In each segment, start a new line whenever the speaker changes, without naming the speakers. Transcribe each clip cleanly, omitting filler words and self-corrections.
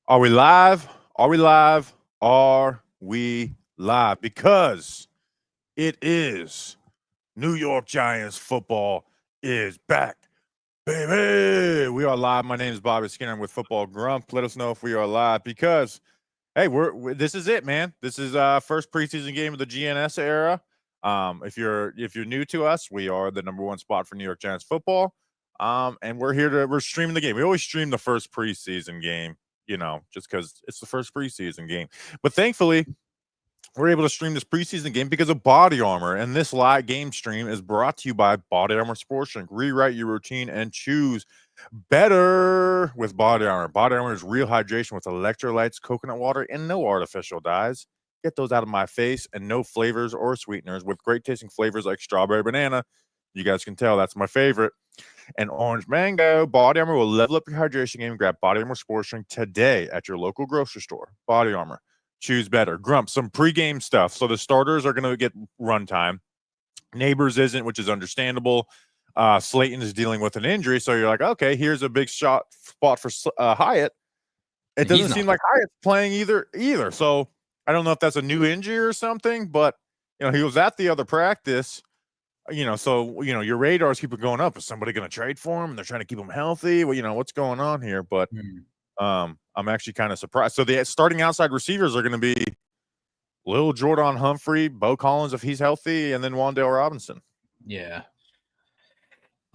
Are we live? Are we live? Are we live? Because it is New York Giants football is back, baby. We are live. My name is Bobby Skinner. I'm with Football Grump. Let us know if we are live because, hey, this is it, man. This is first preseason game of the GNS era. If you're new to us, we are the #1 spot for New York Giants football. And we're streaming the game. We always stream the first preseason game, just because it's the first preseason game. But thankfully, we're able to stream this preseason game because of Body Armor. And this live game stream is brought to you by Body Armor Sports Drink. Rewrite your routine and choose better with Body Armor. Body Armor is real hydration with electrolytes, coconut water, and no artificial dyes. Get those out of my face, and no flavors or sweeteners with great tasting flavors like strawberry banana. You guys can tell that's my favorite. And orange mango. Body Armor will level up your hydration game. Grab Body Armor Sports Drink today at your local grocery store. Body Armor. Choose better. Grump, some pregame stuff. So the starters are going to get runtime. Neighbors isn't, which is understandable. Slayton is dealing with an injury. So you're like, okay, here's a big spot for Hyatt. It doesn't seem like Hyatt's playing either. So I don't know if that's a new injury or something, but he was at the other practice. So your radars keep going up. Is somebody going to trade for him? And they're trying to keep him healthy. Well, what's going on here? But I'm actually kind of surprised. So the starting outside receivers are going to be Lil Jordan Humphrey, Bo Collins if he's healthy, and then Wan'Dale Robinson.
Yeah.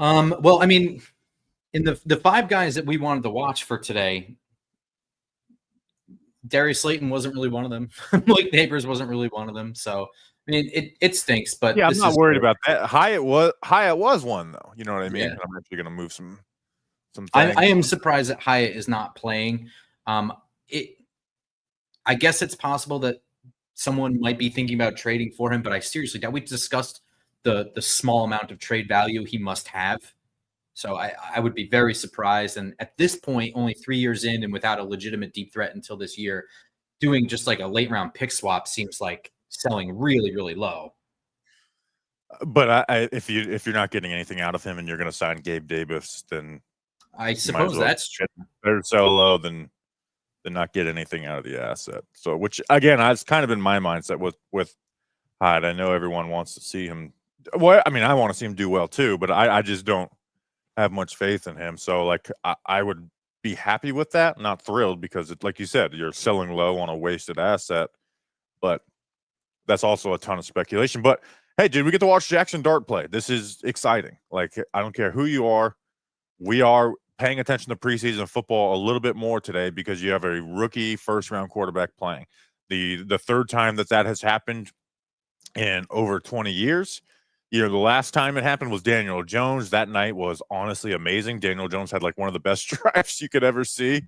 Well, I mean, in the five guys that we wanted to watch for today, Darius Slayton wasn't really one of them. Blake Neighbors wasn't really one of them. So I mean, it stinks, but
yeah, I'm not worried about that. Hyatt was one though. You know what I mean?
Yeah.
I'm actually going to move some things.
I am surprised that Hyatt is not playing. I guess it's possible that someone might be thinking about trading for him, but I seriously doubt. We discussed the small amount of trade value he must have. So I would be very surprised. And at this point, only 3 years in and without a legitimate deep threat until this year, doing just like a late round pick swap seems like selling really, really low.
But if you're not getting anything out of him and you're going to sign Gabe Davis, then
I suppose that's true.
Better sell low than not get anything out of the asset. So, which again, that's kind of been my mindset with Hyde. I know everyone wants to see him. Well, I mean, I want to see him do well too, but I just don't have much faith in him. So, like, I would be happy with that, not thrilled because, like you said, you're selling low on a wasted asset. But that's also a ton of speculation. But hey, did we get to watch Jaxson Dart play? This is exciting. Like, I don't care who you are. We are paying attention to preseason football a little bit more today because you have a rookie first-round quarterback playing. The third time that has happened in over 20 years. The last time it happened was Daniel Jones. That night was honestly amazing. Daniel Jones had like one of the best drives you could ever see.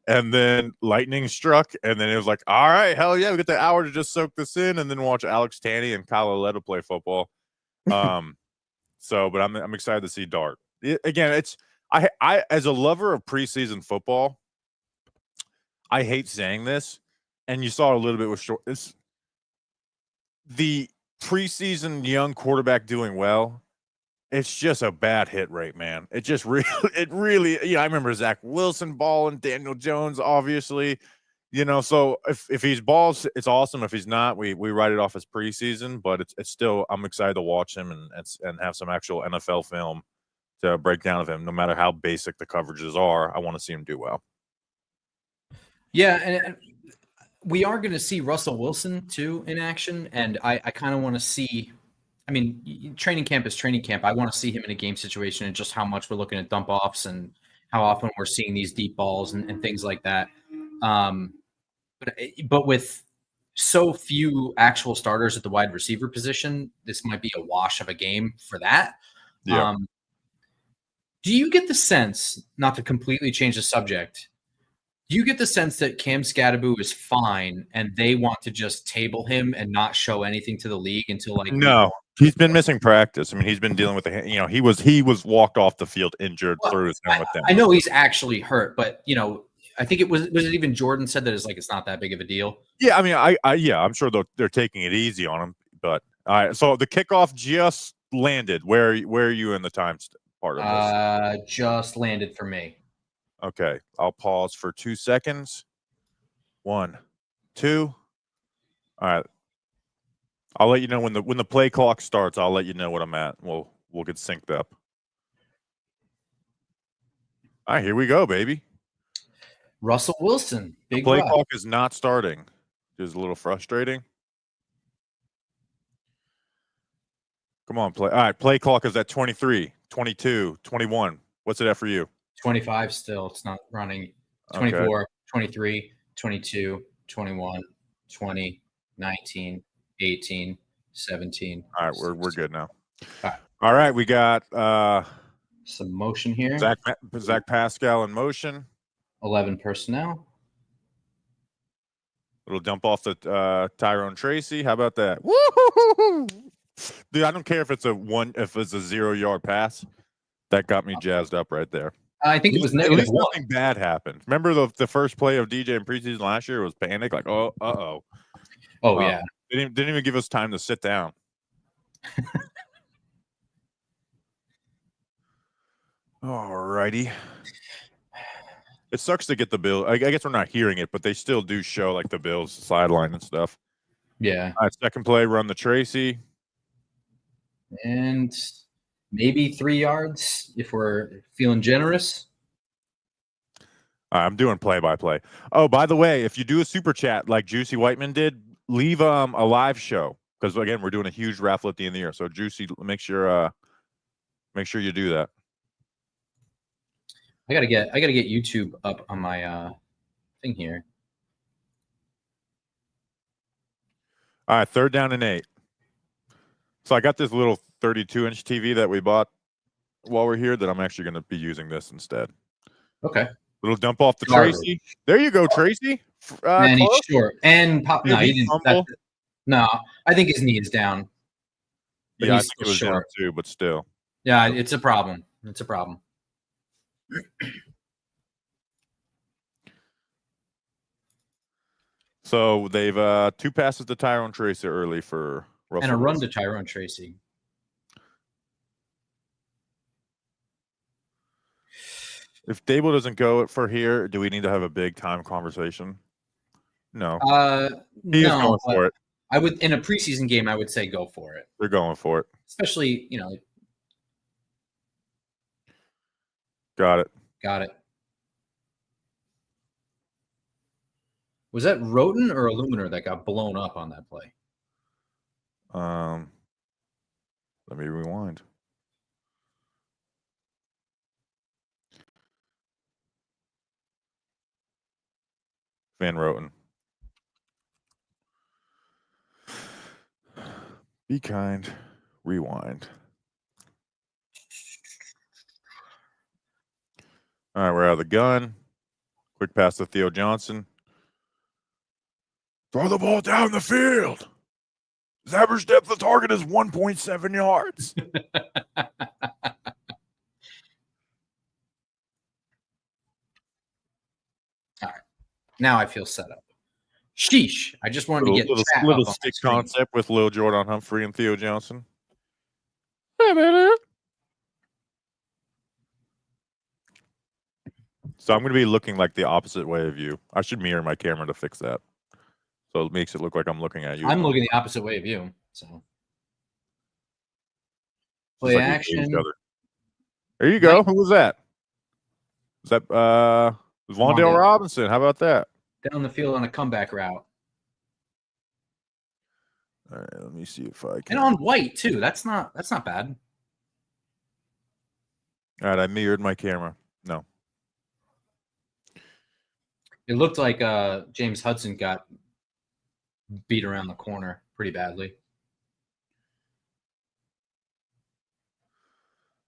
And then lightning struck, and then it was like, all right, hell yeah, we get the hour to just soak this in and then watch Alex Tanney and Kyle Aletta play football. But I'm excited to see Dart. Again, it's I as a lover of preseason football, I hate saying this, and you saw a little bit with the preseason young quarterback doing well. It's just a bad hit rate, man. It just really, I remember Zach Wilson balling, Daniel Jones, obviously, so if he's balls, it's awesome. If he's not, we write it off as preseason, but it's still, I'm excited to watch him and have some actual NFL film to break down of him. No matter how basic the coverages are, I want to see him do well.
Yeah. And we are going to see Russell Wilson too in action. And I kind of want to see, I mean, training camp is training camp. I want to see him in a game situation and just how much we're looking at dump offs and how often we're seeing these deep balls and things like that. But with so few actual starters at the wide receiver position, this might be a wash of a game for that.
Yeah.
Do you get the sense, not to completely change the subject, do you get the sense that Cam Scadaboo is fine and they want to just table him and not show anything to the league until like
no? He's been missing practice. I mean, he's been dealing with he was walked off the field injured through his helmet.
I know he's actually hurt, but I think it was it even Jordan said that it's not that big of a deal.
Yeah, I mean, I'm sure they're taking it easy on him, but all right. So the kickoff just landed. Where are you in the time part of this?
Just landed for me.
Okay, I'll pause for 2 seconds. 1, 2. All right. I'll let you know when the play clock starts. I'll let you know what I'm at. We'll get synced up. All right, here we go, baby.
Russell Wilson, big
play
Russ.
clock is not starting. Which is a little frustrating. Come on, play. All right, play clock is at 23, 22, 21. What's it at for you?
25 still. It's not running. 24, 23, 22, 21, 20, 19, 18, 17.
All right, we're good now.
All right.
All right, we got
some motion here.
Zach Pascal in motion.
11 personnel.
Little dump off the Tyrone Tracy. How about that? Woo! Dude, I don't care if it's a 0-yard pass. That got me jazzed up right there.
I think it was negative.
At least nothing bad happened. Remember the first play of DJ in preseason last year was panic, like, oh,
yeah.
They didn't even give us time to sit down. All righty. It sucks to get the Bills. I guess we're not hearing it, but they still do show like the Bills sideline and stuff.
Yeah.
All right, second play, run the Tracy.
And maybe 3 yards if we're feeling generous.
I'm doing play-by-play. Oh, by the way, if you do a super chat like Juicy Whiteman did, leave a live show because again we're doing a huge raffle at the end of the year. So Juicy, make sure you do that.
I gotta get YouTube up on my thing here.
All right, 3rd down and 8. So I got this little 32-inch TV that we bought while we're here that I'm actually going to be using this instead.
Okay.
Little dump off the Tracy. There you go, Tracy.
Man, he's short. And pop. No, he didn't.
Fumble.
No, I think his knee is down.
But yeah, I think it was short down too, but still.
Yeah, it's a problem. It's a problem.
So they've 2 passes to Tyrone Tracy early for Russell
and a run
Wilson.
to Tyrone Tracy.
If Dable doesn't go for here, do we need to have a big time conversation? No. He is going for it.
I would in a preseason game. I would say go for it.
They're going for it,
especially
Got it.
Was that Roten or Illuminator that got blown up on that play?
Let me rewind. Van Roten. Be kind. Rewind. All right, we're out of the gun. Quick pass to Theo Johnson. Throw the ball down the field. His average depth of target is 1.7 yards.
All right. Now I feel set up. Sheesh. I just wanted to get
a little stick concept with Lil Jordan Humphrey and Theo Johnson. So I'm going to be looking like the opposite way of you. I should mirror my camera to fix that. So it makes it look like I'm looking at you.
I'm looking the opposite way of you. So play
like
action.
There you go. Who was that? Was that Wan'Dale Robinson? How about that?
Down the field on a comeback route.
All right, let me see if I can.
And on white too. That's not bad.
All right, I mirrored my camera. No.
It looked like James Hudson got beat around the corner pretty badly.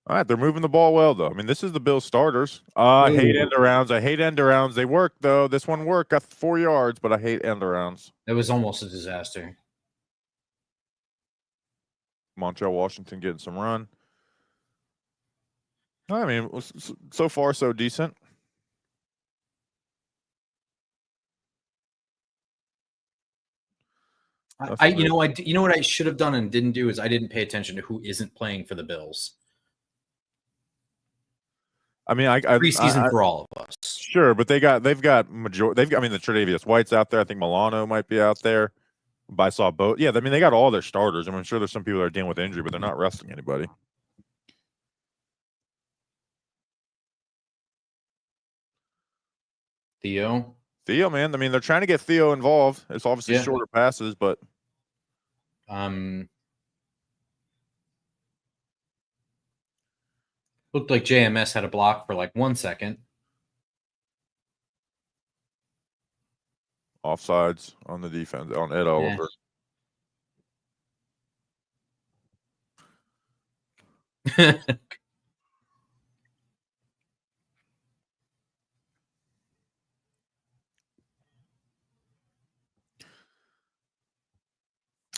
All right, they're moving the ball well, though. I mean, this is the Bills starters. I hate end arounds. I hate end arounds. They work, though. This one worked. Got 4 yards, but I hate end arounds.
It was almost a disaster.
Montrell Washington getting some run. I mean, so far, so decent.
You know what I should have done and didn't do is I didn't pay attention to who isn't playing for the Bills.
I mean,
Preseason for all of us.
Sure, but they've got the Tre'Davious White's out there. I think Milano might be out there. But I saw both. Yeah, I mean, they got all their starters. I mean, I'm sure there's some people that are dealing with injury, but they're not resting anybody.
Theo,
man. I mean, they're trying to get Theo involved. It's obviously shorter passes, but
looked like JMS had a block for like 1 second.
Offsides on the defense on Ed Oliver.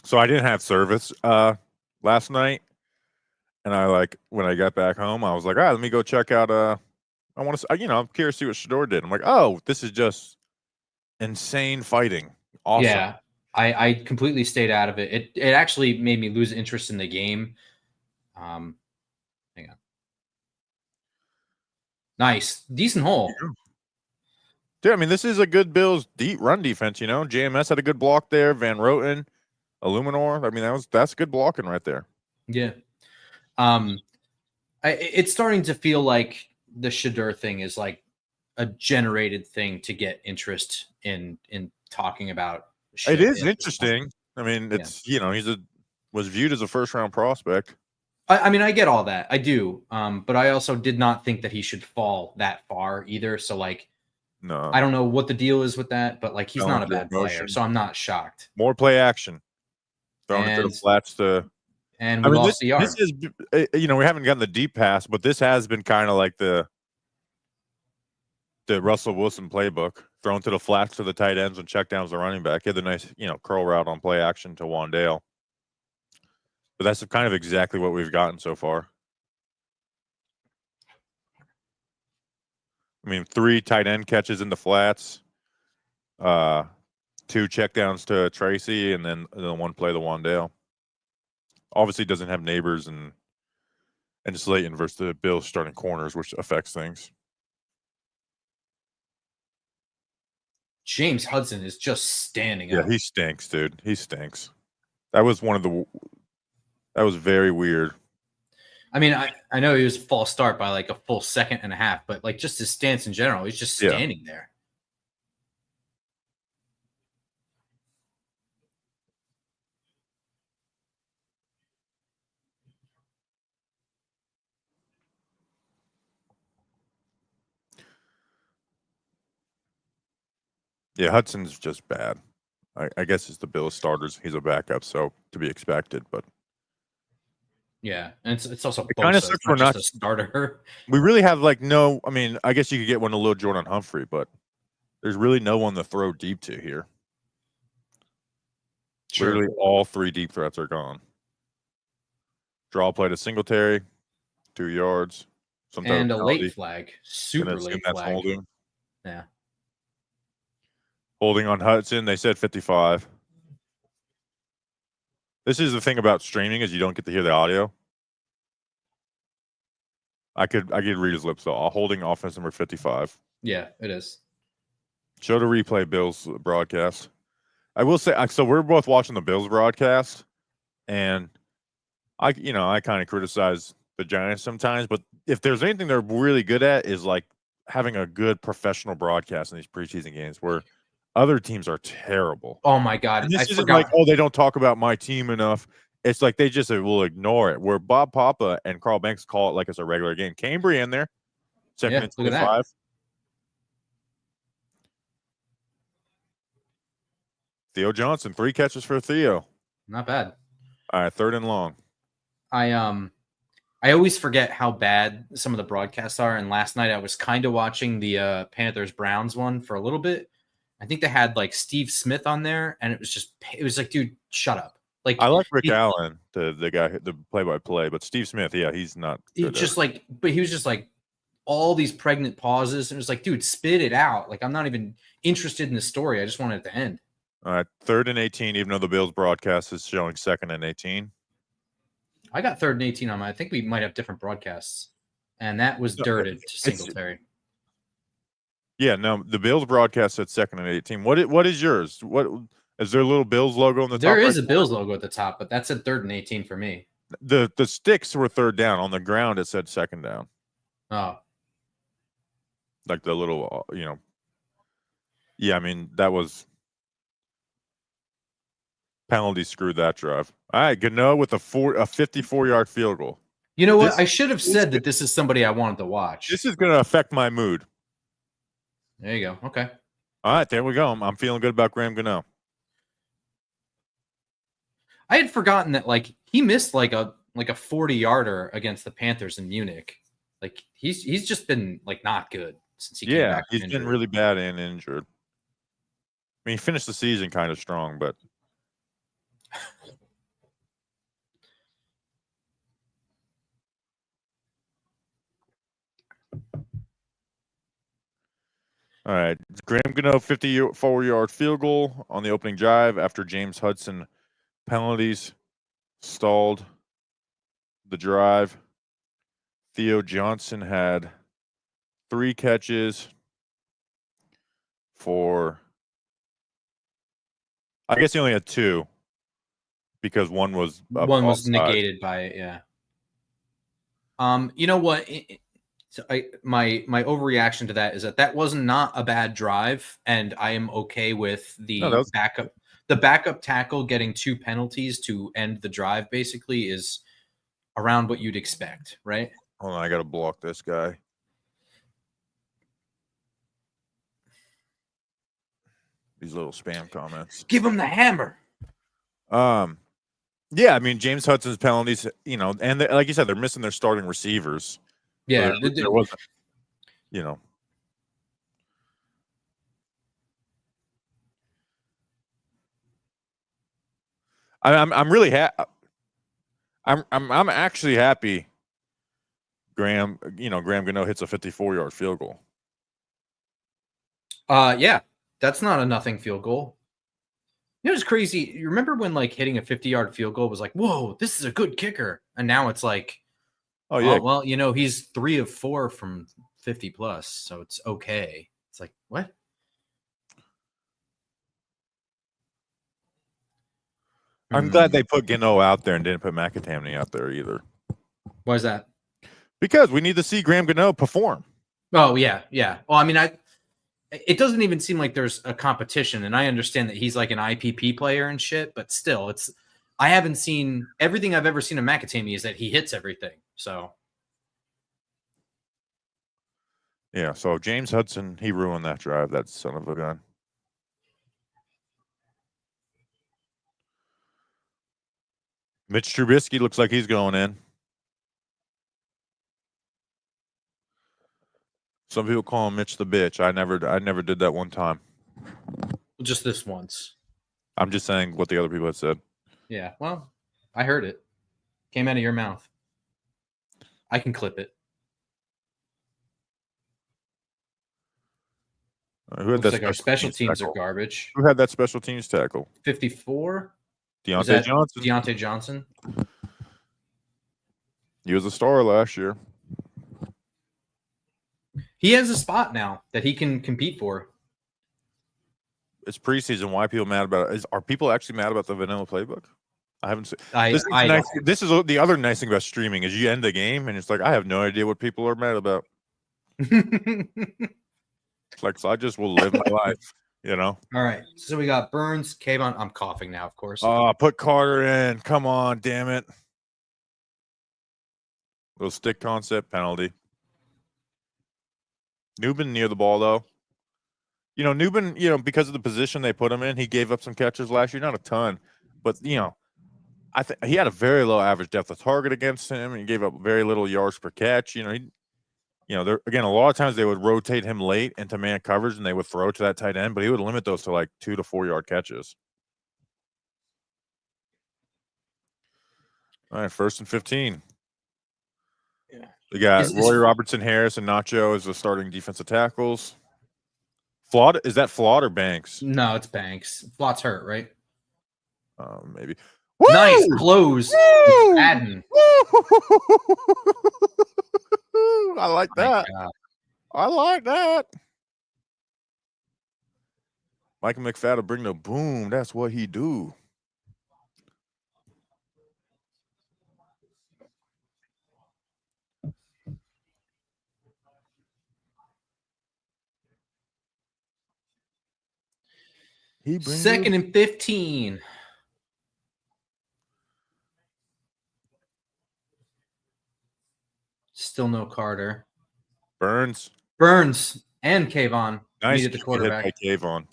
So I didn't have service last night, and when I got back home, I was like, all right, let me go check out. I want to, I'm curious to see what Shador did. I'm like, oh, this is just insane fighting. Awesome.
Yeah, I completely stayed out of it. It actually made me lose interest in the game. Hang on. Nice, decent hole.
Dude, I mean, this is a good Bills deep run defense. JMS had a good block there. Van Roten, Illuminor. I mean, that's good blocking right there.
Yeah. It's starting to feel like the Shador thing is like a generated thing to get interest in talking about.
It is interesting. I mean, it's was viewed as a first round prospect.
I mean, I get all that. I do. But I also did not think that he should fall that far either. So
no,
I don't know what the deal is with that, but he's not a bad player, so I'm not shocked.
More play action. Throwing it to the flats to.
And we lost the yard.
This is, we haven't gotten the deep pass, but this has been kind of like the Russell Wilson playbook, thrown to the flats to the tight ends and check downs the running back. He had the nice, curl route on play action to Wandale. But that's kind of exactly what we've gotten so far. I mean, 3 tight end catches in the flats, 2 checkdowns to Tracy, and then 1 play to Wandale. Obviously, doesn't have Neighbors and Slayton versus the Bills starting corners, which affects things.
James Hudson is just standing up.
Yeah, he stinks, dude. He stinks. That was very weird.
I mean, I know he was a false start by a full second and a half, but just his stance in general, he's just standing there.
Yeah, Hudson's just bad. I guess it's the Bills starters. He's a backup, so to be expected. But
yeah, and it's also
kind of sucks for not
a starter.
We really have no. I mean, I guess you could get one to Lil Jordan Humphrey, but there's really no one to throw deep to here. Sure. Literally, all 3 deep threats are gone. Draw play to Singletary, 2 yards,
and a late flag, super late flag.
Holding.
Yeah.
Holding on Hudson, they said 55. This is the thing about streaming is you don't get to hear the audio. I could read his lips though. Holding offense number 55.
Yeah, it is.
Show the replay Bills broadcast. I will say, so we're both watching the Bills broadcast, and I kind of criticize the Giants sometimes, but if there's anything they're really good at is having a good professional broadcast in these preseason games where other teams are terrible.
Oh my God.
And this isn't they don't talk about my team enough. It's they just will ignore it. Where Bob Papa and Carl Banks call it like it's a regular game. Cambry in there. Second and 25. Theo Johnson, 3 catches for Theo.
Not bad.
All right, 3rd and long.
I always forget how bad some of the broadcasts are. And last night I was kind of watching the Panthers Browns one for a little bit. I think they had Steve Smith on there, and it was dude, shut up.
I like Rick Allen, the guy, the play-by-play, but Steve Smith, yeah, he's not.
But he was just all these pregnant pauses, and it was dude, spit it out. I'm not even interested in the story. I just want it to end.
All right, 3rd and 18, even though the Bills broadcast is showing 2nd and 18.
I got 3rd and 18 on mine. I think we might have different broadcasts. And that was dirted to
it's
Singletary.
yeah. No, the Bills broadcast said 2nd and 18. What is yours? What is there a little Bills logo on the top?
There is a Bills logo at the top, but that's at 3rd and 18 for me.
The sticks were 3rd down. On the ground, it said 2nd down.
Oh,
Like the little, Yeah, I mean that was penalty screwed that drive. All right, Gano with a 54-yard field goal.
You know what? I should have said that this is somebody I wanted to watch.
This is going to affect my mood.
There you go. Okay.
All right, there we go. I'm feeling good about Graham Gano.
I had forgotten that he missed like a 40-yarder against the Panthers in Munich. Like he's just been not good since he came back.
He's been really bad and injured. I mean, he finished the season kind of strong, but all right. Graham Gano 54-yard field goal on the opening drive after James Hudson penalties stalled the drive. Theo Johnson had 3 catches for, I guess he only had 2 because one was
negated by it. Yeah. You know what? My overreaction to that is that was not a bad drive, and I am okay with the backup tackle getting 2 penalties to end the drive. Basically, is around what you'd expect, right?
Hold on, I got to block this guy. These little spam comments.
Give him the hammer.
Yeah, I mean James Hudson's penalties, and like you said, they're missing their starting receivers.
Yeah,
so there wasn't, I'm really happy. I'm actually happy. Graham Gano hits a 54-yard field goal.
Yeah, that's not a nothing field goal. You know, it's crazy. You remember when hitting a 50-yard field goal was like, whoa, this is a good kicker, and now it's like, oh yeah, well, he's 3 of 4 from 50 plus, so it's okay. It's like, what?
I'm glad they put Gano out there and didn't put McAtamney out there either.
Why is that?
Because we need to see Graham Gano perform.
Oh yeah. Well, I mean, it doesn't even seem like there's a competition, and I understand that he's like an IPP player and shit, but still, I haven't seen everything I've ever seen of McAtamney is that he hits everything. So
yeah, so James Hudson, he ruined that drive, that son of a gun. Mitch Trubisky looks like he's going in. Some people call him Mitch the bitch. I never did that one time.
Just this once.
I'm just saying what the other people had said.
Yeah, well, I heard it. Came out of your mouth. I can clip it.
Who had
Looks like our special teams are garbage.
Who had that special teams tackle?
54?
Deontay Johnson.
Deontay Johnson.
He was a star last year.
He has a spot now that he can compete for.
It's preseason. Why are people mad about it? Are people actually mad about the vanilla playbook? I haven't seen. This is the other nice thing about streaming is you end the game and it's like I have no idea what people are mad about. It's like so I just will live my life, All
right. So we got Burns, Kayvon. I'm coughing now, of course.
Put Carter in. Come on, damn it. Little stick concept penalty. Newbin near the ball though. Newbin, because of the position they put him in, he gave up some catches last year, not a ton, but I think he had a very low average depth of target against him, and he gave up very little yards per catch. There again, a lot of times they would rotate him late into man coverage, and they would throw to that tight end, but he would limit those to like 2 to 4 yard catches. All right, 1st and 15.
Yeah,
we got Roy Robertson, Harris, and Nacho as the starting defensive tackles. Flawed? Is that Flawed or Banks?
No, it's Banks. Flott's hurt, right?
Maybe.
Woo! Nice close. Madden.
Ooh, I like
My
that.
God.
I like that. Michael McFadden bring the boom. That's what he do. He brings
Second and 15. Still no Carter.
Burns.
Burns and Kayvon
Nice
meet at the
hit by
quarterback.
Kayvon.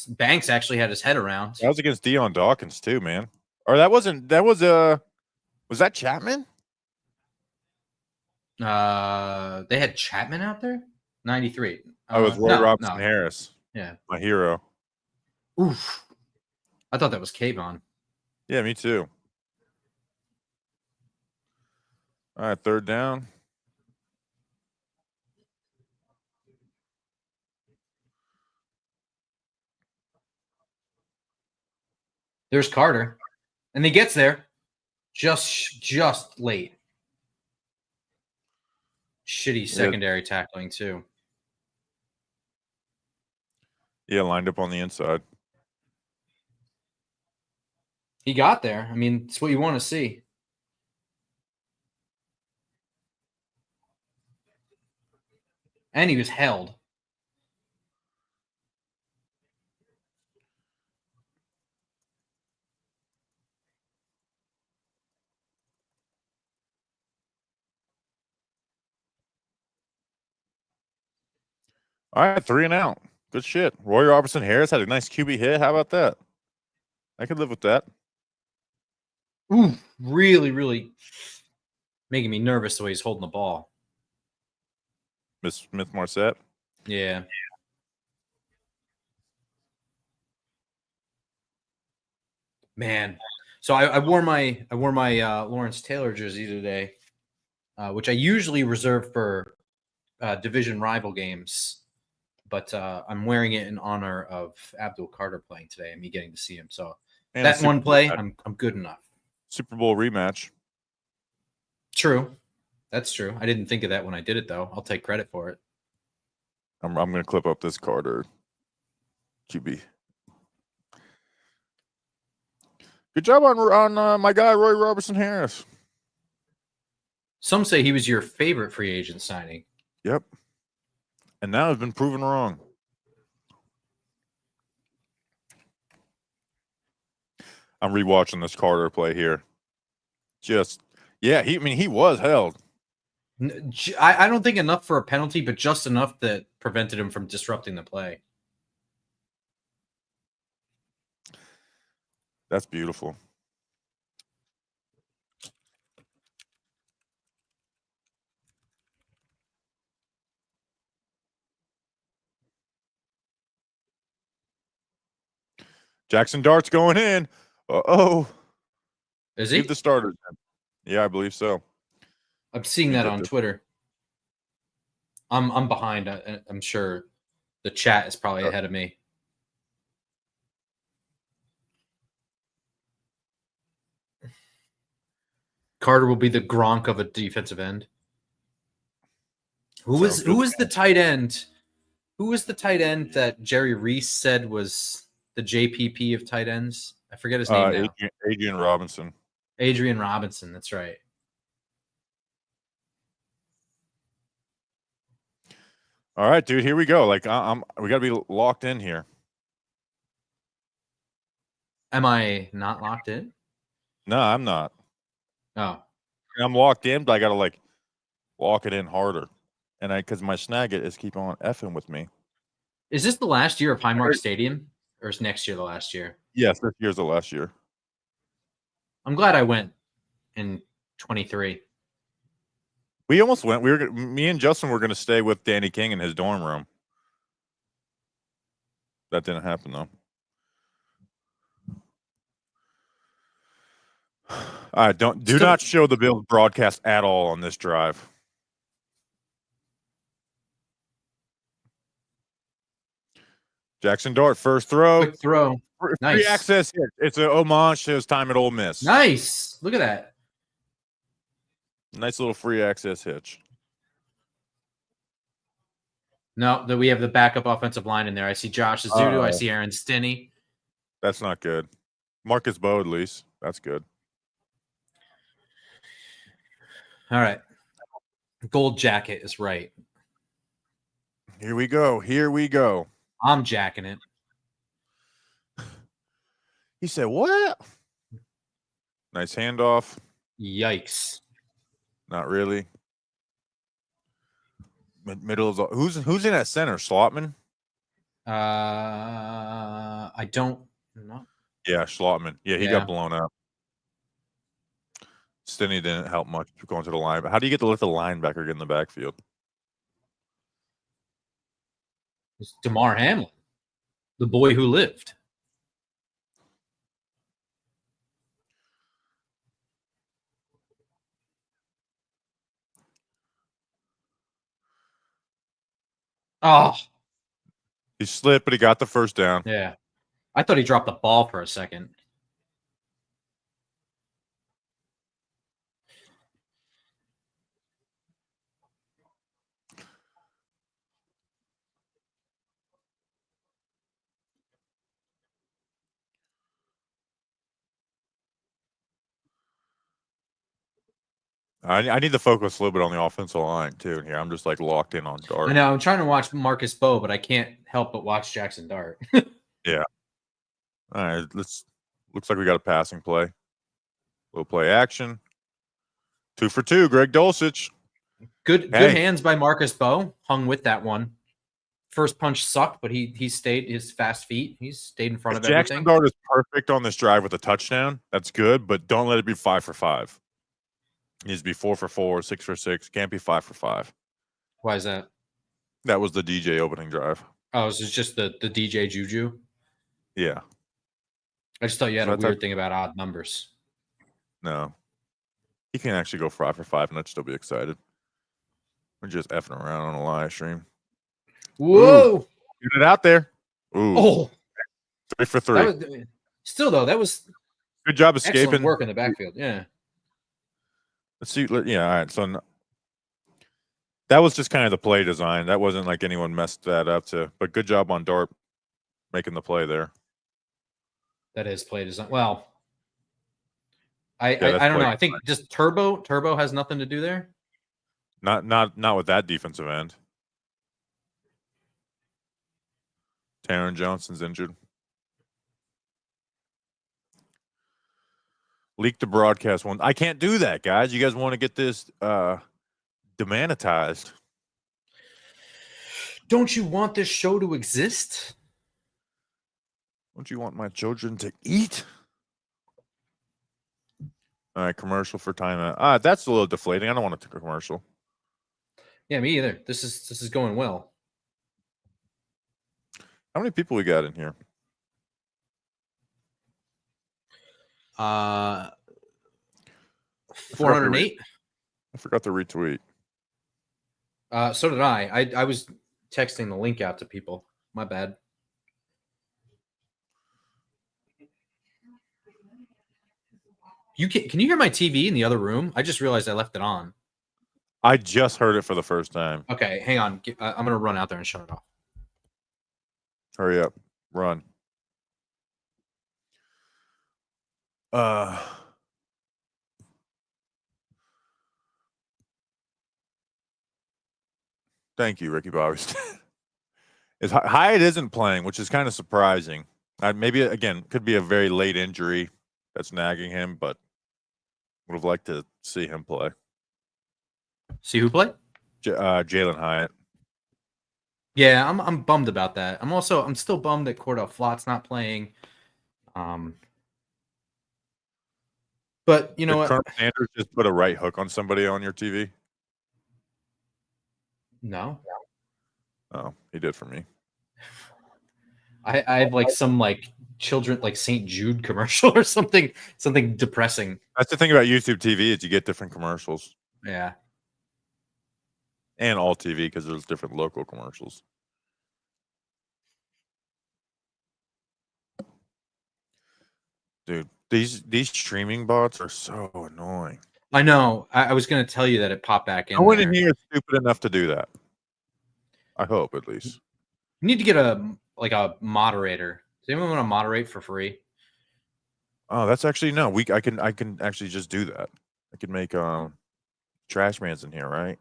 Banks actually had his head around.
That was against Deion Dawkins too, man. Or that wasn't. That was Was that Chapman?
They had Chapman out there. 93.
Oh, it was Roy Robinson
no.
Harris.
Yeah.
My hero.
Oof. I thought that was Kayvon.
Yeah, me too. All right, third down.
There's Carter, and he gets there just late. Shitty secondary tackling too.
Yeah, lined up on the inside.
He got there. I mean, it's what you want to see. And he was held.
All right, 3 and out. Good shit. Roy Robertson Harris had a nice QB hit. How about that? I could live with that.
Ooh, really, really making me nervous the way he's holding the ball.
Miss Smith Marset.
Yeah. Man. So I wore my Lawrence Taylor jersey today, which I usually reserve for division rival games, but I'm wearing it in honor of Abdul Carter playing today and me getting to see him. So
And
that one play, I'm good enough.
Super Bowl rematch.
True. That's true. I didn't think of that when I did it, though. I'll take credit for it.
I'm going to clip up this Carter QB. Good job on my guy, Roy Robertson Harris.
Some say he was your favorite free agent signing.
Yep. And now it's been proven wrong. I'm rewatching this Carter play here. He was held.
I don't think enough for a penalty, but just enough that prevented him from disrupting the play.
That's beautiful. Jaxson Dart's going in. Uh-oh.
Is he?
Leave the starters in. Yeah, I believe so.
I'm seeing that on Twitter. I'm behind. I'm sure the chat is probably ahead of me. Carter will be the Gronk of a defensive end. Who was the tight end? Who was the tight end that Jerry Reese said was the JPP of tight ends? I forget his name now.
Adrian Robinson.
Adrian Robinson. That's right.
All right, dude. Here we go. Like we got to be locked in here.
Am I not locked in?
No, I'm not.
Oh,
I'm locked in, but I got to like lock it in harder. And because my snag it is keep on effing with me.
Is this the last year of Highmark Stadium, or is next year the last year?
Yes, this year's the last year.
I'm glad I went in 23.
We almost went. Me and Justin were going to stay with Danny King in his dorm room. That didn't happen though. All right, do not show the Bills broadcast at all on this drive. Jaxson Dart, first throw.
Quick throw. Nice.
Free access hit. It's an homage to his time at Ole Miss.
Nice. Look at that.
Nice little free access hitch.
No, that we have the backup offensive line in there. I see Josh Azudu. I see Aaron Stinney.
That's not good. Marcus Bowe, at least. That's good.
All right. Gold jacket is right.
Here we go. Here we go.
I'm jacking it.
He said, what? Nice handoff.
Yikes.
Not really. Middle of the, who's in at center? Slotman?
I don't know.
Yeah, Schlotman. Yeah, he got blown up. Stinney didn't help much going to the line. But how do you get to let the linebacker get in the backfield?
It's DeMar Hamlin, the boy who lived. Oh,
He slipped, but he got the first down.
yeah. I thought he dropped the ball for a second.
I need to focus a little bit on the offensive line, too. Here, I'm just like locked in on Dart.
I know. I'm trying to watch Marcus Bowe, but I can't help but watch Jaxson Dart.
Yeah. All right. Looks like we got a passing play. Little play action. 2 for 2. Greg Dulcich.
Good hands by Marcus Bowe. Hung with that one. First punch sucked, but he stayed his fast feet. He stayed in front of everything.
Jaxson Dart is perfect on this drive with a touchdown. That's good, but don't let it be 5 for 5. It needs to be 4 for 4, 6 for 6. Can't be 5 for 5.
Why is that?
That was the DJ opening drive.
Oh, this is just the DJ Juju?
Yeah.
I just thought you had a weird thing about odd numbers.
No. He can actually go 5 for 5 and I'd still be excited. We're just effing around on a live stream.
Whoa!
Ooh, get it out there. Ooh.
Oh,
3 for 3.
Still, though, that was
good job escaping.
Excellent work in the backfield. Yeah.
Let's see. Yeah. All right. So that was just kind of the play design. That wasn't like anyone messed that up but good job on Dart making the play there.
That is play design. Well, I don't know. I think just Turbo has nothing to do there.
Not with that defensive end. Taron Johnson's injured. Leak the broadcast one. I can't do that, guys. You guys want to get this demonetized?
Don't you want this show to exist?
Don't you want my children to eat? All right, commercial for timeout. That's a little deflating. I don't want to take a commercial.
Yeah, me either. This is going well.
How many people we got in here?
408.
I forgot to retweet.
So did I. I was texting the link out to people. My bad. Can you hear my TV in the other room? I just realized I left it on.
I just heard it for the first time.
Okay, hang on. I'm gonna run out there and shut it off.
Hurry up. Run. Thank you, Ricky Bobby. Hyatt isn't playing, which is kind of surprising. Maybe, again, could be a very late injury that's nagging him, but would have liked to see him play.
See who played?
Jalen Hyatt.
Yeah, I'm bummed about that. I'm still bummed that Cordell Flott's not playing. But you know what?
Colonel Sanders just put a right hook on somebody on your TV?
No.
Oh, he did for me.
I have like some like children like St. Jude commercial or something depressing.
That's the thing about YouTube TV is you get different commercials.
Yeah.
And all TV because there's different local commercials. Dude, these streaming bots are so annoying.
I know. I was going to tell you that it popped back in.
No one in here is stupid enough to do that. I hope at least.
You need to get a moderator. Does anyone want to moderate for free?
Oh, that's actually no. I can actually just do that. I can make trash man's in here, right?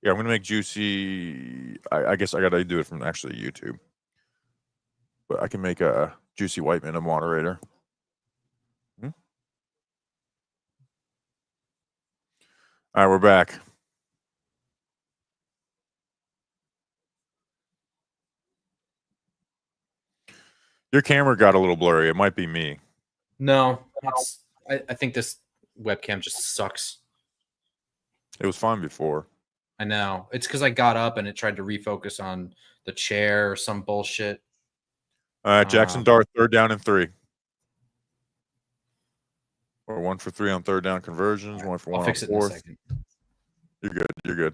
Yeah, I'm gonna make Juicy. I guess I gotta do it from actually YouTube. But I can make a Juicy Whiteman a moderator. All right, we're back. Your camera got a little blurry. It might be me.
No, I think this webcam just sucks.
It was fine before.
I know. It's because I got up and it tried to refocus on the chair or some bullshit.
All right, Jaxson Dart, 3rd down and 3. Or 1 for 3 on 3rd down conversions, 1 for 1 on 4th.
In a second.
You're good. You're good.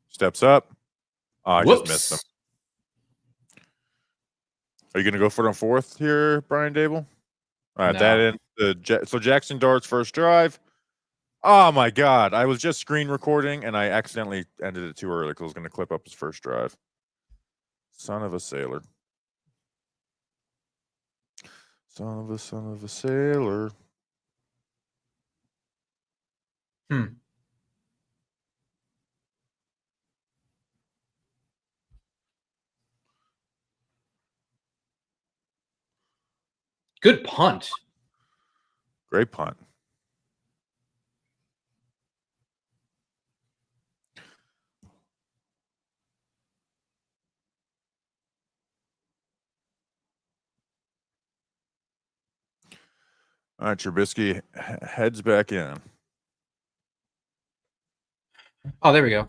Steps up. Oh, I just missed him. Are you going to go for it on 4th here, Brian Dable? All right, that ends so Jaxson Dart's first drive. Oh, my God. I was just screen recording, and I accidentally ended it too early because I was going to clip up his first drive. Son of a sailor. Son of a sailor.
Good punt.
Great punt. All right, Trubisky heads back in.
Oh, there we go.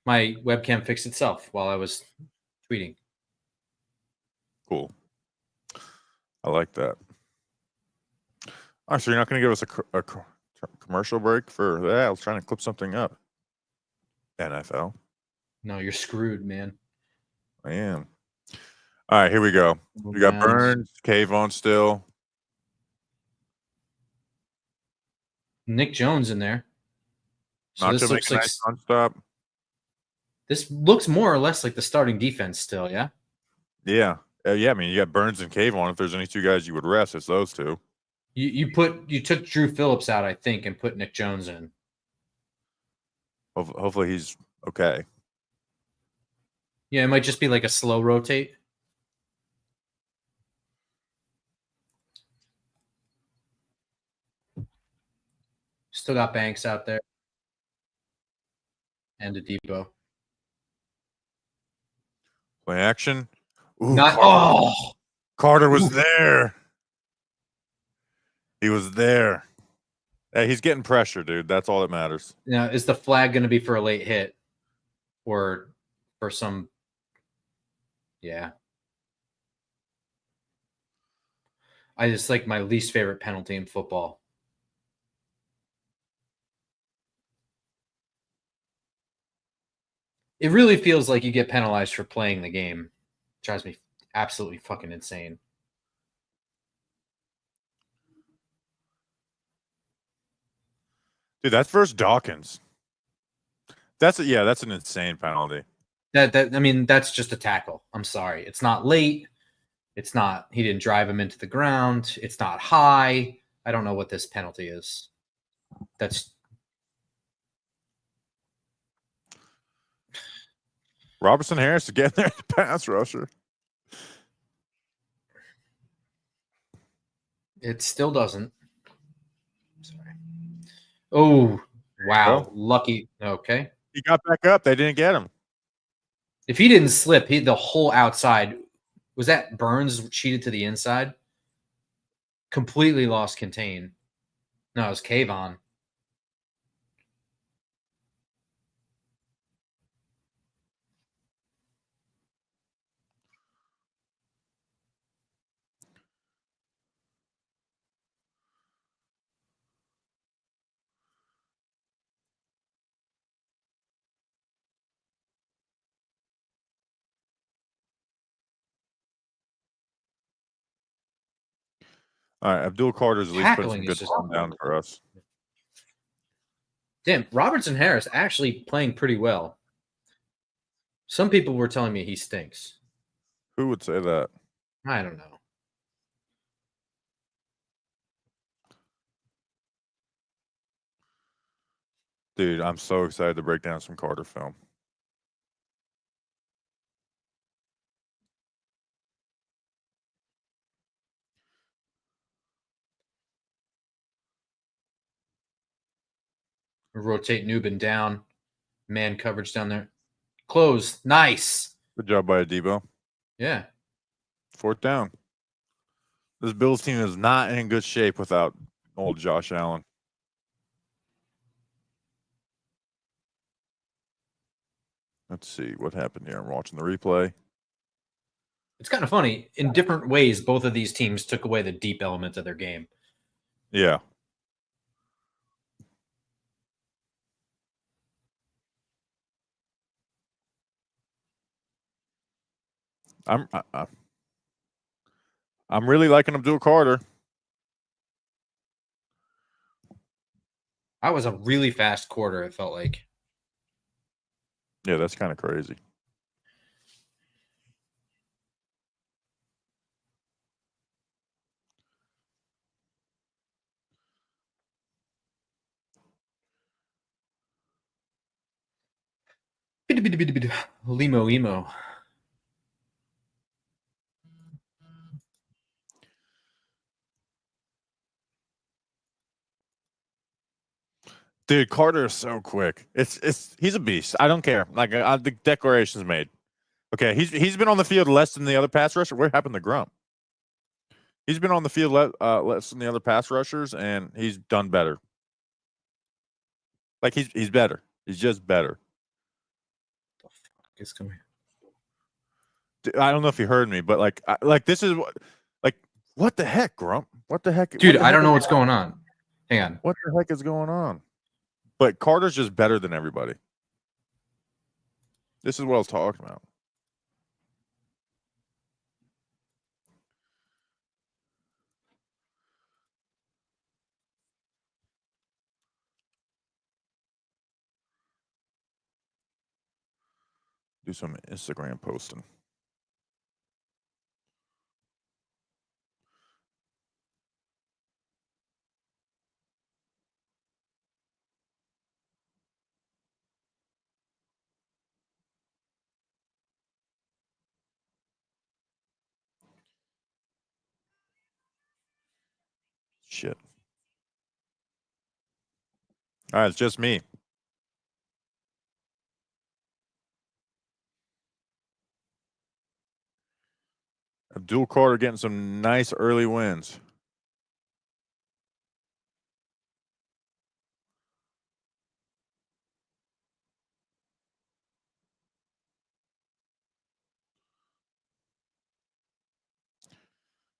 My webcam fixed itself while I was tweeting.
Cool. I like that. Oh, so you're not going to give us a commercial break for that? I was trying to clip something up. NFL.
No, you're screwed, man.
I am. All right, here we go. We got Burns, Cave on still.
Nick Jones in there. So
Not
this
to
looks
make a
like
nice non-stop.
This looks more or less like the starting defense still, yeah?
Yeah. Yeah, I mean, you got Burns and Cave on. If there's any two guys you would rest, it's those two.
You took Drew Phillips out, I think, and put Nick Jones in.
Hopefully he's okay.
Yeah, it might just be like a slow rotate. Still got Banks out there. And a Debo.
Play action. Ooh,
Carter
was there. He was there. Hey, he's getting pressure, dude. That's all that matters.
Now, is the flag going to be for a late hit or for some? Yeah. I just like my least favorite penalty in football. It really feels like you get penalized for playing the game. It drives me absolutely fucking insane.
Dude, that's versus Dawkins. That's an insane penalty.
I mean, that's just a tackle. I'm sorry. It's not late. It's not, he didn't drive him into the ground. It's not high. I don't know what this penalty is. That's
Robertson Harris to get there, pass rusher.
It still doesn't. Sorry. Oh, wow. Lucky. Okay.
He got back up. They didn't get him.
If he didn't slip, the whole outside, was that Burns cheated to the inside? Completely lost contain. No, it was Kayvon.
All right, Abdul Carter's at least putting some good stuff down for us.
Damn, Robertson Harris actually playing pretty well. Some people were telling me he stinks.
Who would say that?
I don't know.
Dude, I'm so excited to break down some Carter film.
Rotate Nubin down. Man coverage down there. Close. Nice.
Good job by Adebo.
Yeah.
4th down. This Bills team is not in good shape without old Josh Allen. Let's see what happened here. I'm watching the replay.
It's kind of funny. In different ways, both of these teams took away the deep elements of their game.
Yeah. I'm really liking Abdul Carter.
That was a really fast quarter, it felt like.
Yeah, that's kind of crazy.
Limo emo.
Dude, Carter is so quick. He's a beast. I don't care. Like the declaration's made. Okay, he's been on the field less than the other pass rusher. What happened to Grump? He's been on the field less than the other pass rushers, and he's done better. Like he's better. He's just better.
What the fuck is going on?
I don't know if you heard me, but like this is what the heck, Grump? What the heck,
Dude? I don't know what's going on. Hang on.
What the heck is going on? But Carter's just better than everybody. This is what I was talking about. Do some Instagram posting. Shit. All right, it's just me. Abdul Carter getting some nice early wins.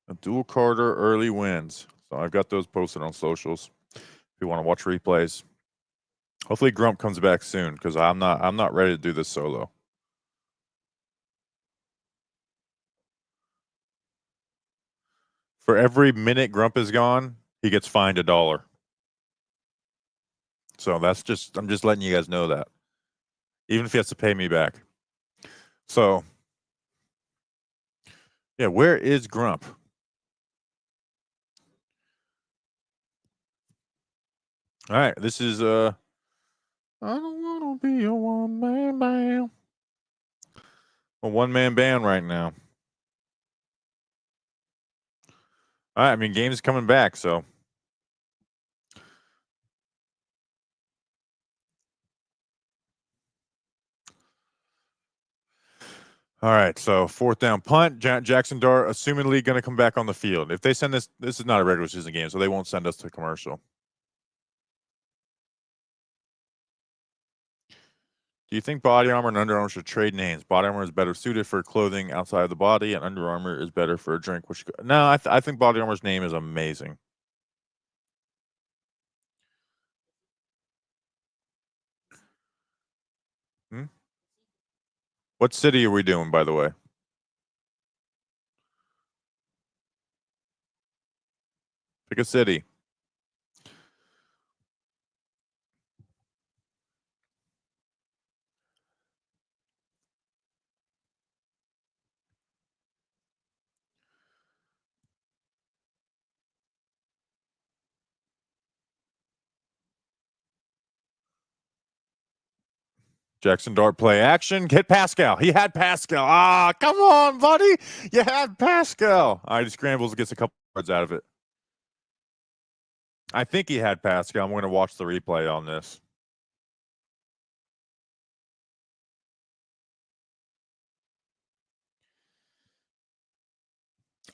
Abdul Carter early wins. So I've got those posted on socials. If you want to watch replays. Hopefully Grump comes back soon because I'm not ready to do this solo. For every minute Grump is gone, he gets fined $1. So I'm just letting you guys know that. Even if he has to pay me back. So yeah, where is Grump? All right, this is I don't wanna be a one-man band. A one-man band right now. All right, I mean game's coming back, so all right, so 4th down punt. Jaxson Dart assumingly going to come back on the field. If they send this is not a regular season game, so they won't send us to commercial. Do you think Body Armor and Under Armour should trade names? Body Armor is better suited for clothing outside of the body, and Under Armour is better for a drink. No, I think Body Armor's name is amazing. What city are we doing, by the way? Pick a city. Jaxson Dart play action. Get Pascal. He had Pascal. Ah, come on, buddy. You had Pascal. All right, he scrambles, gets a couple yards out of it. I think he had Pascal. I'm going to watch the replay on this.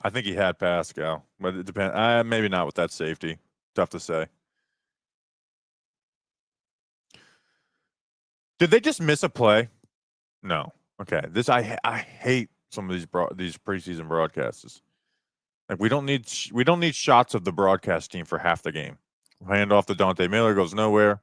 I think he had Pascal, but it depends. Maybe not with that safety. Tough to say. Did they just miss a play? No. Okay. This I hate some of these preseason broadcasts. Like we don't need shots of the broadcast team for half the game. Hand off to Dante Miller, goes nowhere.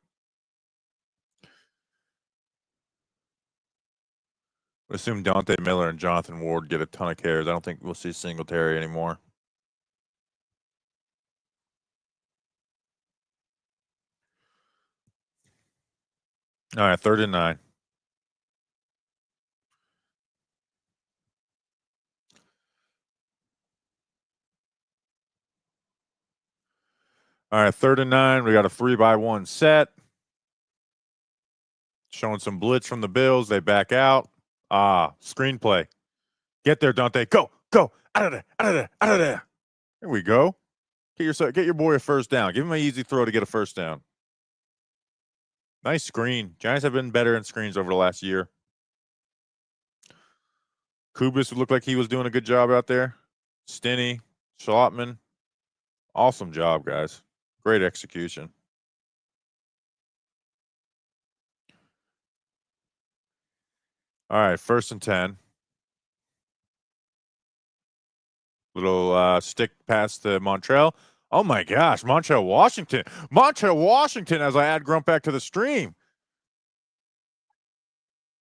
Assume Dante Miller and Jonathan Ward get a ton of carries. I don't think we'll see Singletary anymore. All right, 3rd and 9. All right, 3rd and 9. We got a 3-by-1 set. Showing some blitz from the Bills. They back out. Screenplay. Get there, Dante. Go. Out of there. Out of there. Here we go. Get your boy a first down. Give him an easy throw to get a first down. Nice screen. Giants have been better in screens over the last year. Kubis looked like he was doing a good job out there. Stinney, Schlotman. Awesome job, guys. Great execution. All right, 1st and 10. Little stick pass to Montrell. Oh my gosh, Montrell Washington. As I add Grunt back to the stream.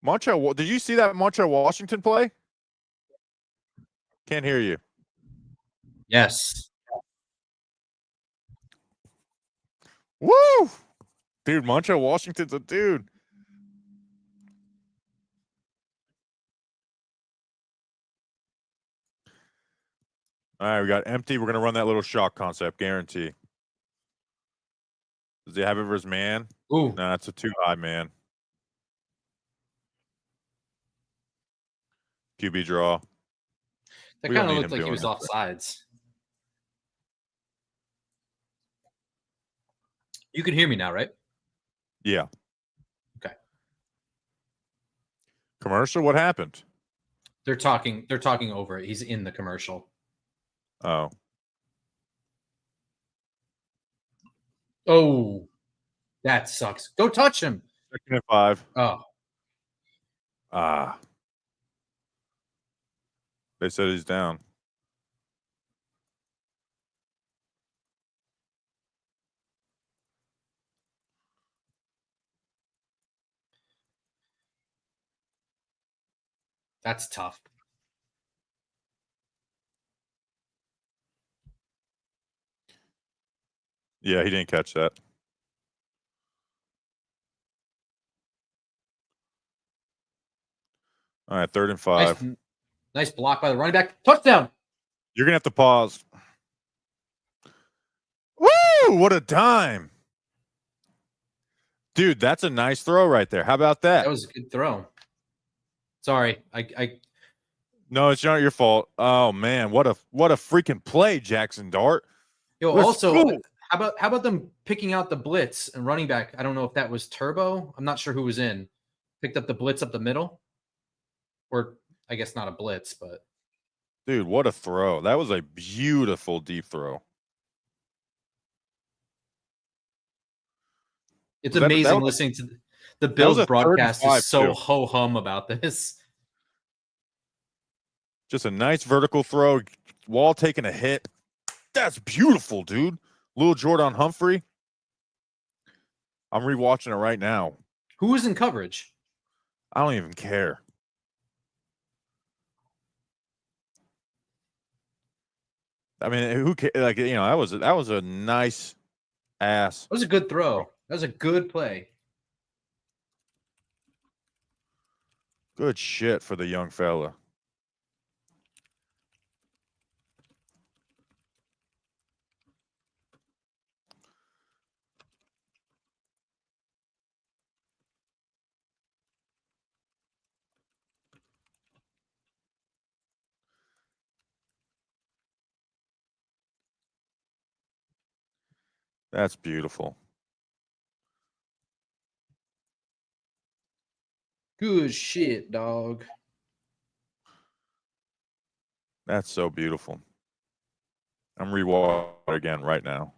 Montrell, did you see that Montrell Washington play? Can't hear you.
Yes.
Woo! Dude, Montrell Washington's a dude. All right, we got empty. We're going to run that little shock concept, guarantee. Does he have it for his man?
Ooh.
No, it's a too high man. QB draw.
That kind of looked like he was off sides. You can hear me now, right?
Yeah.
Okay.
Commercial? What happened?
They're talking over it. He's in the commercial.
Oh.
Oh, that sucks. Go touch him.
2nd and 5.
Oh.
They said he's down.
That's tough.
Yeah, he didn't catch that. All right, 3rd and 5.
Nice block by the running back. Touchdown.
You're going to have to pause. Woo! What a dime. Dude, that's a nice throw right there. How about that?
That was a good throw. Sorry.
No, it's not your fault. Oh man, what a freaking play, Jaxson Dart.
Also, how about them picking out the blitz and running back? I don't know if that was Turbo. I'm not sure who was in. Picked up the blitz up the middle. Or I guess not a blitz, but
dude, what a throw. That was a beautiful deep throw.
It's amazing listening to the Bills broadcast is so ho-hum about this.
Just a nice vertical throw. Wall taking a hit. That's beautiful, dude. Little Jordan Humphrey. I'm rewatching it right now.
Who was in coverage?
I don't even care. I mean, who cares? Like, you know, that was a nice ass.
That was a good throw. That was a good play.
Good shit for the young fella. That's beautiful.
Good shit, dog.
That's so beautiful. I'm rewatching it again right now.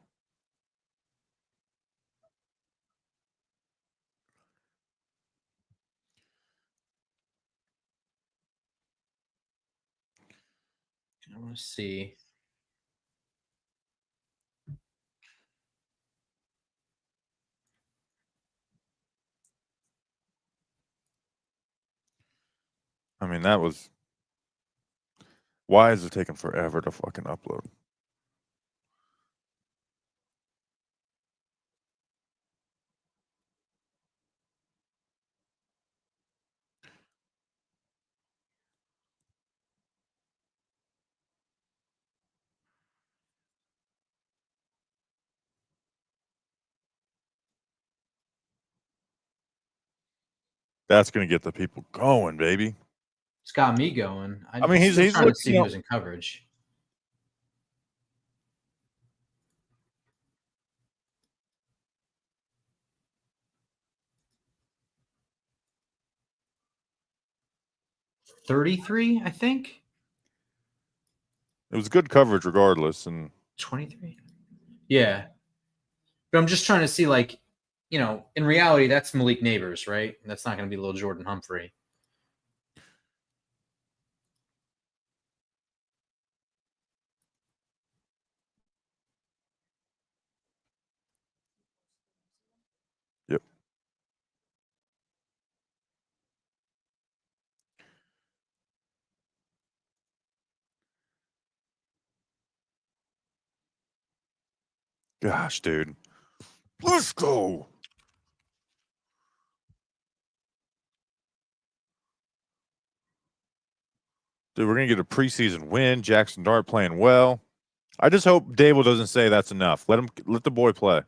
I want to see.
I mean, that was. Why is it taking forever to fucking upload? That's gonna get the people going, baby.
It's got me going. I'm
I mean,
still
he's
trying to
looking,
see who's in coverage. $33, I think.
It was good coverage regardless, and
23. Yeah. But I'm just trying to see, like, in reality, that's Malik Neighbors, right? That's not going to be little Jordan Humphrey.
yep. Gosh, dude. Let's go. Dude, we're gonna get a preseason win. Jaxson Dart playing well. I just hope Dable doesn't say that's enough. Let the boy play.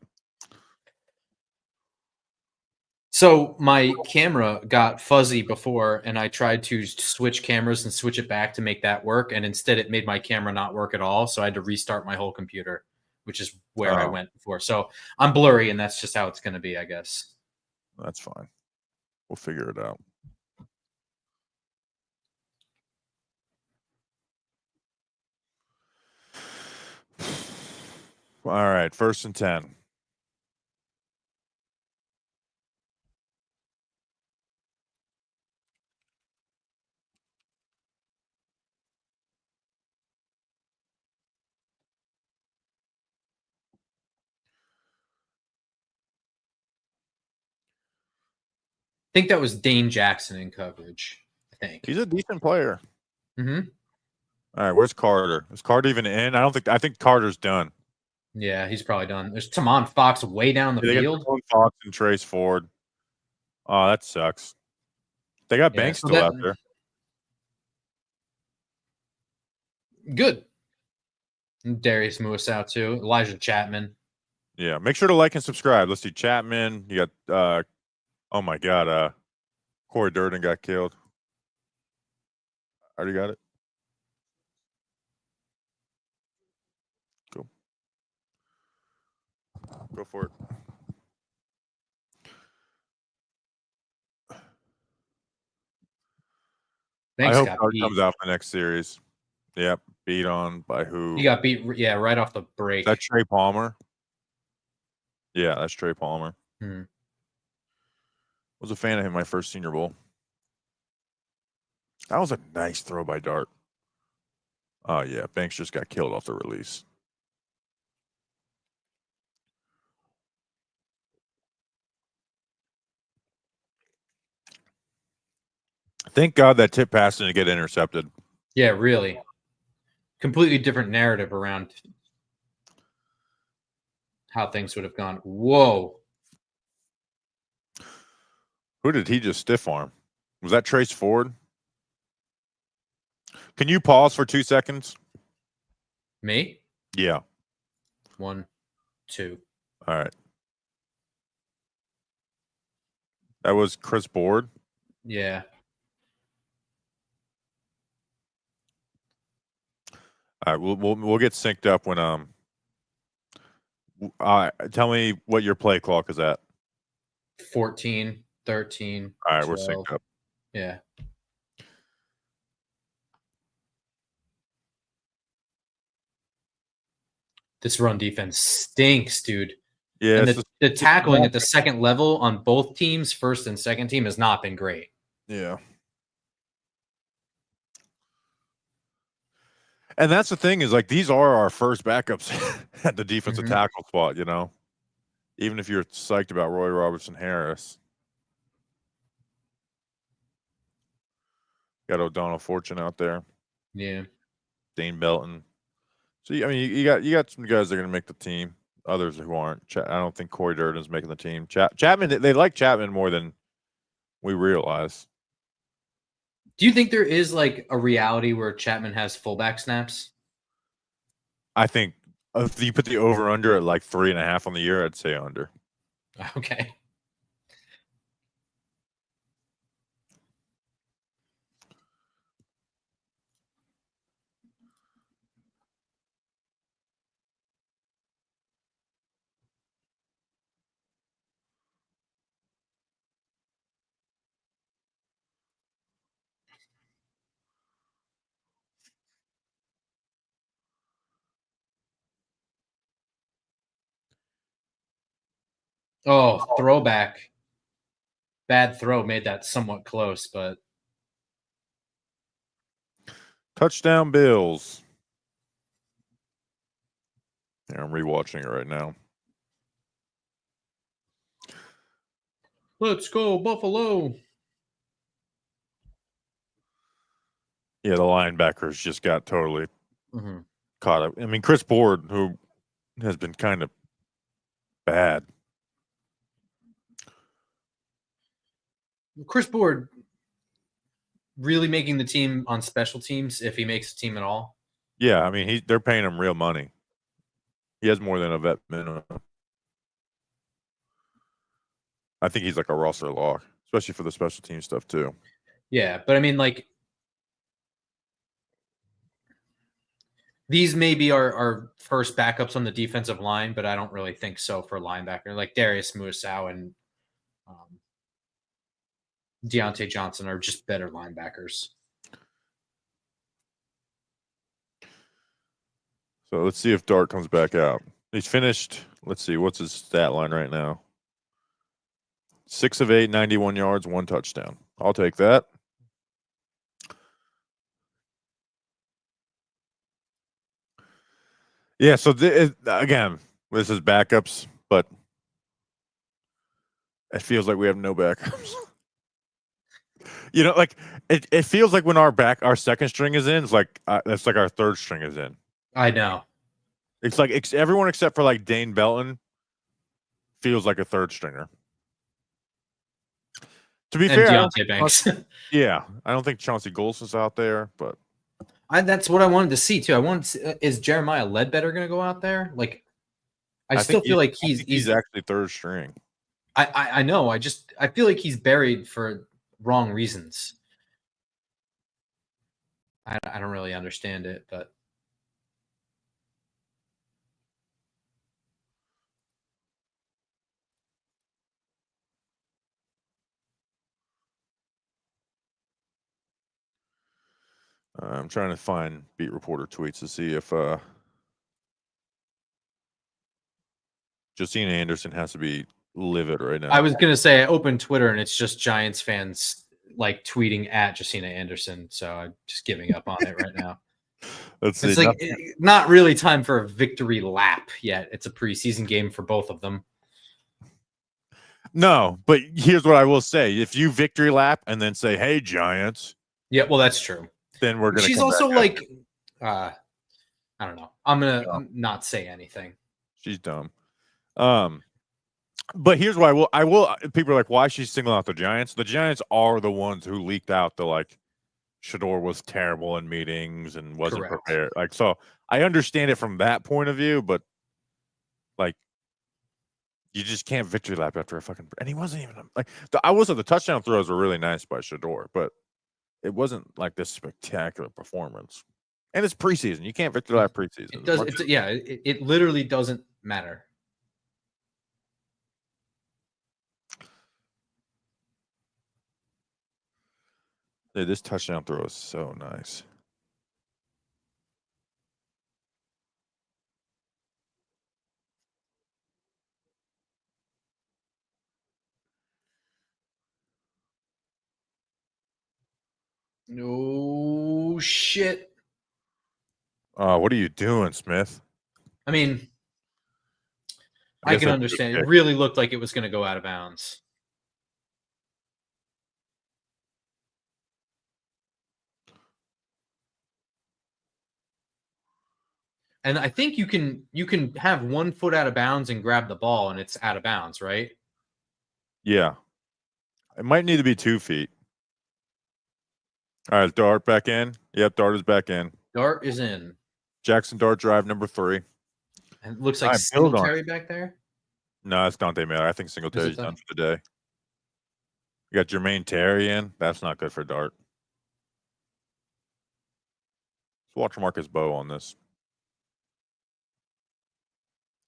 So my camera got fuzzy before, and I tried to switch cameras and switch it back to make that work, and instead it made my camera not work at all. So I had to restart my whole computer, which is where I went before. So I'm blurry, and that's just how it's going to be, I guess.
That's fine. We'll figure it out. All right, 1st and 10.
I think that was Dane Jackson in coverage. I think
He's a decent player.
Mm-hmm.
All right, where's Carter? Is Carter even in? I think Carter's done.
Yeah, he's probably done. There's Tamon Fox way down the field.
They got Fox and Trace Ford. Oh, that sucks. They got Banks still out there.
Good. Darius Lewis out too. Elijah Chapman.
Yeah, make sure to like and subscribe. Let's see, Chapman. You got oh my god, Corey Durden got killed. Already got it. Go. Go for it.
Banks
I hope
got
Dart
beat.
comes out for the next series. Yep, beat on by who?
He got beat. Yeah, right off the break.
Is that Trey Palmer? Yeah, that's Trey Palmer. Was a fan of him my first Senior Bowl. That was a nice throw by Dart. Oh yeah, Banks just got killed off the release. Thank God that tip pass didn't get intercepted.
Yeah, really. Completely different narrative around how things would have gone. Whoa.
Who did he just stiff arm? Was that Trace Ford? Can you pause for 2 seconds?
Me?
Yeah.
1, 2.
All right. That was Chris Board.
Yeah.
All right, we'll get synced up when Tell me what your play clock is at.
14, 13.
All right,
12.
we're synced up.
Yeah. This run defense stinks, dude.
Yeah,
and the tackling at the second level on both teams, first and second team, has not been great.
Yeah. And that's the thing is, like, these are our first backups at the defensive tackle spot, you know? Even if you're psyched about Roy Robertson Harris. Got O'Donnell Fortune out there.
Yeah.
Dane Belton. So, I mean, you got some guys that are going to make the team. Others who aren't. I don't think Corey Durden's making the team. Chapman, they like Chapman more than we realize.
Do you think there is like a reality where Chapman has fullback snaps?
I think if you put the over under at like 3.5 on the year, I'd say under.
Okay. Oh, throwback. Bad throw made that somewhat close, but
touchdown Bills. Yeah, I'm rewatching it right now.
Let's go, Buffalo.
Yeah, the linebackers just got totally caught up. I mean, Chris Board, who has been kind of bad.
Chris Board really making the team on special teams if he makes the team at all.
Yeah, I mean, they're paying him real money. He has more than a vet minimum. I think he's like a roster lock, especially for the special team stuff too.
Yeah, but I mean, like, these may be our first backups on the defensive line, but I don't really think so for linebacker. Like Darius Muasau and Deontay Johnson are just better linebackers.
So let's see if Dart comes back out. He's finished. Let's see. What's his stat line right now? 6 of 8, 91 yards, 1 touchdown. I'll take that. Yeah, so again, this is backups, but it feels like we have no backups. You know, like it feels like when our second string is in, it's like our third string is in.
I know.
It's like everyone except for like Dane Belton feels like a third stringer. To be fair,
Deontay Banks.
Yeah, I don't think Chauncey Golson's out there, but
that's what I wanted to see too. Is Jeremiah Ledbetter going to go out there? Like, I still feel like he's
actually third string.
I know. I feel like he's buried for wrong reasons. I don't really understand it, but
I'm trying to find beat reporter tweets to see if Josina Anderson has to be livid right now.
I was going to say I opened Twitter and it's just Giants fans like tweeting at Josina Anderson, so I'm just giving up on it right now.
Let's see.
It's like not really time for a victory lap yet. It's a preseason game for both of them.
No, but here's what I will say: if you victory lap and then say, "Hey, Giants,"
yeah, well, that's true.
Then we're gonna.
She's also like, I don't know. I'm gonna not say anything.
She's dumb. But here's why I will. People are like, why is she singling out the Giants? The Giants are the ones who leaked out the like Shador was terrible in meetings and wasn't prepared. Like, so I understand it from that point of view, but like, you just can't victory lap after a fucking. And he wasn't even like. The touchdown throws were really nice by Shador, but it wasn't like this spectacular performance. And it's preseason. You can't victory lap preseason.
It does. It literally doesn't matter.
Dude, this touchdown throw is so nice.
No shit.
What are you doing, Smith?
I mean, I
guess
can
that's a good
understand. It
kick.
really looked like it was going to go out of bounds. And I think you can have 1 foot out of bounds and grab the ball, and it's out of bounds, right?
Yeah. It might need to be 2 feet. All right, Dart back in. Yep, Dart is back in.
Dart is in.
Jaxson Dart drive number 3.
And it looks
All
like
right, build on
Singletary back there.
No, it's Dante Miller. I think Singletary's done for the day. You got Jermaine Terry in. That's not good for Dart. Let's watch Marcus Bowe on this.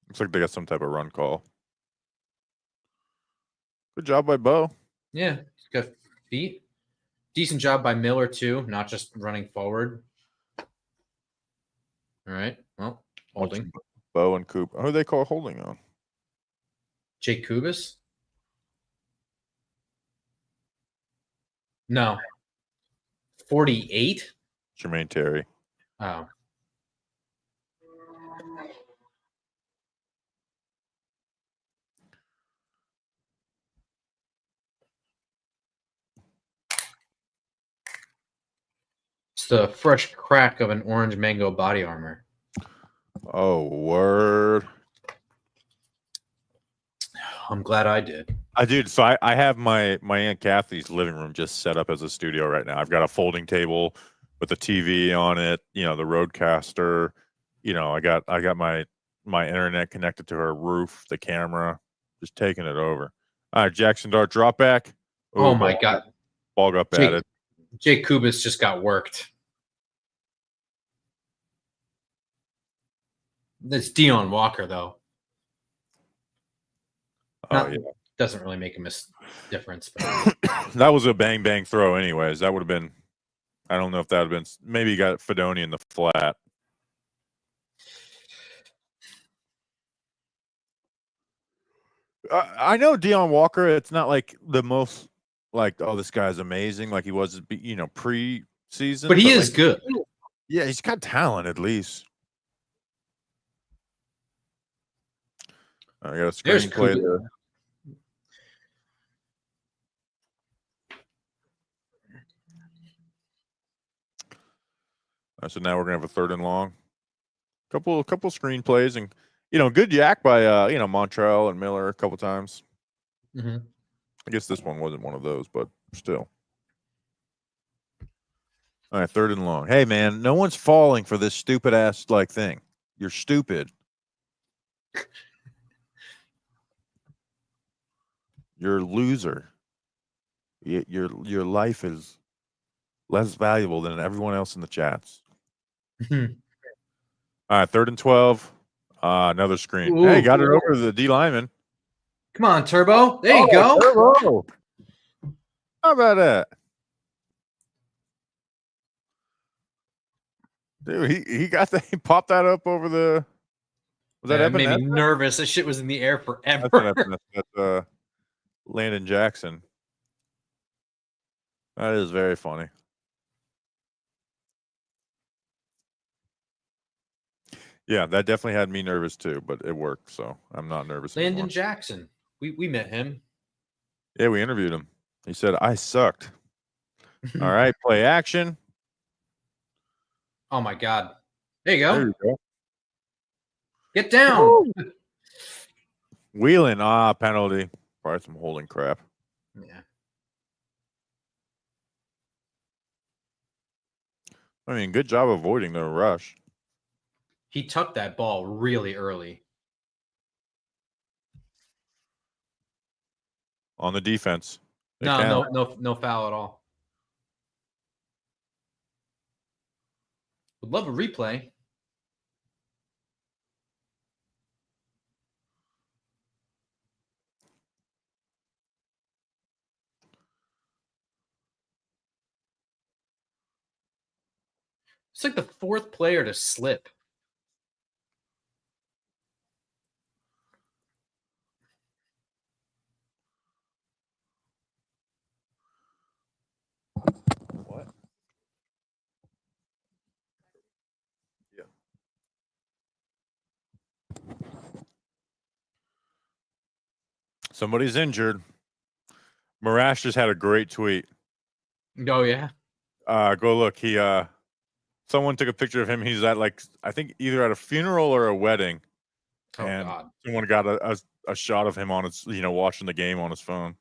Looks like they got some type of run call. Good job by Bowe.
Yeah, he's got feet. Decent job by Miller, too, not just running forward. All right. Well, holding.
Bowe and Coop. Who do they call holding on?
Jake Kubis? No. 48?
Jermaine Terry.
Oh. It's the fresh crack of an orange mango body armor.
Oh, word.
I'm glad I did.
Dude, so I have my Aunt Kathy's living room just set up as a studio right now. I've got a folding table with a TV on it, the Roadcaster. I got my internet connected to her roof, the camera, just taking it over. All right, Jaxson Dart drop back. Ooh,
Oh my God.
Ball got batted.
Jake Kubis just got worked. That's Deion Walker, though. Yeah. Doesn't really make a difference. But.
That was a bang throw, anyways. That would have been. I don't know if that would have been. Maybe you got Fedoni in the flat. I know Deion Walker. It's not like the most this guy's amazing like he was pre-season.
But he is good.
Yeah, he's got talent at least. I got a screenplay there. So now we're gonna have a 3rd and long. Couple screenplays and good yak by Montrell and Miller a couple times.
Mm-hmm.
I guess this one wasn't one of those, but still. All right, 3rd and long. Hey man, no one's falling for this stupid ass thing. You're stupid. You're a loser. Your life is less valuable than everyone else in the chats.
Mm-hmm.
All right, 3rd and 12. Another screen.
Ooh.
Hey, got it over the D lineman.
Come on, Turbo. There you go.
Turbo. How about that? Dude, he got that. He popped that up over the. Was that
made me nervous. That shit was in the air forever.
That's Landon Jackson. That is very funny. Yeah, that definitely had me nervous too, but it worked, so I'm not nervous
Landon
anymore.
Jackson. We met him.
Yeah, we interviewed him. He said, I sucked. All right, play action.
Oh, my God. There you go.
There you go.
Get down.
Wheeling. Penalty. Probably some holding crap.
Yeah.
I mean, good job avoiding the rush.
He tucked that ball really early.
On the defense.
No foul at all. Would love a replay. It's like the fourth player to slip.
What? Yeah. Somebody's injured. Marash just had a great tweet.
Oh yeah.
Go look. Someone took a picture of him. He's at I think either at a funeral or a wedding.
Oh
And
God.
someone got a shot of him on his, watching the game on his phone.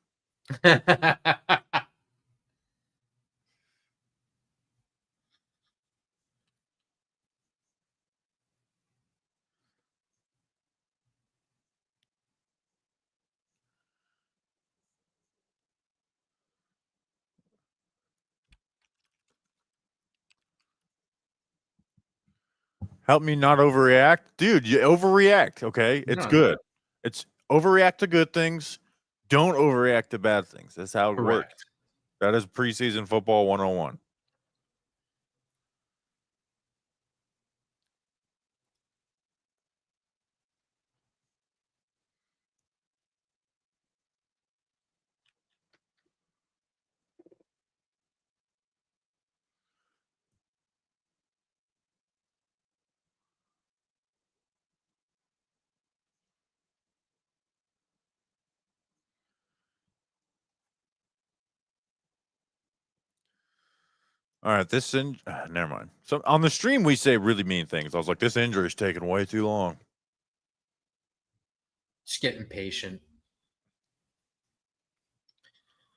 Help me not overreact. Dude, you overreact, okay? It's
No,
good. It's overreact to good things. Don't overreact to bad things. That's how it works.
correct.
That is preseason football 101. All right, never mind. So on the stream, we say really mean things. I was like, this injury is taking way too long.
Just get impatient.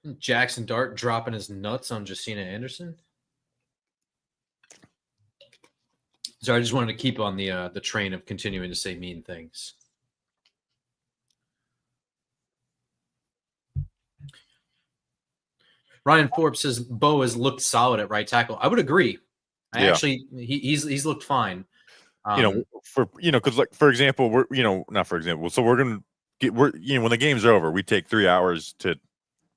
Jaxson Dart dropping his nuts on Jacina Anderson. So I just wanted to keep on the train of continuing to say mean things. Ryan Forbes says Bo has looked solid at right tackle. I would agree. He's looked fine.
Because for example, not for example. So we're gonna when the game's over, we take 3 hours to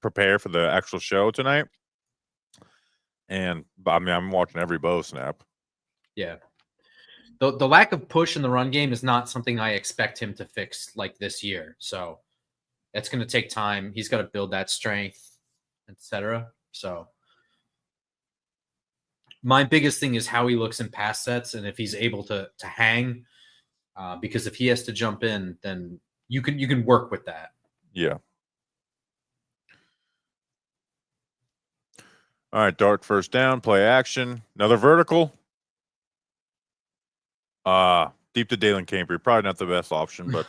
prepare for the actual show tonight. And I mean, I'm watching every Bo snap.
Yeah. The lack of push in the run game is not something I expect him to fix like this year. So it's going to take time. He's got to build that strength, etc. So my biggest thing is how he looks in pass sets and if he's able to hang. Because if he has to jump in, then you can work with that.
Yeah. All right, Dart first down, play action, another vertical. Deep to Dalen Cambry, probably not the best option, but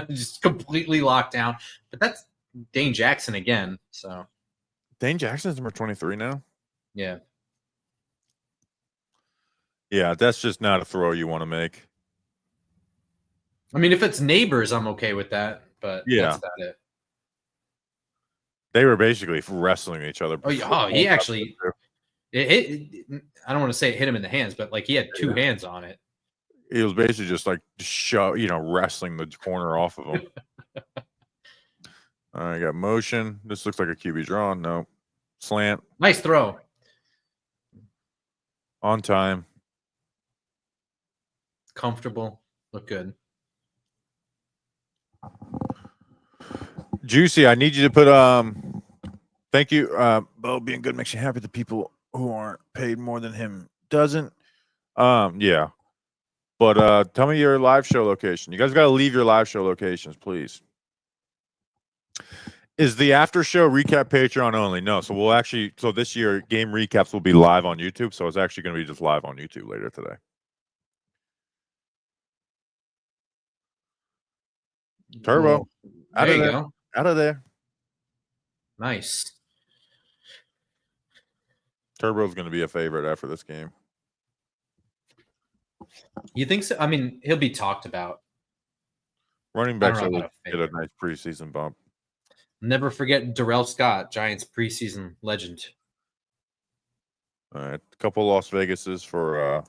just completely locked down. But that's Dane Jackson again. So
Dane Jackson's number 23 now.
Yeah,
that's just not a throw you want to make.
I mean, if it's neighbors, I'm okay with that. But that's about it.
They were basically wrestling each other.
He actually. I don't want to say it hit him in the hands, but like he had two hands on it.
He was basically just like wrestling the corner off of him. All right, got motion. This looks like a QB draw. No. Slant.
Nice throw.
On time.
Comfortable. Look good.
Juicy, I need you to put thank you. Bo being good makes you happy. The people who aren't paid more than him doesn't. Yeah. But tell me your live show location. You guys got to leave your live show locations, please. Is the after show recap Patreon only? No. So this year game recaps will be live on YouTube. So it's actually going to be just live on YouTube later today. Turbo.
There you go.
Out of there.
Nice.
Turbo's going to be a favorite after this game.
You think so? I mean, he'll be talked about.
Running backs will get a nice preseason bump.
Never forget Darrell Scott, Giants preseason legend.
All right, a couple Las Vegases for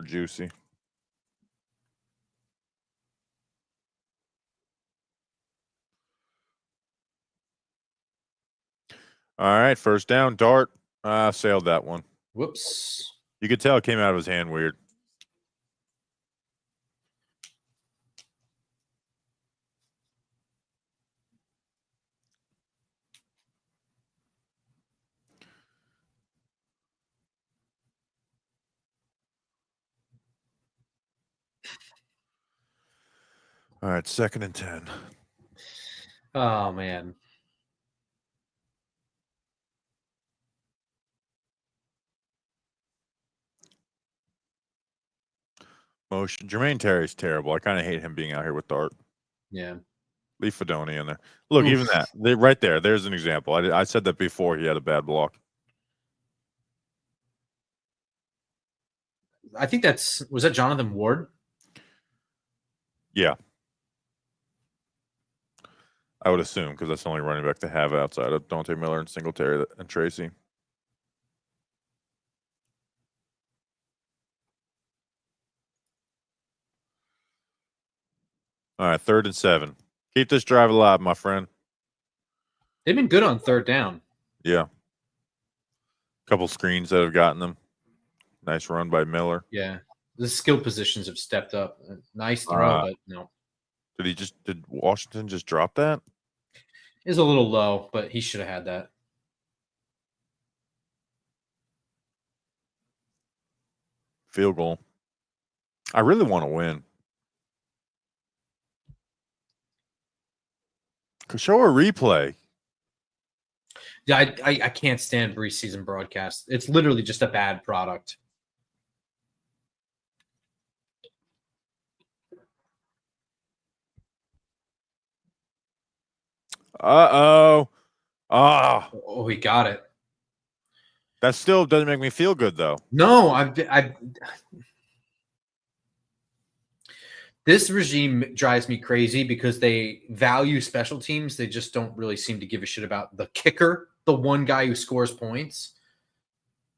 Juicy. All right, first down, Dart. Sailed that one.
Whoops.
You could tell it came out of his hand weird. All right, 2nd and 10.
Oh, man.
Motion. Jermaine Terry's terrible. I kind of hate him being out here with Dart.
Yeah.
Leave Fedoni in there. Look,
Oof.
even that. Right there. There's an example. I said that before he had a bad block.
I think was that Jonathan Ward?
Yeah. I would assume, because that's the only running back to have outside of Dante Miller and Singletary and Tracy. All right, 3rd and 7. Keep this drive alive, my friend.
They've been good on 3rd down.
Yeah. Couple screens that have gotten them. Nice run by Miller.
Yeah. The skill positions have stepped up. Nice throw, but no.
Did Washington just drop that?
Is a little low, but he should have had that.
Field goal. I really want to win. Show a replay.
Yeah, I can't stand preseason broadcasts. It's literally just a bad product.
Uh-oh.
Oh, he got it.
That still doesn't make me feel good, though.
No, this regime drives me crazy because they value special teams. They just don't really seem to give a shit about the kicker, the one guy who scores points.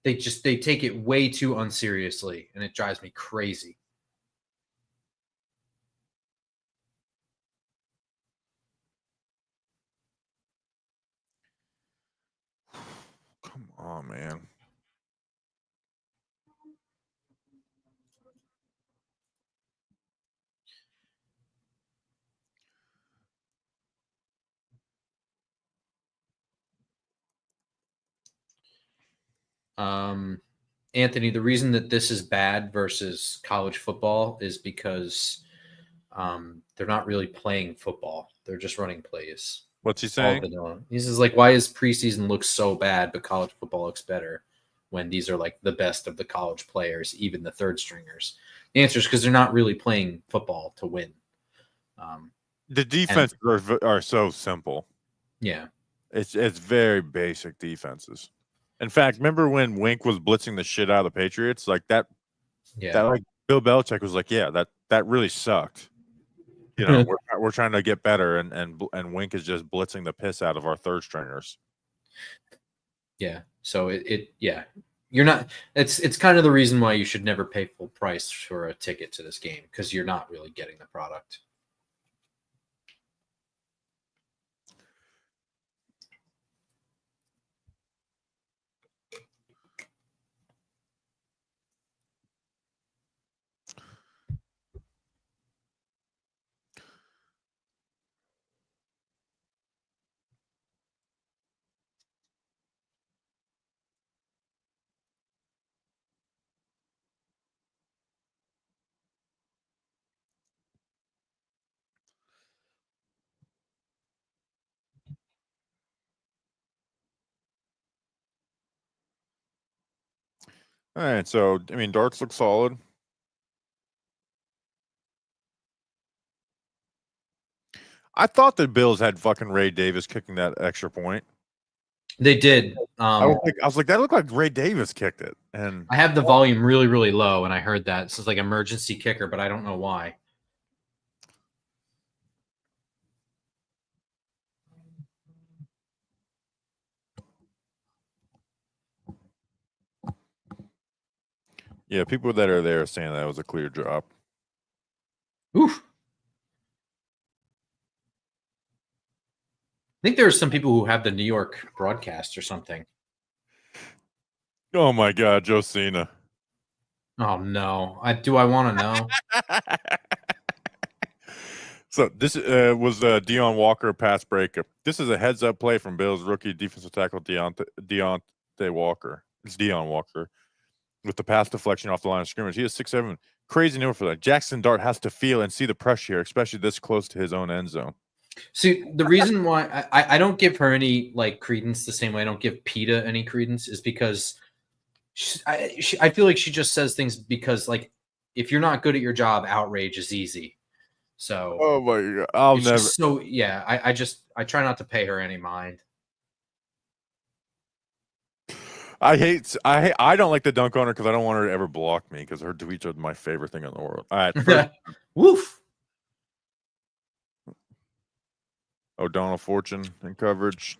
They take it way too unseriously, and it drives me crazy.
Come on, man.
Anthony, the reason that this is bad versus college football is because they're not really playing football. They're just running plays.
What's he
All
saying?
vanilla. This is like, why is preseason look so bad, but college football looks better when these are like the best of the college players, even the third stringers? The answer is because they're not really playing football to win.
The defenses are so simple.
Yeah.
It's very basic defenses. In fact, remember when Wink was blitzing the shit out of the Patriots? Like that.
Yeah.
That like Bill Belichick was like, yeah, that really sucked. You know, we're trying to get better, and Wink is just blitzing the piss out of our third stringers.
Yeah. So yeah, you're not. It's kind of the reason why you should never pay full price for a ticket to this game, because you're not really getting the product.
All right, so I mean, Darts look solid. I thought the Bills had fucking Ray Davis kicking that extra point.
They did.
I was like, that looked like Ray Davis kicked it. And
I have the volume really, really low, and I heard that. This is like emergency kicker, but I don't know why.
yeah, people that are there saying that was a clear drop.
Oof. I think there are some people who have the New York broadcast or something.
Oh my God, Josina.
Oh no! Do I want to know?
So this was Deion Walker pass breakup. This is a heads-up play from Bills rookie defensive tackle Deontay Walker. It's Deion Walker with the pass deflection off the line of scrimmage. He is 6'7". Crazy number for that. Jaxson Dart has to feel and see the pressure here, especially this close to his own end zone.
See, the reason why I don't give her any like credence the same way I don't give PETA any credence is because I feel like she just says things because like if you're not good at your job, outrage is easy. So
Oh my god, I'll
it's
never.
just so yeah. I try not to pay her any mind.
I don't like to dunk on her because I don't want her to ever block me because her tweets are my favorite thing in the world. All right,
Woof.
O'Donnell Fortune in coverage.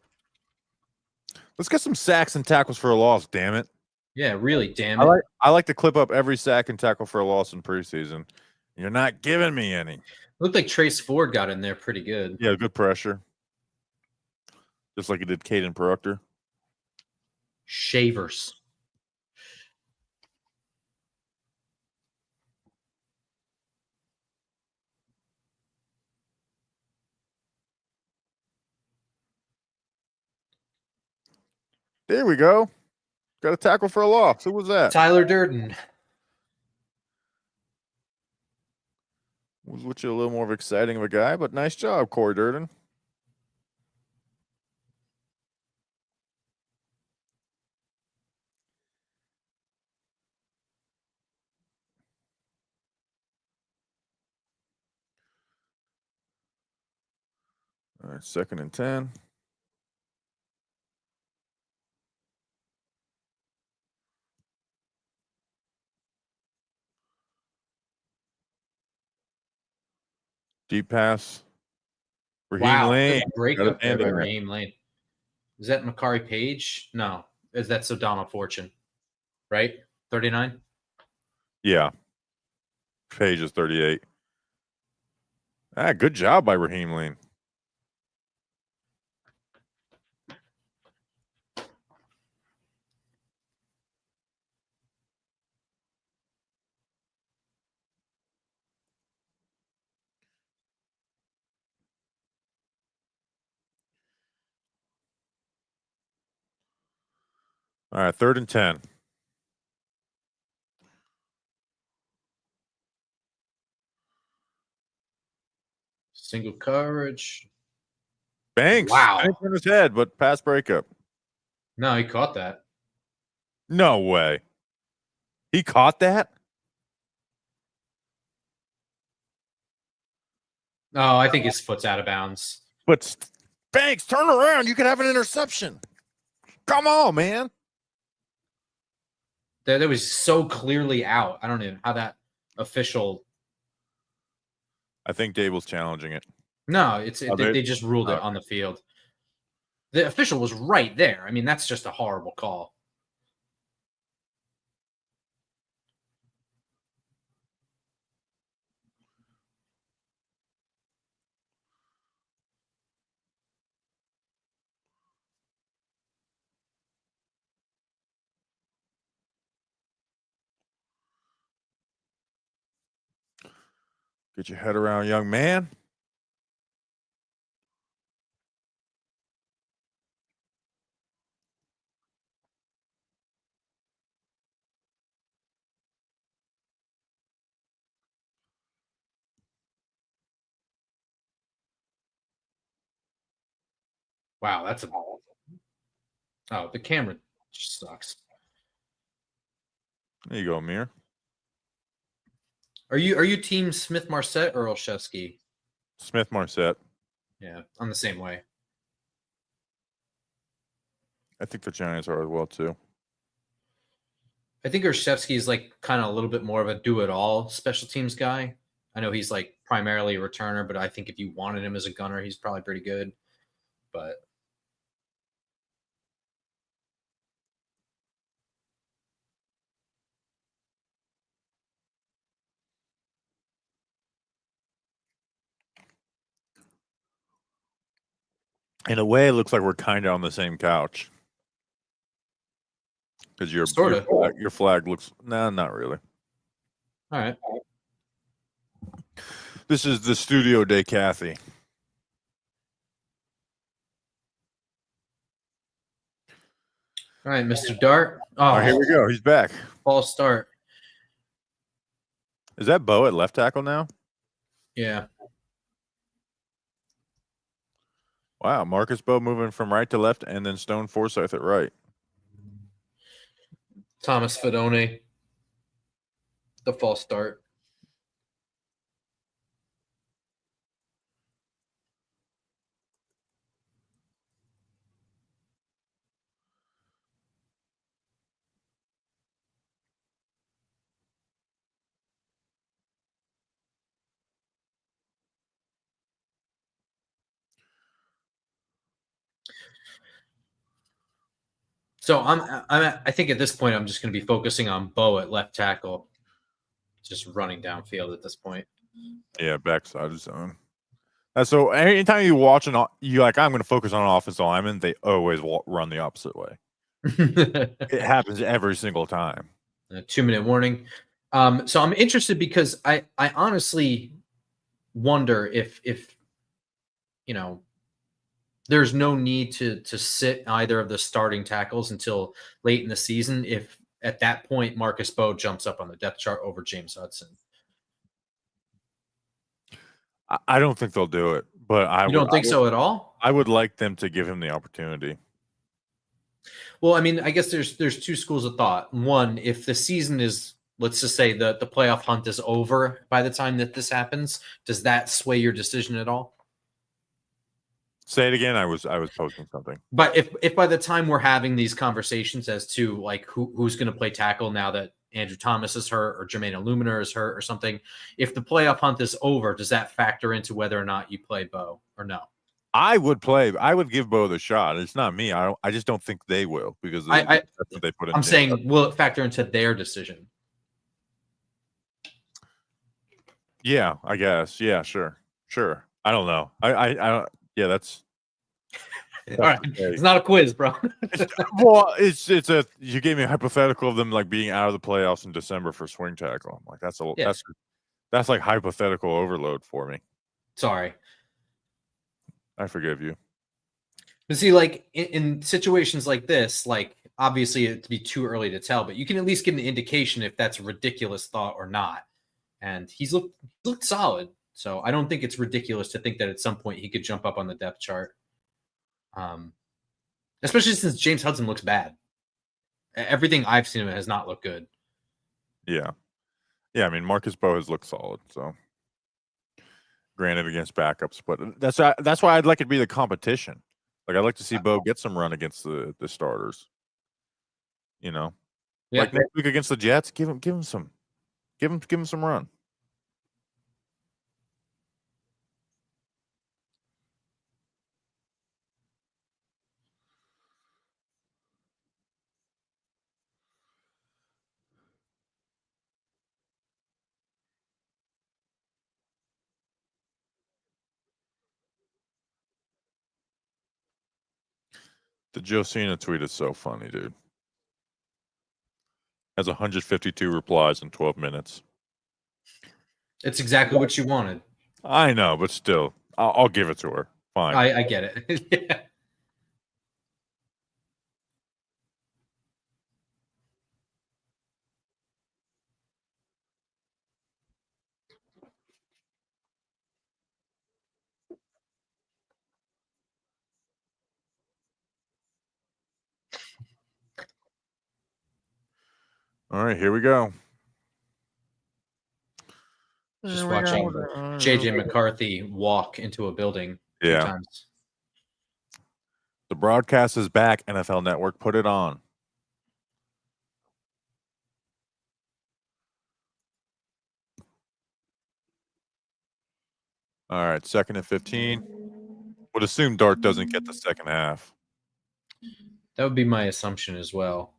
Let's get some sacks and tackles for a loss. Damn it.
Yeah, really. Damn it.
I like to clip up every sack and tackle for a loss in preseason. You're not giving me any.
Looked like Trace Ford got in there pretty good.
Yeah, good pressure. Just like he did Caden Proctor.
Shavers.
There we go. Got a tackle for a loss. Who was that?
Tyler Durden.
Was with you a little more of exciting of a guy, but nice job, Corey Durden. All right, 2nd and 10. Deep pass. Raheem
Wow,
Lane.
good breakup there by Raheem Lane. Is that Makari Page? No, that's O'Donnell Fortune, right? 39.
Yeah. Page is 38. Good job by Raheem Lane. All right, 3rd and 10.
Single coverage.
Banks.
Wow.
Banks on his head, but pass breakup.
No, he caught that.
No way. He caught that?
Oh, I think his foot's out of bounds.
But Banks, turn around. You could have an interception. Come on, man.
That was so clearly out. I don't know how that official.
I think Dable's challenging it.
No, they just ruled it on the field. The official was right there. I mean, that's just a horrible call.
Get your head around, young man.
Wow, that's a ball. Oh, the camera just sucks.
There you go, Amir.
Are you team Smith Marset or Olszewski?
Smith Marset.
Yeah, I'm the same way.
I think the Giants are as well, too.
I think Olszewski is like kind of a little bit more of a do-it-all special teams guy. I know he's like primarily a returner, but I think if you wanted him as a gunner, he's probably pretty good. But
In a way, it looks like we're kind of on the same couch. Because your flag looks... No, not really.
All right.
This is the studio day, Kathy.
All right, Mr. Dart.
Oh, here we go. He's back.
False start.
Is that Bo at left tackle now?
Yeah.
Wow, Marcus Bo moving from right to left, and then Stone Forsythe at right.
Thomas Fidone. The false start. So I think at this point I'm just going to be focusing on Bo at left tackle, just running downfield at this point.
Yeah, backside zone. So anytime you watch you like, I'm going to focus on an offensive lineman, they always run the opposite way. It happens every single time.
A 2-minute warning. So I'm interested because I honestly wonder if you know, there's no need to sit either of the starting tackles until late in the season if at that point Marcus Bo jumps up on the depth chart over James Hudson.
I don't think they'll do it, but
You don't think so at all?
I would like them to give him the opportunity.
Well, I mean, I guess there's two schools of thought. One, if the season is, let's just say the playoff hunt is over by the time that this happens, does that sway your decision at all?
Say it again. I was posting something.
But if by the time we're having these conversations as to like who's going to play tackle now that Andrew Thomas is hurt or Jermaine Illuminor is hurt or something, if the playoff hunt is over, does that factor into whether or not you play Bo or no?
I would give Bo the shot. It's not me. I just don't think they will because that's what they put in.
I'm saying, will it factor into their decision?
Yeah, I guess. Yeah, sure. I don't know. I don't. Yeah, that's
all right. It's not a quiz, bro.
Well, you gave me a hypothetical of them like being out of the playoffs in December for swing tackle. I'm like, that's like hypothetical overload for me.
Sorry.
I forgive you.
But see, like in situations like this, like obviously it'd be too early to tell, but you can at least get an indication if that's a ridiculous thought or not. And he's looked solid. So I don't think it's ridiculous to think that at some point he could jump up on the depth chart. Especially since James Hudson looks bad. Everything I've seen of it has not looked good.
Yeah. I mean, Marcus Bo has looked solid. So, granted, against backups, but that's why I'd like it to be the competition. Like, I'd like to see Bo get some run against the starters. You know, like next week against the Jets, give him some run. The Josina tweet is so funny, dude. Has 152 replies in 12 minutes.
It's exactly what you wanted.
I know, but still, I'll give it to her. Fine.
I get it. Yeah.
All right, here we go.
Just watching JJ McCarthy walk into a building 2 times.
The broadcast is back. NFL Network, put it on. All right, 2nd and 15. Would assume Dart doesn't get the second half.
That would be my assumption as well.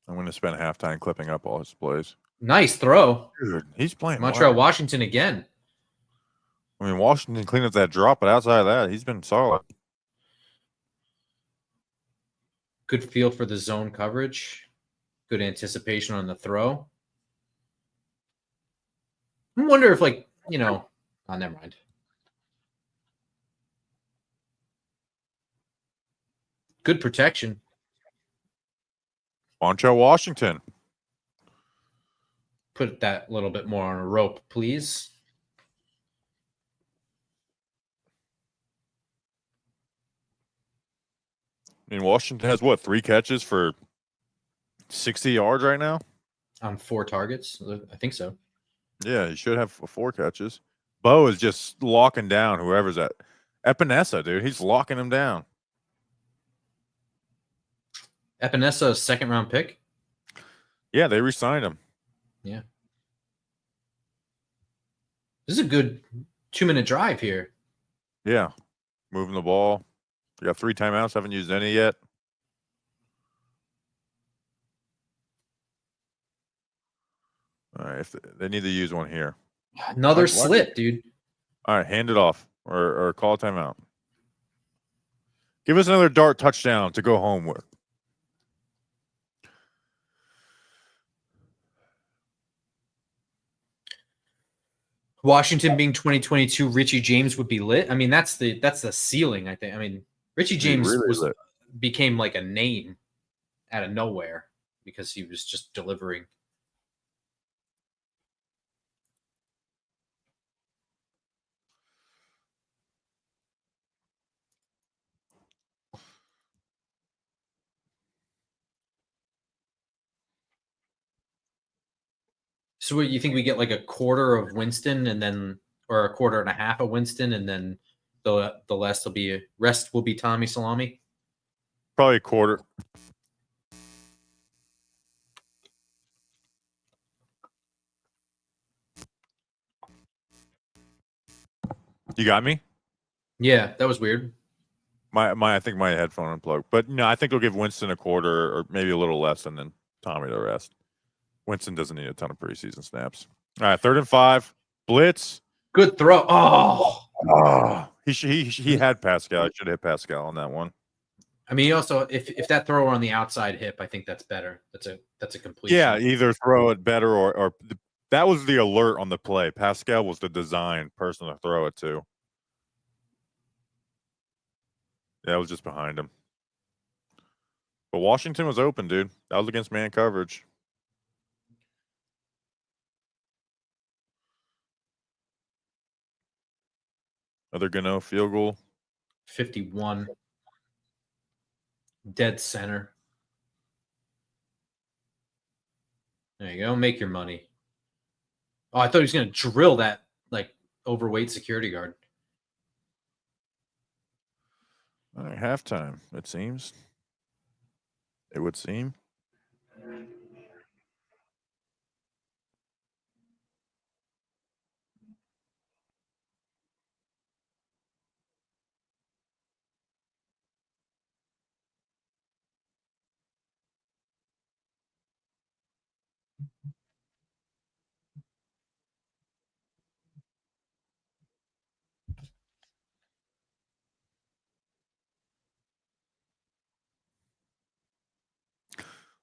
I'm going to spend halftime clipping up all his plays.
Nice throw.
Dude, he's playing
Montreal
well.
Washington again.
I mean, Washington cleaned up that drop, but outside of that, he's been solid.
Good feel for the zone coverage. Good anticipation on the throw. I wonder if, like, oh, never mind. Good protection.
Montrell Washington.
Put that little bit more on a rope, please.
I mean, Washington has what, 3 catches for 60 yards right now?
On 4 targets. I think so.
Yeah, he should have 4 catches. Bo is just locking down whoever's at Epinesa, dude. He's locking him down.
Epinesa, 2nd-round pick?
Yeah, they re-signed him.
Yeah. This is a good 2-minute drive here.
Yeah. Moving the ball. We got 3 timeouts. Haven't used any yet. All right. If they need to use one here.
Another slip, dude.
All right. Hand it off or call a timeout. Give us another Dart touchdown to go home with.
Washington being 2022, Richie James would be lit. I mean, that's the ceiling, I think. I mean, Richie James really became like a name out of nowhere because he was just delivering. So what, you think we get like a quarter of Winston and then, or a quarter and a half of Winston, and then the rest will be Tommy Salami?
Probably a quarter. You got me?
Yeah, that was weird.
I think my headphone unplugged. But no, I think we'll give Winston a quarter or maybe a little less, and then Tommy the rest. Winston doesn't need a ton of preseason snaps. All right, 3rd and 5. Blitz.
Good throw. Oh,
he had Pascal. I should have hit Pascal on that one.
I mean, also, if that throw were on the outside hip, I think that's better. That's a completion.
Yeah, either throw it better or that was the alert on the play. Pascal was the design person to throw it to. Yeah, it was just behind him. But Washington was open, dude. That was against man coverage. Another Gano field goal.
51. Dead center. There you go. Make your money. Oh, I thought he was going to drill that like overweight security guard.
All right, halftime, it seems. It would seem.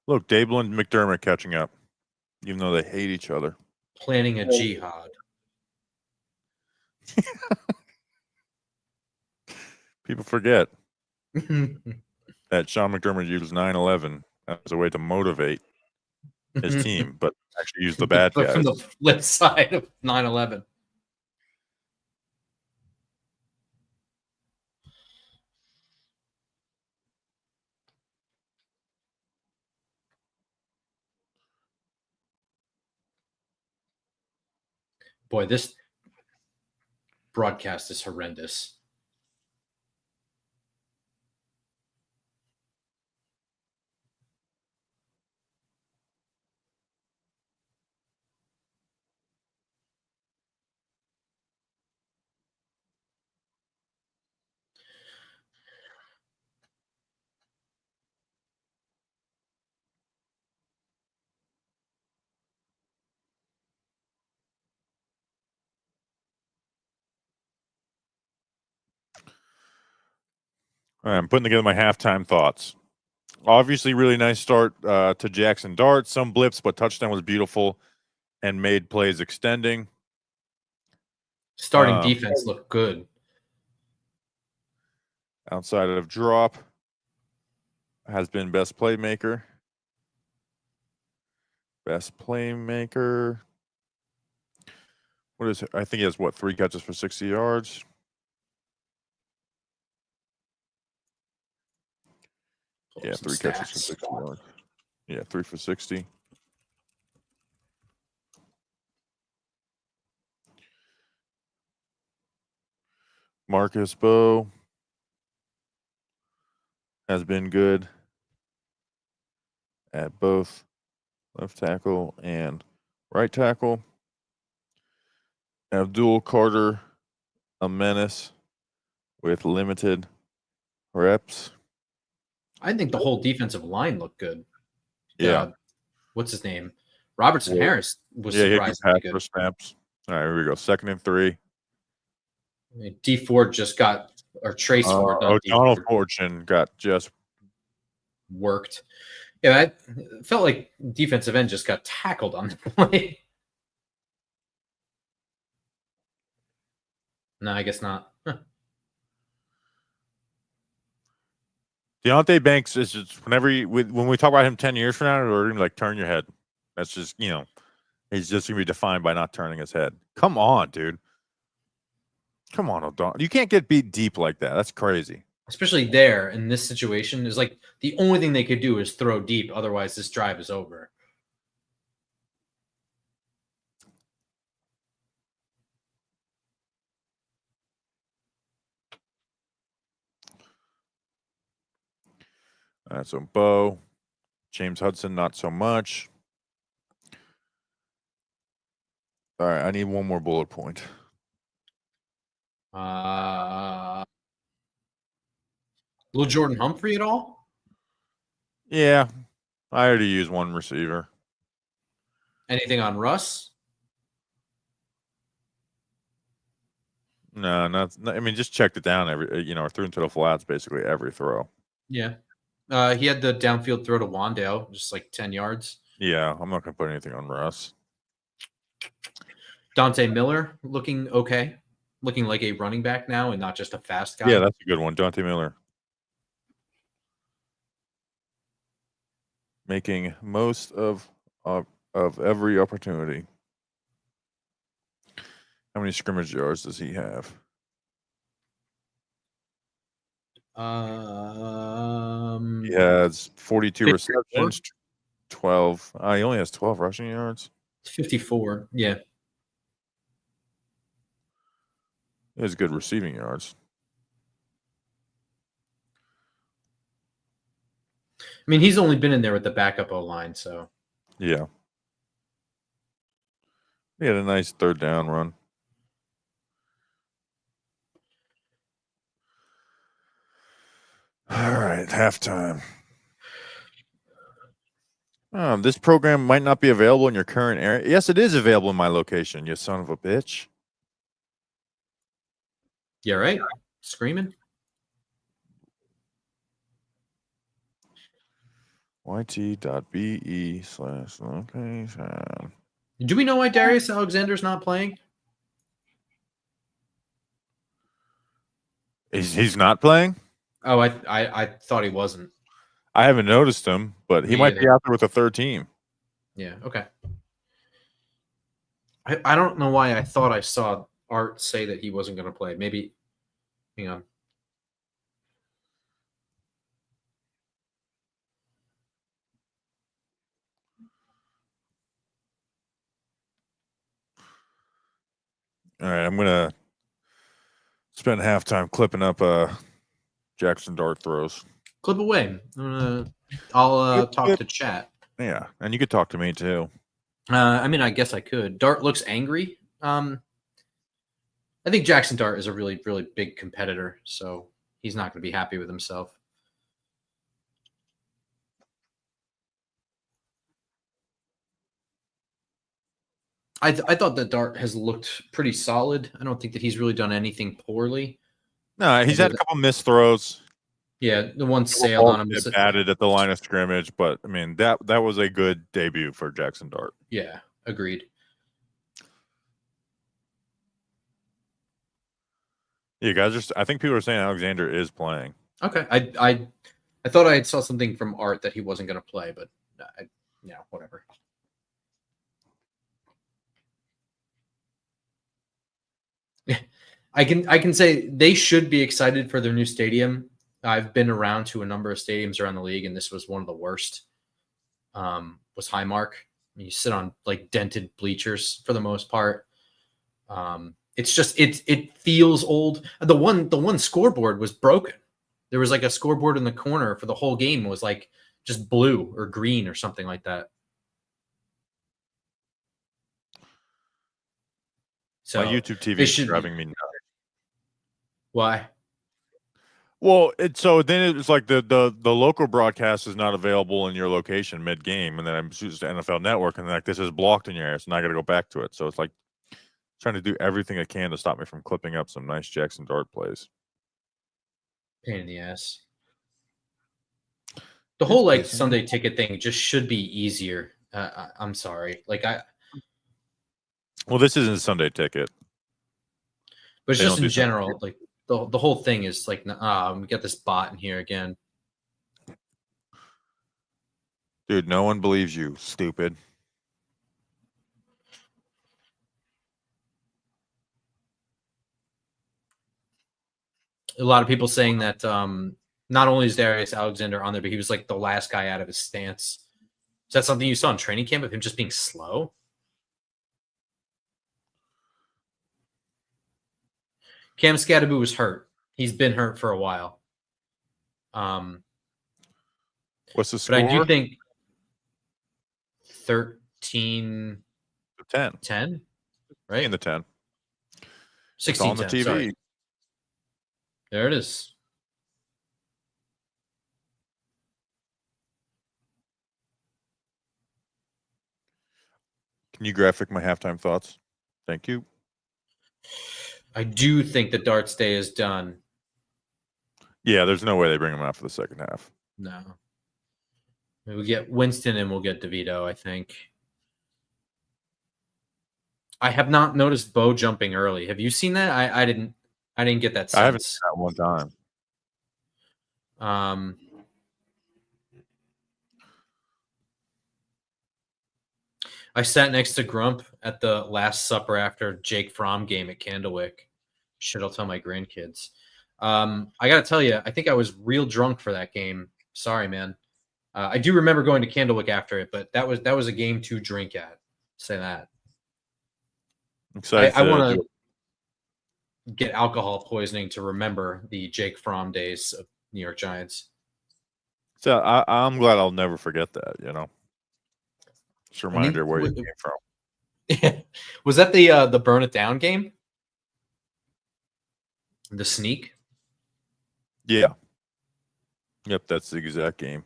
Look, Dable and McDermott catching up, even though they hate each other.
Planning a jihad.
People forget that Sean McDermott used 9/11 as a way to motivate his team, but actually used the bad guys.
From the flip side of 9/11. Boy, this broadcast is horrendous.
All right, I'm putting together my halftime thoughts. Obviously, really nice start to Jaxson Dart. Some blips, but touchdown was beautiful and made plays extending.
Starting defense looked good.
Outside of drop, has been best playmaker. Best playmaker. What is it? I think he has, 3 catches for 60 yards? Yeah, 3 catches for 60 yards. Yeah, 3 for 60. Marcus Bowe has been good at both left tackle and right tackle. Abdul Carter, a menace with limited reps.
I think the whole defensive line looked good.
Yeah.
What's his name? Robertson Harris was
surprisingly
good.
For snaps. All right, here we go. 2nd and 3.
D Ford just got, or Trace Ford.
O'Donnell Fortune got just
worked. Yeah, I felt like defensive end just got tackled on the play. No, I guess not. Huh.
Deontay Banks is just when we talk about him 10 years from now, we're gonna like turn your head. That's just, he's just gonna be defined by not turning his head. Come on, dude. Come on, O'Donnell. You can't get beat deep like that. That's crazy.
Especially there in this situation, is like the only thing they could do is throw deep. Otherwise, this drive is over.
So Bo, James Hudson, not so much. All right, I need one more bullet point.
Will Jordan Humphrey at all?
Yeah, I already used one receiver.
Anything on Russ?
No, not. I mean, just checked it down threw into the flats basically every throw.
Yeah. He had the downfield throw to Wandale, just like 10 yards.
Yeah, I'm not going to put anything on Russ.
Dante Miller looking okay. Looking like a running back now and not just a fast guy.
Yeah, that's a good one. Dante Miller. Making most of every opportunity. How many scrimmage yards does he have? He has 42
54?
receptions, 12. He only has 12 rushing yards.
54. Yeah.
He has good receiving yards.
I mean, he's only been in there with the backup O-line, so.
Yeah. He had a nice 3rd down run. All right, halftime. This program might not be available in your current area. Yes, it is available in my location, you son of a bitch.
Yeah, right? Screaming.
yt.be/location.
Do we know why Darius Alexander's not playing?
He's not playing?
Oh, I thought he wasn't.
I haven't noticed him, but he might be out there with a 3rd team.
Yeah, okay. I don't know why I thought I saw Art say that he wasn't going to play. Maybe, hang on.
All right, I'm going to spend halftime clipping up Jaxson Dart throws.
Clip away. I'll talk to chat.
Yeah, and you could talk to me too.
I mean, I guess I could. Dart looks angry. I think Jaxson Dart is a really, really big competitor, so he's not going to be happy with himself. I thought that Dart has looked pretty solid. I don't think that he's really done anything poorly.
No, he's had a couple missed throws.
Yeah, the one sailed on him.
Batted at the line of scrimmage, but I mean that was a good debut for Jaxson Dart.
Yeah, agreed.
Yeah, guys, I think people are saying Alexander is playing.
Okay, I thought I saw something from Art that he wasn't going to play, but whatever. I can say they should be excited for their new stadium. I've been around to a number of stadiums around the league, and this was one of the worst. Was Highmark. You sit on like dented bleachers for the most part. It's just it feels old. The one scoreboard was broken. There was like a scoreboard in the corner for the whole game was like just blue or green or something like that. So
my YouTube TV is driving me nuts.
Why?
Well, then it's like the local broadcast is not available in your location mid game, and then I'm choosing the NFL Network, and like this is blocked in your area, so now I got to go back to it. So it's like trying to do everything I can to stop me from clipping up some nice Jaxson Dart plays.
Pain in the ass. The whole like Sunday ticket thing just should be easier. I'm sorry,
Well, this isn't a Sunday ticket,
but it's just in general, like the whole thing is like, we got this bot in here again.
Dude, no one believes you, stupid.
A lot of people saying that not only is Darius Alexander on there, but he was like the last guy out of his stance. Is that something you saw in training camp of him just being slow? Cam Scadaboo was hurt. He's been hurt for a while.
What's the score?
But I do think 13
10.
10, right?
In the 10.
16
on the
10,
TV.
sorry. There it is.
Can you graphic my halftime thoughts? Thank you.
I do think the Darts day is done.
Yeah, there's no way they bring him out for the second half.
No. We'll get Winston and we'll get DeVito, I think. I have not noticed Bo jumping early. Have you seen that? I didn't get that sense.
I haven't seen that one time.
I sat next to Grump at the Last Supper after Jake Fromm game at Candlewick. Shit, I'll tell my grandkids. I got to tell you, I think I was real drunk for that game. Sorry, man. I do remember going to Candlewick after it, but that was a game to drink at. Say that. I want to get alcohol poisoning to remember the Jake Fromm days of New York Giants.
So I'm glad I'll never forget that, you know. Just a reminder where you came from.
Was that the burn it down game? The sneak?
Yeah. Yep, that's the exact game.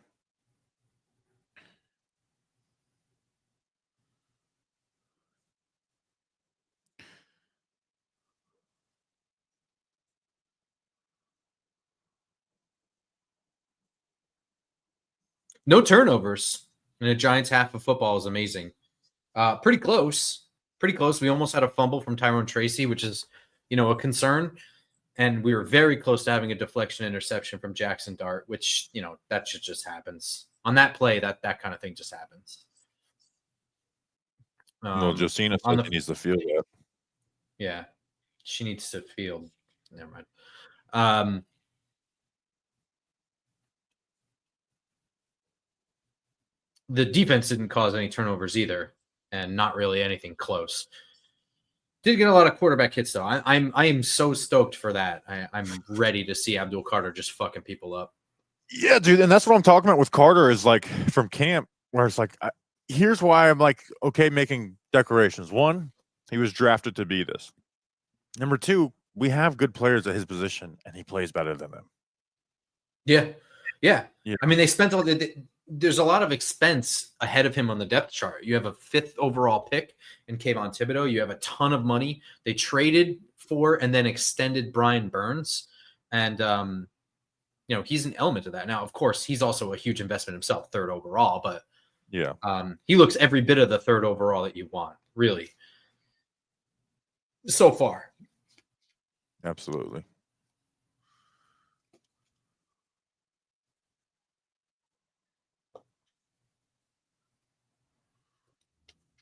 No turnovers in a Giants half of football is amazing. Pretty close. Pretty close. We almost had a fumble from Tyrone Tracy, which is, a concern. And we were very close to having a deflection interception from Jaxson Dart, which, that shit just happens. On that play, that kind of thing just happens.
Well, Josina needs to field that.
Yeah. She needs to field. Never mind. The defense didn't cause any turnovers either, and not really anything close. Did get a lot of quarterback hits though. I am so stoked for that. I'm ready to see Abdul Carter just fucking people up.
Yeah, dude, and that's what I'm talking about with Carter is like from camp, where it's like, here's why I'm like okay making declarations. One, he was drafted to be this. Number two, we have good players at his position, and he plays better than them.
Yeah. I mean, they spent there's a lot of expense ahead of him on the depth chart. You have a 5th overall pick in Kayvon Thibodeau. You have a ton of money. They traded for and then extended Brian Burns. And, he's an element of that. Now, of course, he's also a huge investment himself, third overall, but
Yeah.
he looks every bit of the third overall that you want, really, so far.
Absolutely.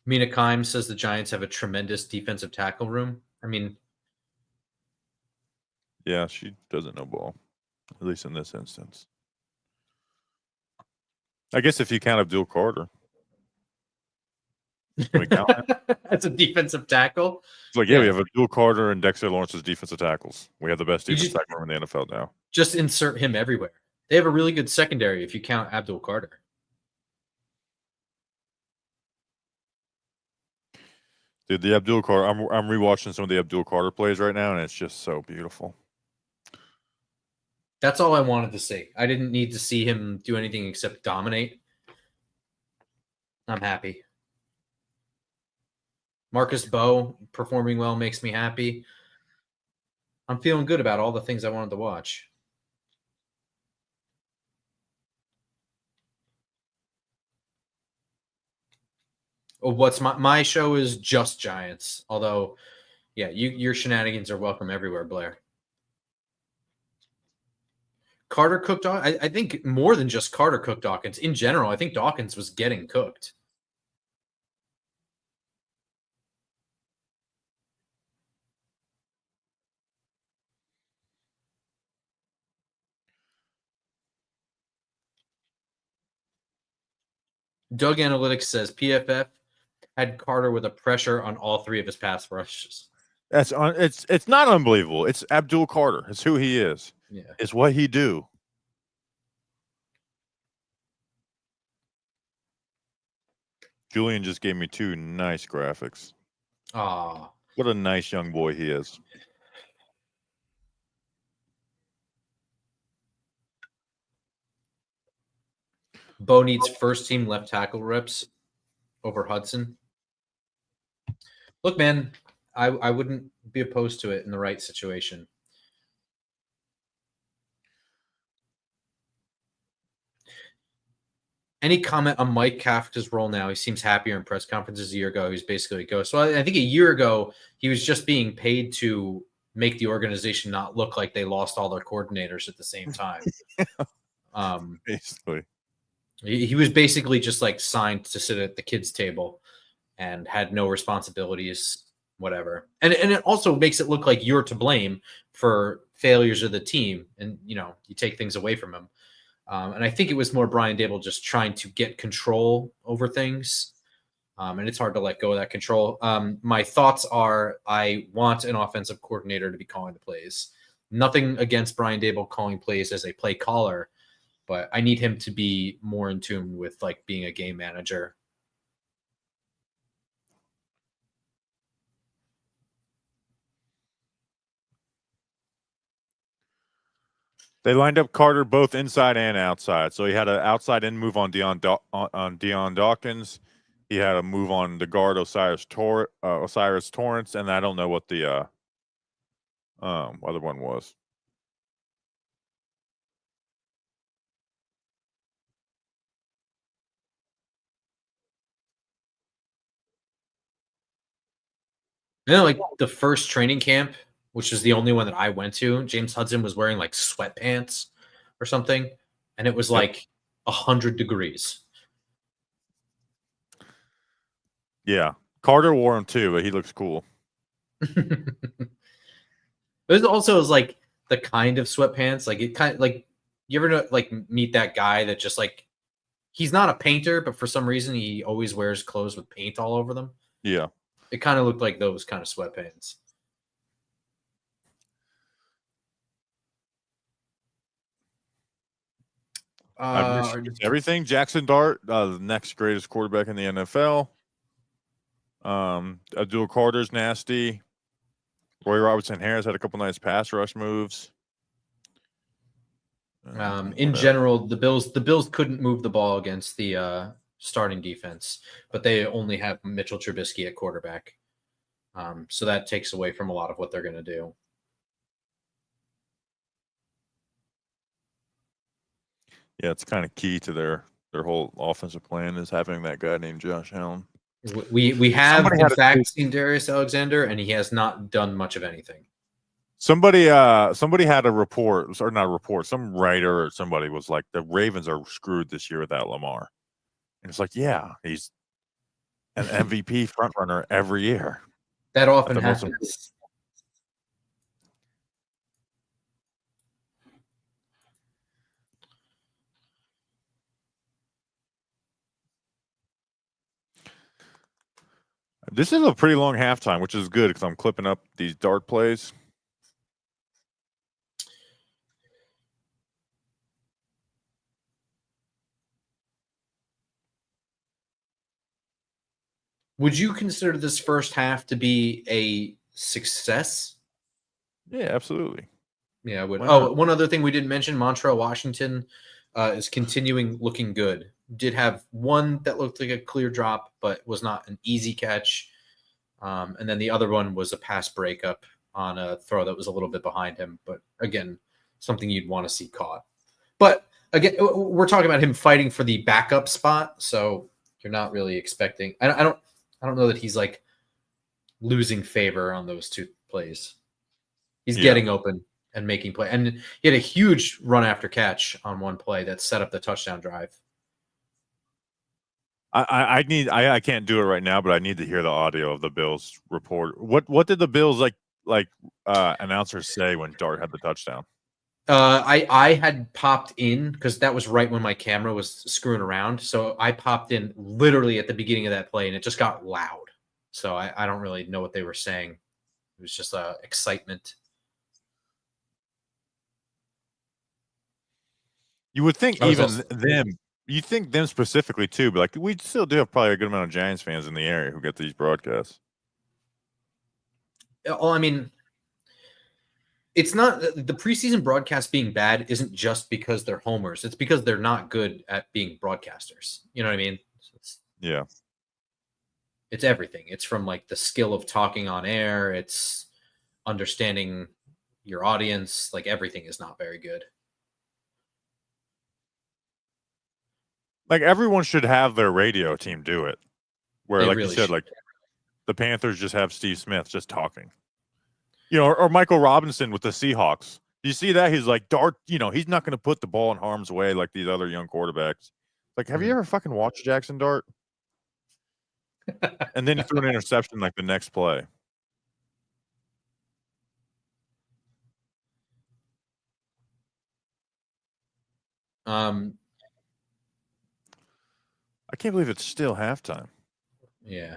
Mina Kimes says the Giants have a tremendous defensive tackle room. I mean,
yeah, she doesn't know ball, at least in this instance. I guess if you count Abdul Carter. Can we count that?
That's a defensive tackle.
It's like, yeah, we have Abdul Carter and Dexter Lawrence as defensive tackles. We have the best defensive tackle in the NFL now.
Just insert him everywhere. They have a really good secondary if you count Abdul Carter.
Dude, the Abdul Carter, I'm rewatching some of the Abdul Carter plays right now, and it's just so beautiful.
That's all I wanted to see. I didn't need to see him do anything except dominate. I'm happy. Marcus Bowe performing well makes me happy. I'm feeling good about all the things I wanted to watch. Oh, what's my show is just Giants. Although, yeah, your shenanigans are welcome everywhere, Blair. Carter cooked. I think more than just Carter cooked Dawkins. In general, I think Dawkins was getting cooked. Doug Analytics says PFF had Carter with a pressure on all three of his pass rushes.
It's not unbelievable. It's Abdul Carter. It's who he is.
Yeah.
It's what he do. Julian just gave me 2 nice graphics.
Ah,
what a nice young boy he is.
Bo needs first team left tackle reps over Hudson. Look, man, I wouldn't be opposed to it in the right situation. Any comment on Mike Kafka's role now? He seems happier in press conferences. A year ago, he was basically a ghost. So I think a year ago, he was just being paid to make the organization not look like they lost all their coordinators at the same time.
Basically.
He was basically just like signed to sit at the kids' table and had no responsibilities, whatever. And it also makes it look like you're to blame for failures of the team, and you take things away from him. And I think it was more Brian Dable just trying to get control over things. And it's hard to let go of that control. My thoughts are I want an offensive coordinator to be calling the plays. Nothing against Brian Dable calling plays as a play caller, but I need him to be more in tune with like being a game manager.
They lined up Carter both inside and outside. So he had an outside in move on Dion Dawkins. He had a move on the guard Osiris Torrance, and I don't know what the other one was.
Like the first training camp, which is the only one that I went to, James Hudson was wearing like sweatpants or something, and it was like 100 degrees.
Yeah. Carter wore them too, but he looks cool.
It also is like the kind of sweatpants, like it kind of like you ever like meet that guy that just like he's not a painter, but for some reason he always wears clothes with paint all over them.
Yeah.
It kind of looked like those kind of sweatpants.
Everything. Jaxson Dart, the next greatest quarterback in the NFL. Abdul Carter's nasty. Roy Robertson Harris had a couple nice pass rush moves.
In general, the Bills couldn't move the ball against the starting defense, but they only have Mitchell Trubisky at quarterback. So that takes away from a lot of what they're going to do.
Yeah, it's kind of key to their whole offensive plan is having that guy named Josh Allen.
We have
Somebody
in
had a
fact
tweet.
seen Darius Alexander, and he has not done much of anything.
Somebody had a report, or not a report, some writer or somebody was like, the Ravens are screwed this year without Lamar. And it's like, yeah, he's an MVP frontrunner every year.
That often
the most
happens.
This is a pretty long halftime, which is good because I'm clipping up these dart plays.
Would you consider this first half to be a success?
Yeah, absolutely.
Yeah, I would.
Why
Oh,
not?
one other thing we didn't mention: Montreal, Washington is continuing looking good. Did have one that looked like a clear drop, but was not an easy catch. And then the other one was a pass breakup on a throw that was a little bit behind him. But again, something you'd want to see caught. But again, we're talking about him fighting for the backup spot, so you're not really expecting. I don't know that he's like losing favor on those two plays. He's getting open and making play, and he had a huge run after catch on one play that set up the touchdown drive.
I can't do it right now, but I need to hear the audio of the Bills report. What did the Bills announcers say when Dart had the touchdown?
I had popped in because that was right when my camera was screwing around. So I popped in literally at the beginning of that play, and it just got loud. So I don't really know what they were saying. It was just excitement.
You would think you think them specifically too, but like we still do have probably a good amount of Giants fans in the area who get these broadcasts.
Well, I mean, it's not the preseason broadcast being bad isn't just because they're homers. It's because they're not good at being broadcasters. You know what I mean?
Yeah.
It's everything. It's from like the skill of talking on air. It's understanding your audience. Like everything is not very good.
Like everyone should have their radio team do it. Where,
They
like you
really
said,
should.
like the Panthers just have Steve Smith just talking. Or Michael Robinson with the Seahawks. You see that? He's like, Dart, he's not going to put the ball in harm's way like these other young quarterbacks. Like, have you ever fucking watched Jaxson Dart? And then he threw an interception like the next play.
Um,
I can't believe it's still halftime.
Yeah.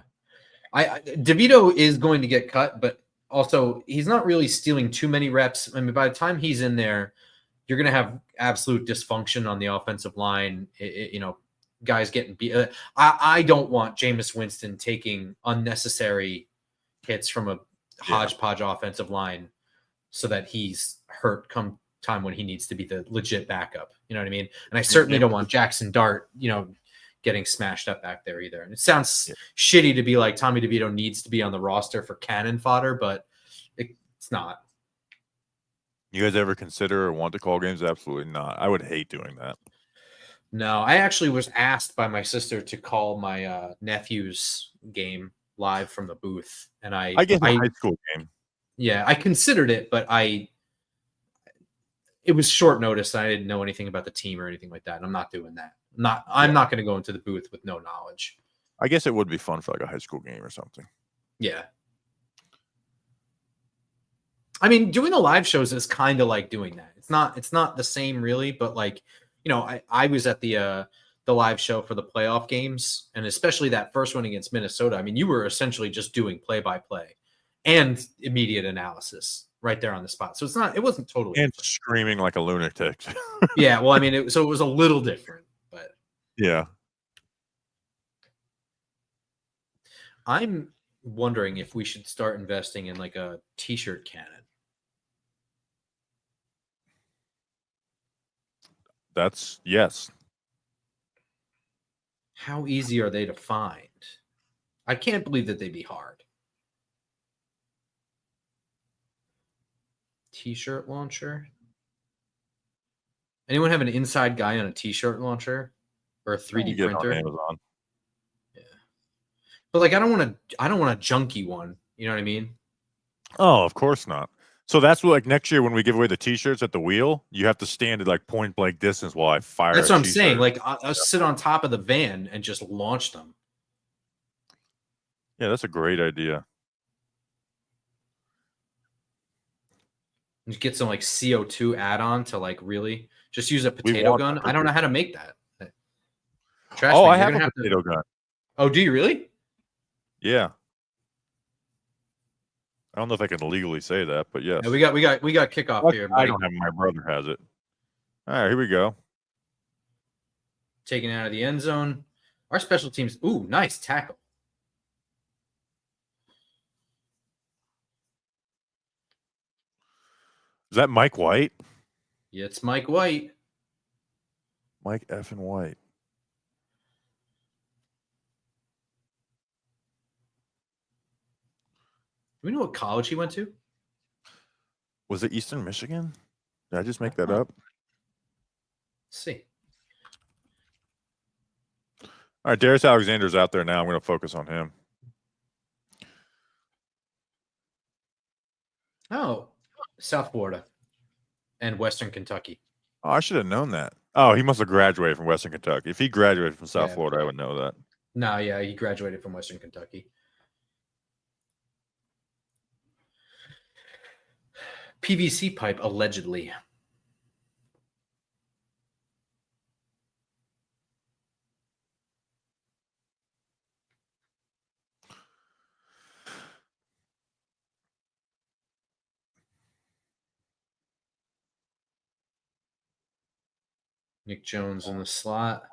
DeVito is going to get cut, but also he's not really stealing too many reps. I mean, by the time he's in there, you're going to have absolute dysfunction on the offensive line. Guys getting beat. I don't want Jameis Winston taking unnecessary hits from a hodgepodge offensive line so that he's hurt come time when he needs to be the legit backup. You know what I mean? And I certainly don't want Jaxson Dart, getting smashed up back there either. And it sounds shitty to be like Tommy DeVito needs to be on the roster for cannon fodder, but it's not.
You guys ever consider or want to call games? Absolutely not. I would hate doing that.
No, I actually was asked by my sister to call my nephew's game live from the booth, and I
guess a high school game.
Yeah, I considered it, but it was short notice. I didn't know anything about the team or anything like that. And I'm not doing that. I'm not going to go into the booth with no knowledge.
I guess it would be fun for like a high school game or something.
Yeah. I mean, doing the live shows is kind of like doing that. It's not the same really, but like, I was at the live show for the playoff games, and especially that first one against Minnesota. I mean, you were essentially just doing play-by-play and immediate analysis right there on the spot. So it wasn't totally
and
different.
Screaming like a lunatic.
Yeah, well, I mean, it was a little different, but
yeah.
I'm wondering if we should start investing in like a t-shirt cannon.
That's yes.
How easy are they to find? I can't believe that they'd be hard. T-shirt launcher. Anyone have an inside guy on a T-shirt launcher or a 3D
get it on
printer?
Amazon.
Yeah, but like I don't want a junky one. You know what I mean?
Oh, of course not. So that's what, like, next year when we give away the T-shirts at the wheel, you have to stand at like point blank distance while I fire.
That's what I'm saying. Like I'll sit on top of the van and just launch them.
Yeah, that's a great idea.
And get some like CO2 add-on to like really just use a potato gun. I don't know how to make that.
Trash man, I have a potato gun.
Oh, do you really?
Yeah. I don't know if I can legally say that, but yes.
Yeah, we got kickoff here.
I don't have. My brother has it. All right, here we go.
Taken out of the end zone. Our special teams. Ooh, nice tackle.
Is that Mike White?
Yeah, it's Mike White.
Mike effing White.
Do we know what college he went to?
Was it Eastern Michigan? Did I just make that up?
Let's see.
All right, Darius Alexander's out there now. I'm going to focus on him.
Oh, South Florida and Western Kentucky.
Oh, I should have known that. Oh, he must have graduated from Western Kentucky. If he graduated from South Florida, I would know that.
No, yeah, he graduated from Western Kentucky. PVC pipe, allegedly. Nick Jones in the slot.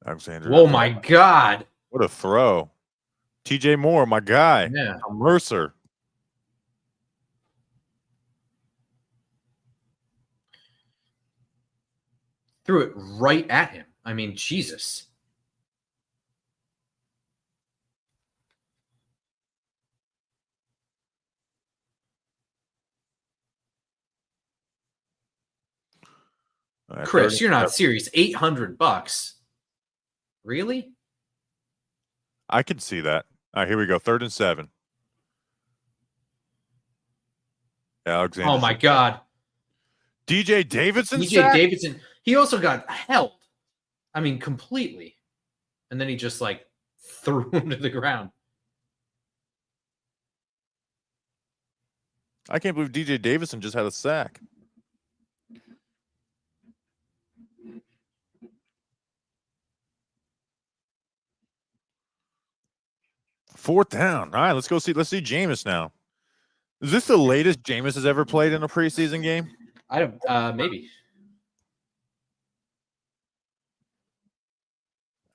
Alexander.
Oh, my God.
What a throw. TJ Moore, my guy.
Yeah.
Mercer.
Threw it right at him. I mean, Jesus. Chris, you're not serious. $800. Really?
I can see that. All right, here we go. 3rd and 7. Alexander.
Oh, my God.
DJ Davidson.
Davidson. He also got held. I mean, completely. And then he just like threw him to the ground.
I can't believe DJ Davidson just had a sack. Fourth down. All right, let's go see. Let's see Jameis now. Is this the latest Jameis has ever played in a preseason game?
I don't. Maybe.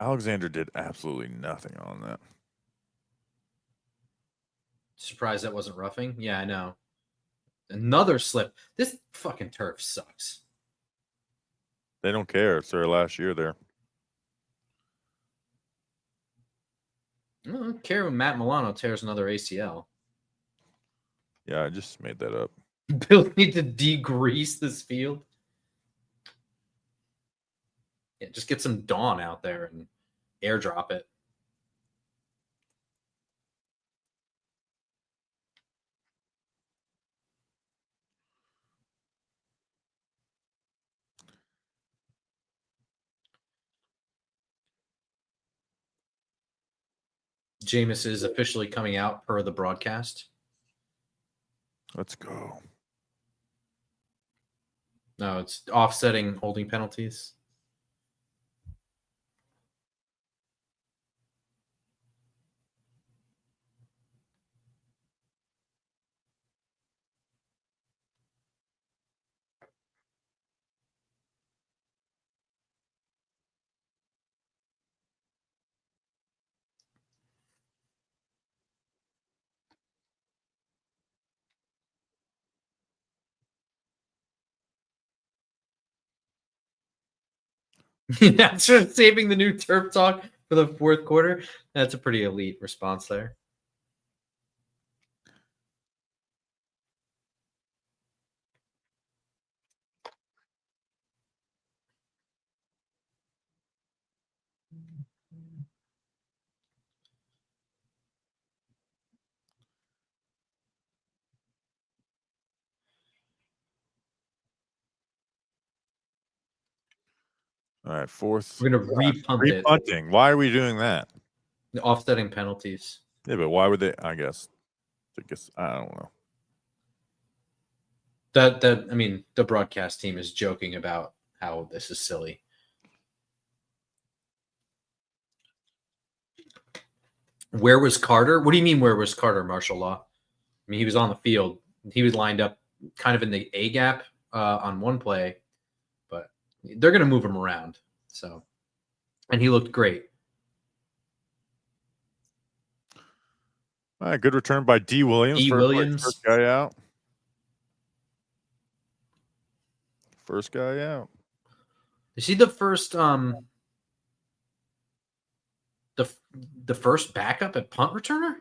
Alexander did absolutely nothing on that.
Surprised that wasn't roughing. Yeah, I know. Another slip. This fucking turf sucks.
They don't care. It's their last year there.
I don't care when Matt Milano tears another ACL.
Yeah, I just made that up.
Bill need to degrease this field. Yeah, just get some Dawn out there and airdrop it. Jameis is officially coming out per the broadcast.
Let's go.
No, it's offsetting holding penalties. That's just saving the new turf talk for the fourth quarter. That's a pretty elite response there.
All right, fourth.
We're gonna re-punt it.
Re-punting. Why are we doing that?
The offsetting penalties.
Yeah, but why would they? I guess I don't know.
I mean, the broadcast team is joking about how this is silly. Where was Carter? What do you mean, where was Carter, martial law? I mean, he was on the field. He was lined up kind of in the A gap on one play, but they're going to move him around. So, and he looked great.
All right, good return by D. Williams. First guy out. First guy out.
Is he the first the first backup at punt returner?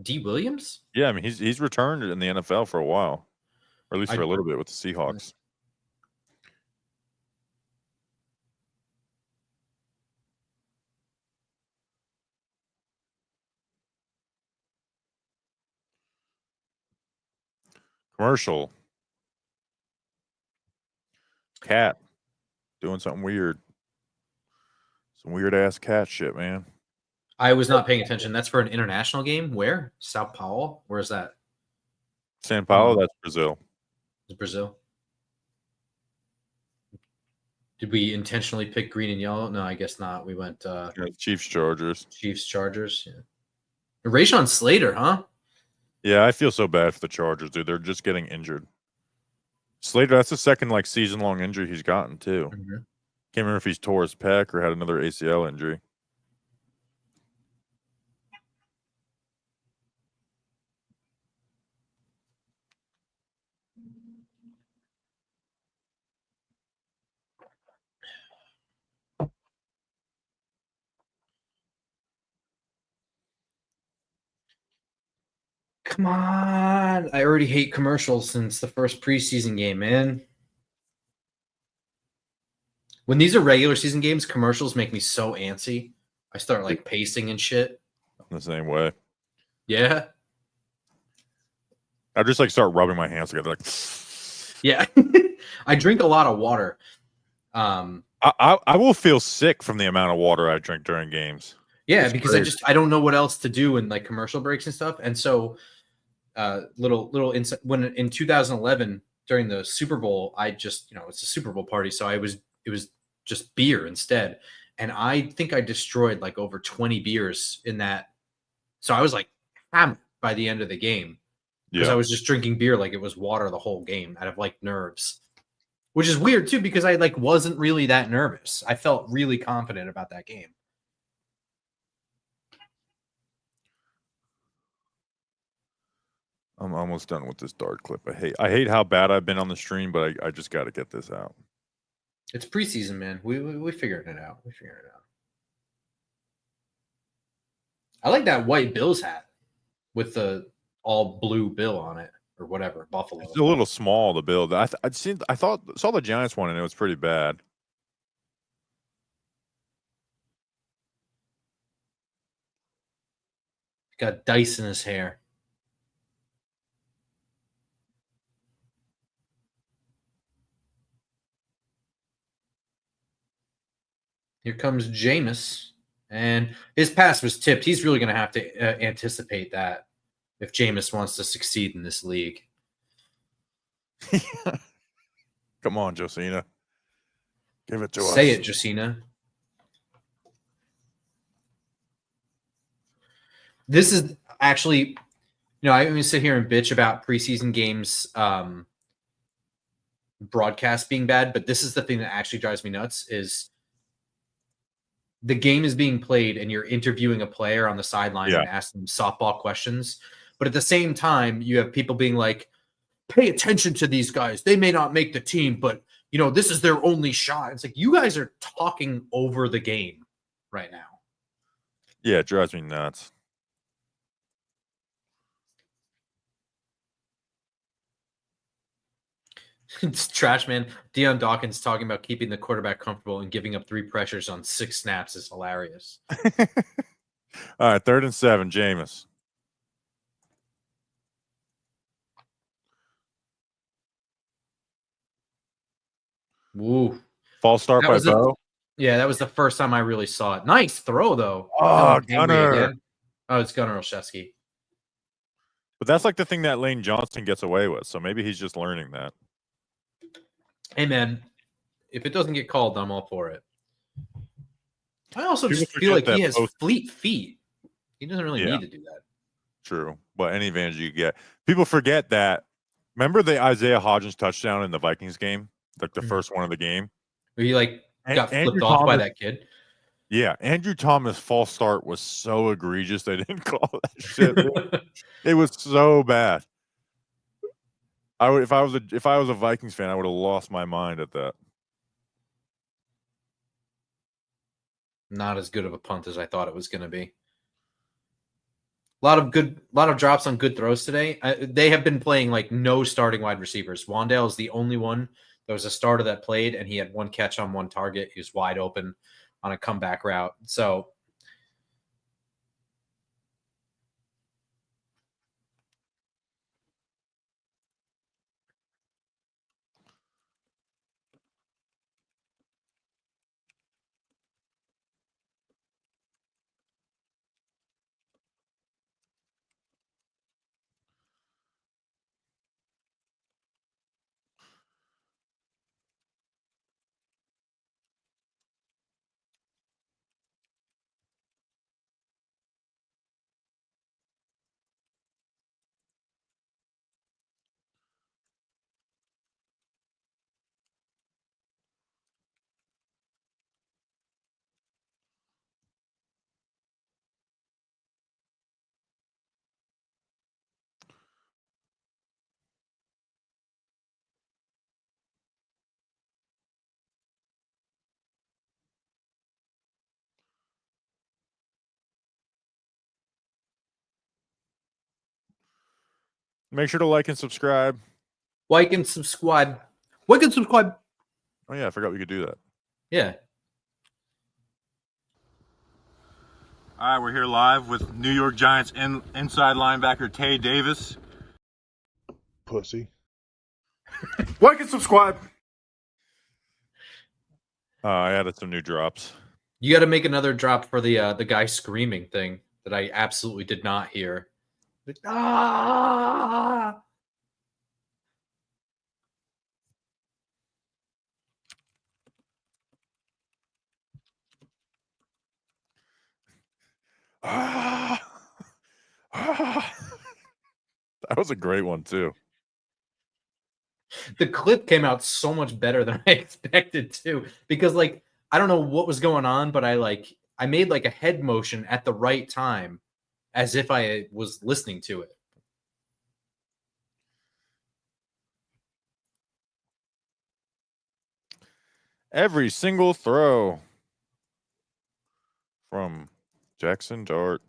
D. Williams?
Yeah, I mean he's returned in the NFL for a while, or at least for a little bit with the Seahawks. Commercial. Cat doing something weird. Some weird ass cat shit, man.
I was not paying attention. That's for an international game. Where? Sao Paulo? Where is that?
São Paulo, that's Brazil.
It's Brazil. Did we intentionally pick green and yellow? No, I guess not. We went
Chiefs Chargers.
Chiefs Chargers. Yeah. Rashawn Slater, huh?
Yeah, I feel so bad for the Chargers, dude. They're just getting injured. Slater, that's the second season-long injury he's gotten too.
Mm-hmm.
Can't remember if he's tore his pec or had another ACL injury.
Come on. I already hate commercials since the first preseason game, man. When these are regular season games, commercials make me so antsy. I start pacing and shit.
I'm the same way.
Yeah.
I just start rubbing my hands together
Yeah. I drink a lot of water.
I will feel sick from the amount of water I drink during games.
Yeah, it's because crazy. I don't know what else to do in commercial breaks and stuff. And so little insight, when in 2011 during the Super Bowl, I just, it's a Super Bowl party. So it was just beer instead. And I think I destroyed over 20 beers in that. So I was hammered by the end of the game because I was just drinking beer like it was water the whole game out of nerves, which is weird too, because I wasn't really that nervous. I felt really confident about that game.
I'm almost done with this Dart clip. I hate how bad I've been on the stream, but I just got to get this out.
It's preseason, man. We figured it out. We figured it out. I like that white Bills hat with the all blue bill on it or whatever. Buffalo.
It's a little small, the bill. I saw the Giants one and it was pretty bad.
Got dice in his hair. Here comes Jameis, and his pass was tipped. He's really going to have to anticipate that if Jameis wants to succeed in this league.
Come on, Josina. Give it to us.
Say it, Josina. This is actually, I even sit here and bitch about preseason games broadcast being bad, but this is the thing that actually drives me nuts is the game is being played and you're interviewing a player on the sideline and asking them softball questions. But at the same time, you have people being like, pay attention to these guys. They may not make the team, but, this is their only shot. It's you guys are talking over the game right now.
Yeah, it drives me nuts.
It's trash, man. Deion Dawkins talking about keeping the quarterback comfortable and giving up 3 pressures on 6 snaps is hilarious.
All right, 3rd and 7, Jameis.
Woo.
False start by Bo.
Yeah, that was the first time I really saw it. Nice throw, though.
Oh,
Feeling angry
Gunner.
again. Oh, it's Gunnar Olszewski.
But that's like the thing that Lane Johnson gets away with. So maybe he's just learning that.
Hey, man, if it doesn't get called, I'm all for it. I also
People
just feel
forget
like he
that
has fleet feet. He doesn't really
Yeah.
need to do that.
True. But any advantage you get. People forget that. Remember the Isaiah Hodgins touchdown in the Vikings game? Like the first one of the game?
Where he like got
Andrew
flipped off by
Thomas-
that kid.
Yeah, Andrew Thomas' false start was so egregious they didn't call that shit. It was so bad. I would if I was a Vikings fan, I would have lost my mind at that.
Not as good of a punt as I thought it was going to be. A lot of drops on good throws today. They have been playing like no starting wide receivers. Wandale is the only one. There was a starter that played, and he had one catch on one target. He was wide open on a comeback route. So
Make sure to like and subscribe.
like and subscribe. Like and subscribe.
Oh yeah, I forgot we could do that.
Yeah.
All right, we're here live with New York Giants inside linebacker Tay Davis.
Pussy.
Like and subscribe. I added some new drops.
You got to make another drop for the guy screaming thing that I absolutely did not hear. Ah!
That was a great one too.
The clip came out so much better than I expected to, because like I don't know what was going on, but I made like a head motion at the right time as if I was listening to it.
Every single throw from Jaxson Dart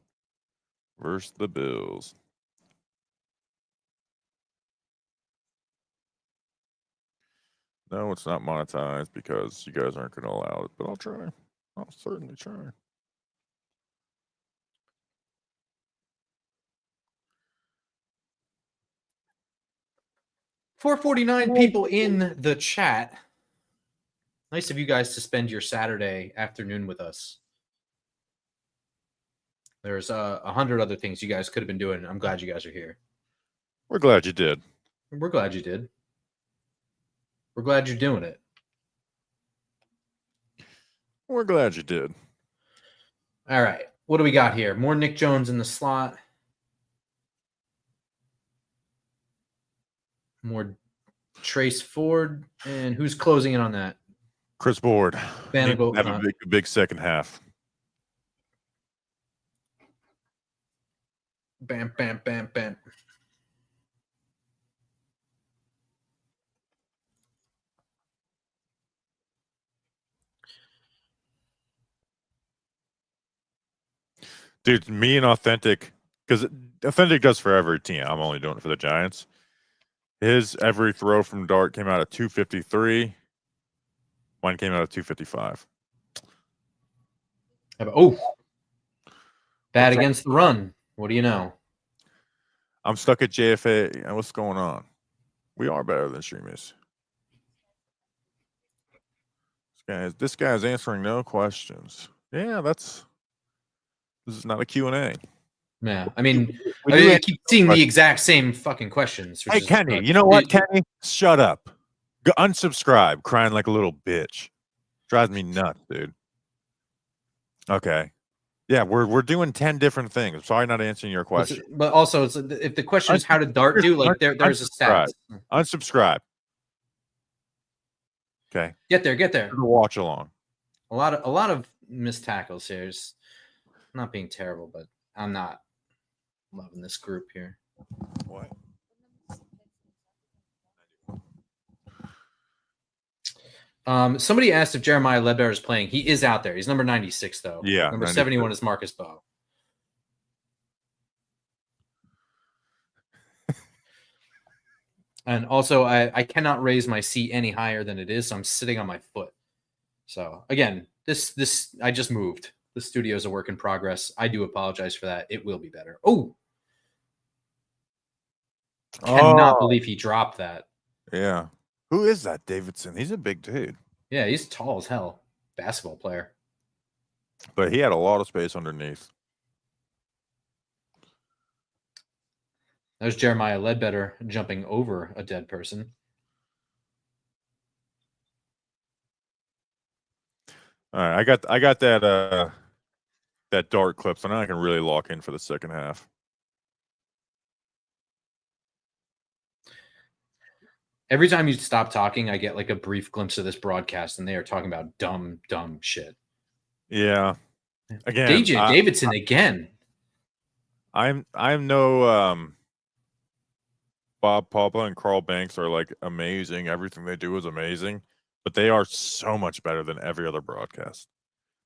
versus the Bills. No, it's not monetized because you guys aren't going to allow it, but I'll try. I'll certainly try.
$449 people in the chat. Nice of you guys to spend your Saturday afternoon with us. There's 100 other things you guys could have been doing. I'm glad you guys are here.
We're glad you did.
We're glad you did. We're glad you're doing it.
We're glad you did.
All right. What do we got here? More Nick Jones in the slot. More Trace Ford. And who's closing in on that?
Chris Board.
Have
a big second half.
Bam, bam, bam, bam.
Dude, me and Authentic, because Authentic does for every team. I'm only doing it for the Giants. His every throw from Dart came out at 253. Mine came out at 255.
Oh, bad against the run. What do you know?
I'm stuck at JFA. What's going on? We are better than streamers. This guy's answering no questions. Yeah, this is not a Q&A.
Yeah, I mean,
We
I
do
keep seeing the exact same fucking questions. Which
Hey,
is,
Kenny, you know what, Kenny? Shut up. Go unsubscribe, crying like a little bitch. Drives me nuts, dude. Okay. Yeah, we're doing 10 different things. I'm sorry not answering your question.
But also, if the question is how did Dart do, like there's a stat.
Unsubscribe. Okay.
Get there.
Watch along.
A lot of missed tackles here. Just not being terrible, but I'm not loving this group here.
What?
Somebody asked if Jeremiah Ledbetter is playing. He is out there. He's number 96, though.
Yeah.
Number 71 is Marcus Bowe. And also, I cannot raise my seat any higher than it is, so I'm sitting on my foot. So again, this I just moved. The studio is a work in progress. I do apologize for that. It will be better. Oh, cannot believe he dropped that.
Yeah. Who is that Davidson? He's a big dude.
Yeah, he's tall as hell. Basketball player.
But he had a lot of space underneath.
There's Jeremiah Ledbetter jumping over a dead person.
All right, I got that Dart clip, so now I can really lock in for the second half.
Every time you stop talking, I get like a brief glimpse of this broadcast, and they are talking about dumb shit.
Yeah. Again,
DJ Davidson again.
I'm no Bob Papa and Carl Banks are like amazing. Everything they do is amazing, but they are so much better than every other broadcast.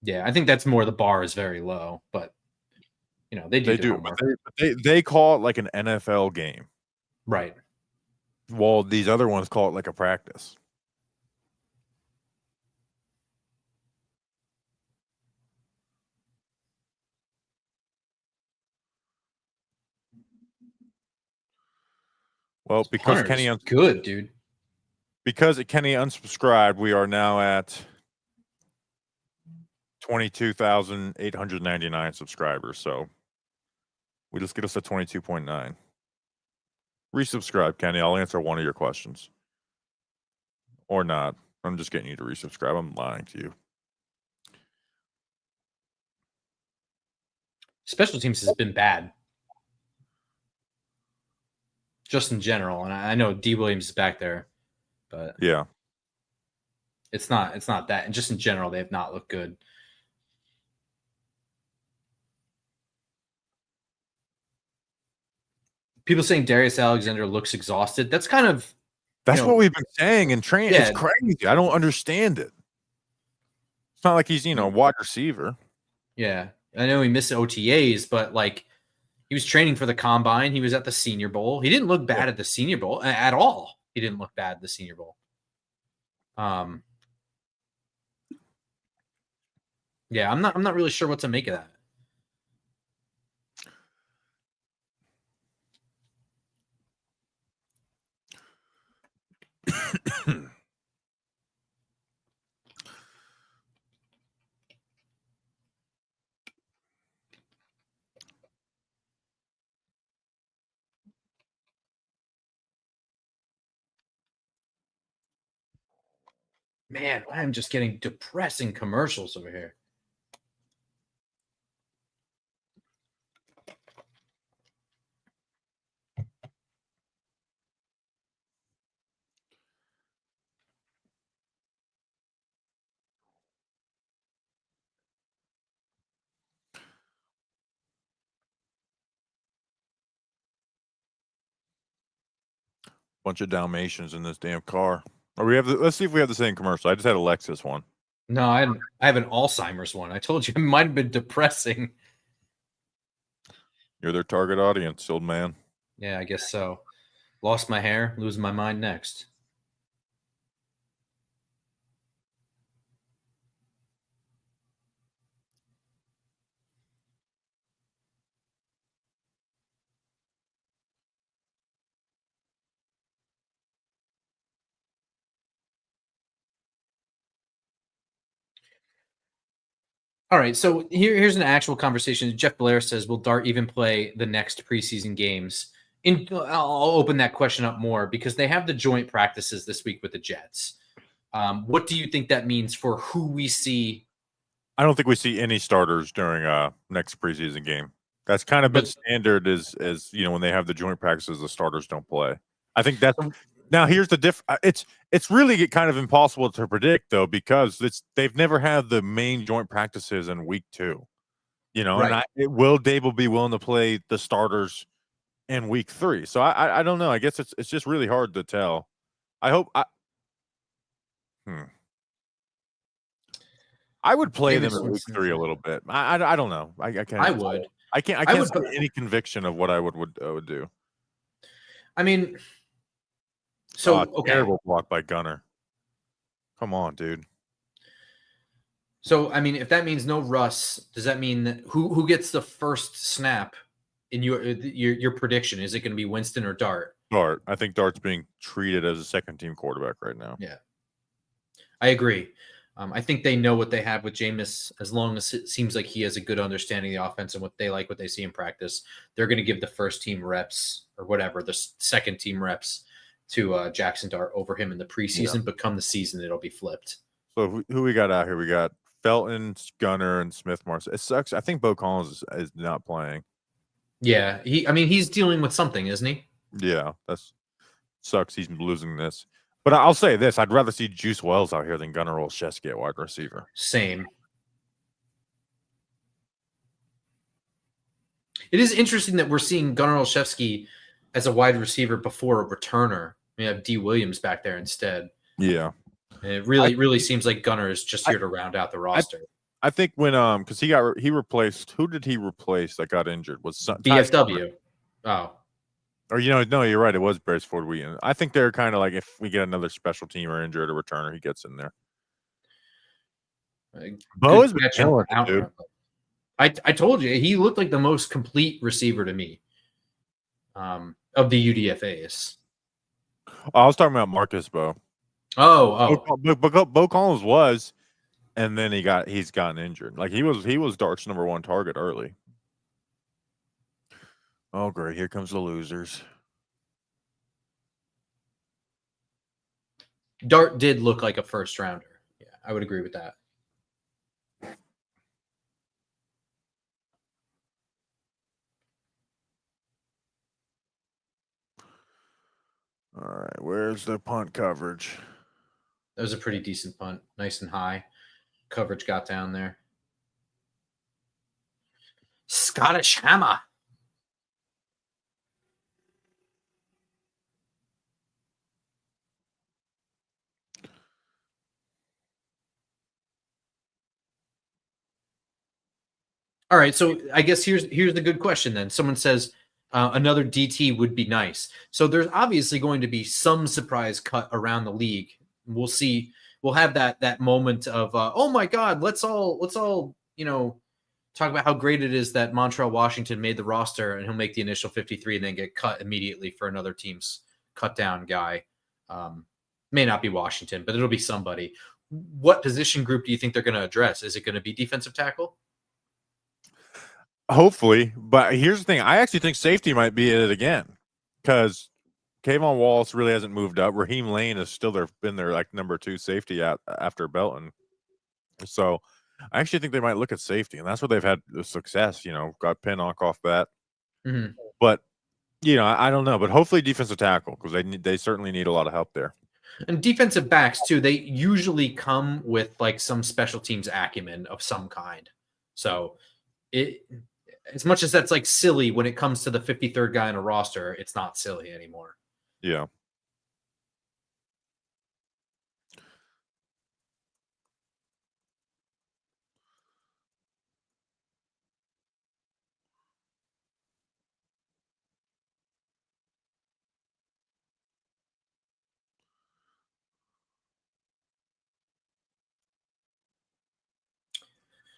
Yeah, I think that's more the bar is very low, but you know, they do.
They call it like an NFL game.
Right.
Well, these other ones call it like a practice. Well, because Kenny
good, dude.
Because Kenny unsubscribed, we are now at 22,899 subscribers. So we just get us to 22.9. Resubscribe, Kenny. I'll answer one of your questions. Or not. I'm just getting you to resubscribe. I'm lying to you.
Special teams has been bad. Just in general. And I know D. Williams is back there, but
yeah.
It's not that. And just in general, they have not looked good. People saying Darius Alexander looks exhausted. That's kind of
what we've been saying in training.
Yeah.
It's crazy. I don't understand it. It's not like he's, wide receiver.
Yeah. I know he missed OTAs, but like he was training for the combine. He was at the Senior Bowl. He didn't look bad at the Senior Bowl at all. He didn't look bad at the Senior Bowl. Yeah, I'm not really sure what to make of that. Man, I'm just getting depressing commercials over here.
Bunch of Dalmatians in this damn car. Let's see if we have the same commercial. I just had a Lexus one.
No, I have an Alzheimer's one. I told you it might have been depressing.
You're their target audience, old man.
Yeah, I guess so. Lost my hair, losing my mind next. All right, so here's an actual conversation. Jeff Blair says, will Dart even play the next preseason games? I'll open that question up more because they have the joint practices this week with the Jets. What do you think that means for who we see?
I don't think we see any starters during next preseason game. That's kind of been standard as when they have the joint practices, the starters don't play. I think that's now here's the it's really kind of impossible to predict though, because they've never had the main joint practices in week 2.
Right.
And will Dable be willing to play the starters in week 3? So I don't know. I guess it's just really hard to tell. I hope I would play them in week 3 a little bit. I don't know. I can't.
I would.
I can't say any conviction of what I would do.
I mean, so okay.
Terrible block by Gunner. Come on, dude.
So I mean, if that means no Russ, does that mean that who gets the first snap in your prediction? Is it going to be Winston or Dart?
Dart. I think Dart's being treated as a second-team quarterback right now.
Yeah, I agree. I think they know what they have with Jameis. As long as it seems like he has a good understanding of the offense and what they see in practice, they're going to give the first team reps or whatever, the second team reps to Jaxson Dart over him in the preseason. Yeah. But come the season, it'll be flipped.
So who we got out here? We got Felton, Gunner, and Smith-Marson. It sucks. I think Bo Collins is not playing.
Yeah, he's dealing with something, isn't he?
Yeah, that's sucks. He's losing this. But I'll say this: I'd rather see Juice Wells out here than Gunnar Olszewski at wide receiver.
Same. It is interesting that we're seeing Gunnar Olszewski as a wide receiver before a returner. We have D. Williams back there instead.
Yeah.
And it really seems like Gunnar is just here to round out the roster.
I think when because he replaced, who did he replace that got injured? Was
BFW. Oh.
Or no, you're right. It was Beresford Wheaton. I think they're kind of like if we get another special team or injured or returner, he gets in there. Bo is out, dude.
I told you he looked like the most complete receiver to me. Of the UDFAs.
I was talking about Marcus Bo. Bo Collins was, and then he's gotten injured. Like he was Dart's number 1 target early. Oh, great. Here comes the losers.
Dart did look like a first rounder. Yeah, I would agree with that.
All right. Where's the punt coverage?
That was a pretty decent punt. Nice and high. Coverage got down there. Scottish Hammer. All right, so I guess here's the good question then. Someone says another DT would be nice. So there's obviously going to be some surprise cut around the league. We'll see. We'll have that moment of oh my God, let's all talk about how great it is that Montreal Washington made the roster and he'll make the initial 53 and then get cut immediately for another team's cut down guy. May not be Washington, but it'll be somebody. What position group do you think they're going to address? Is it going to be defensive tackle?
Hopefully, but here's the thing. I actually think safety might be it again because Kayvon Wallace really hasn't moved up. Raheem Lane is still been their like number 2 safety after Belton. So I actually think they might look at safety, and that's where they've had the success. Got Pinnock off that.
Mm-hmm.
But I don't know. But hopefully defensive tackle because they certainly need a lot of help there.
And defensive backs too. They usually come with like some special teams acumen of some kind. So as much as that's like silly when it comes to the 53rd guy on a roster, it's not silly anymore.
Yeah.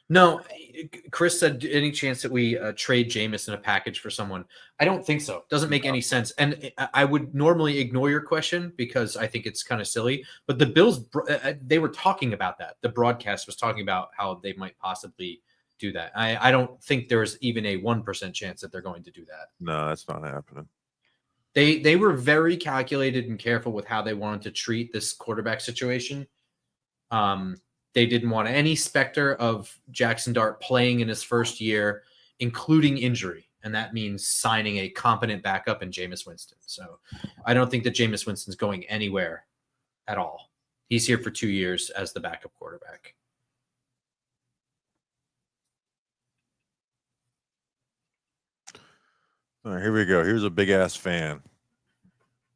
No, Chris said, any chance that we trade Jameis in a package for someone? I don't think so. Doesn't make any sense. And I would normally ignore your question because I think it's kind of silly. But the Bills, they were talking about that. The broadcast was talking about how they might possibly do that. I don't think there's even a 1% chance that they're going to do that.
No, that's not happening.
They were very calculated and careful with how they wanted to treat this quarterback situation. They didn't want any specter of Jaxson Dart playing in his first year, including injury. And that means signing a competent backup in Jameis Winston. So I don't think that Jameis Winston's going anywhere at all. He's here for 2 years as the backup quarterback.
All right, here we go. Here's a big ass fan.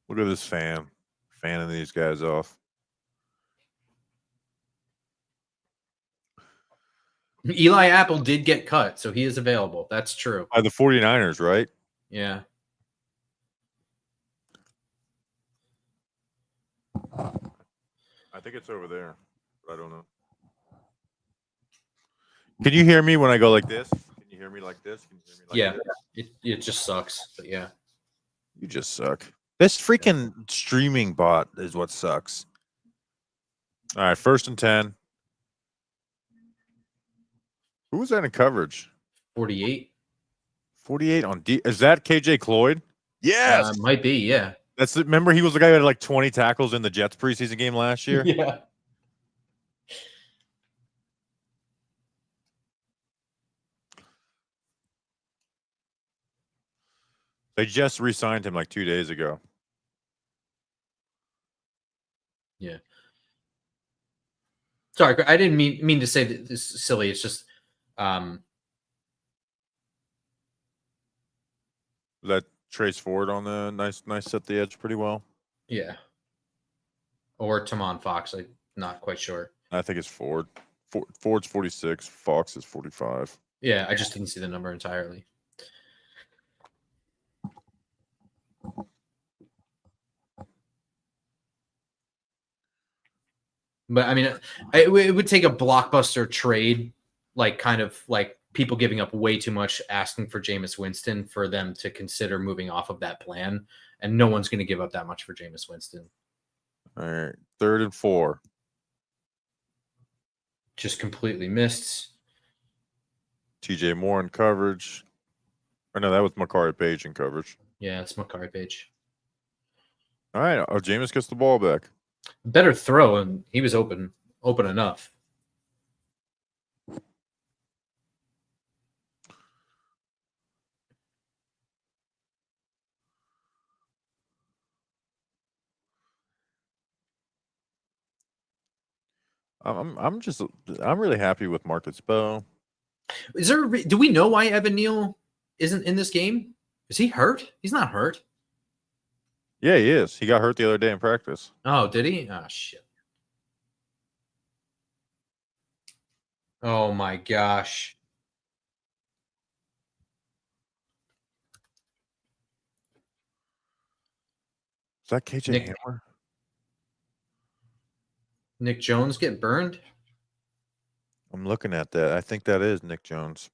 Look at this fan. Fanning these guys off.
Eli Apple did get cut, so he is available. That's true.
By the 49ers, right?
Yeah.
I think it's over there. I don't know. Can you hear me when I go like this? Can you hear me like this? Can you hear me like
Yeah.
this?
It just sucks, but yeah.
You just suck. This freaking streaming bot is what sucks. All right, 1st and 10. Who was that in coverage?
48.
48 on D. Is that KJ Cloyd? Yes.
Might be, yeah.
That's it. Remember, he was the guy who had like 20 tackles in the Jets preseason game last year?
Yeah.
They just re-signed him like 2 days ago.
Yeah. Sorry, I didn't mean to say that this is silly. It's just
That Trace Ford on the nice set the edge pretty well.
yeah. Or Tamon Fox. I'm not quite sure.
I think it's Ford. Ford's 46. Fox is 45.
Yeah, I just didn't see the number entirely. But I mean, it would take a blockbuster trade, like kind of like people giving up way too much, asking for Jameis Winston for them to consider moving off of that plan. And no one's going to give up that much for Jameis Winston.
All right, 3rd and 4.
Just completely missed.
TJ Moore in coverage. Or no, that was Makari Page in coverage.
Yeah, it's Makari Page.
All right, Jameis gets the ball back.
Better throw, and he was open enough.
I'm really happy with Marcus Bow.
Is there? Do we know why Evan Neal isn't in this game? Is he hurt? He's not hurt.
Yeah, he is. He got hurt the other day in practice.
Oh, did he? Oh shit. Oh my gosh.
Is that KJ Hamler?
Nick Jones get burned?
I'm looking at that. I think that is Nick Jones.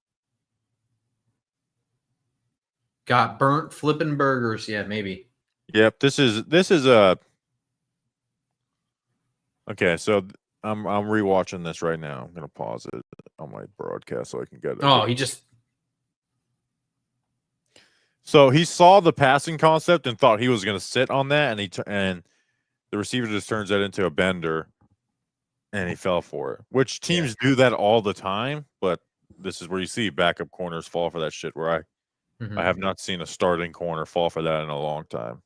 Got burnt flipping burgers. Yeah, maybe.
Yep, this is okay, so I'm rewatching this right now. I'm gonna pause it on my broadcast so I can get it.
Oh, he just
So he saw the passing concept and thought he was gonna sit on that, and the receiver just turns that into a bender, and he fell for it. Which teams do that all the time, but this is where you see backup corners fall for that shit. Where I have not seen a starting corner fall for that in a long time.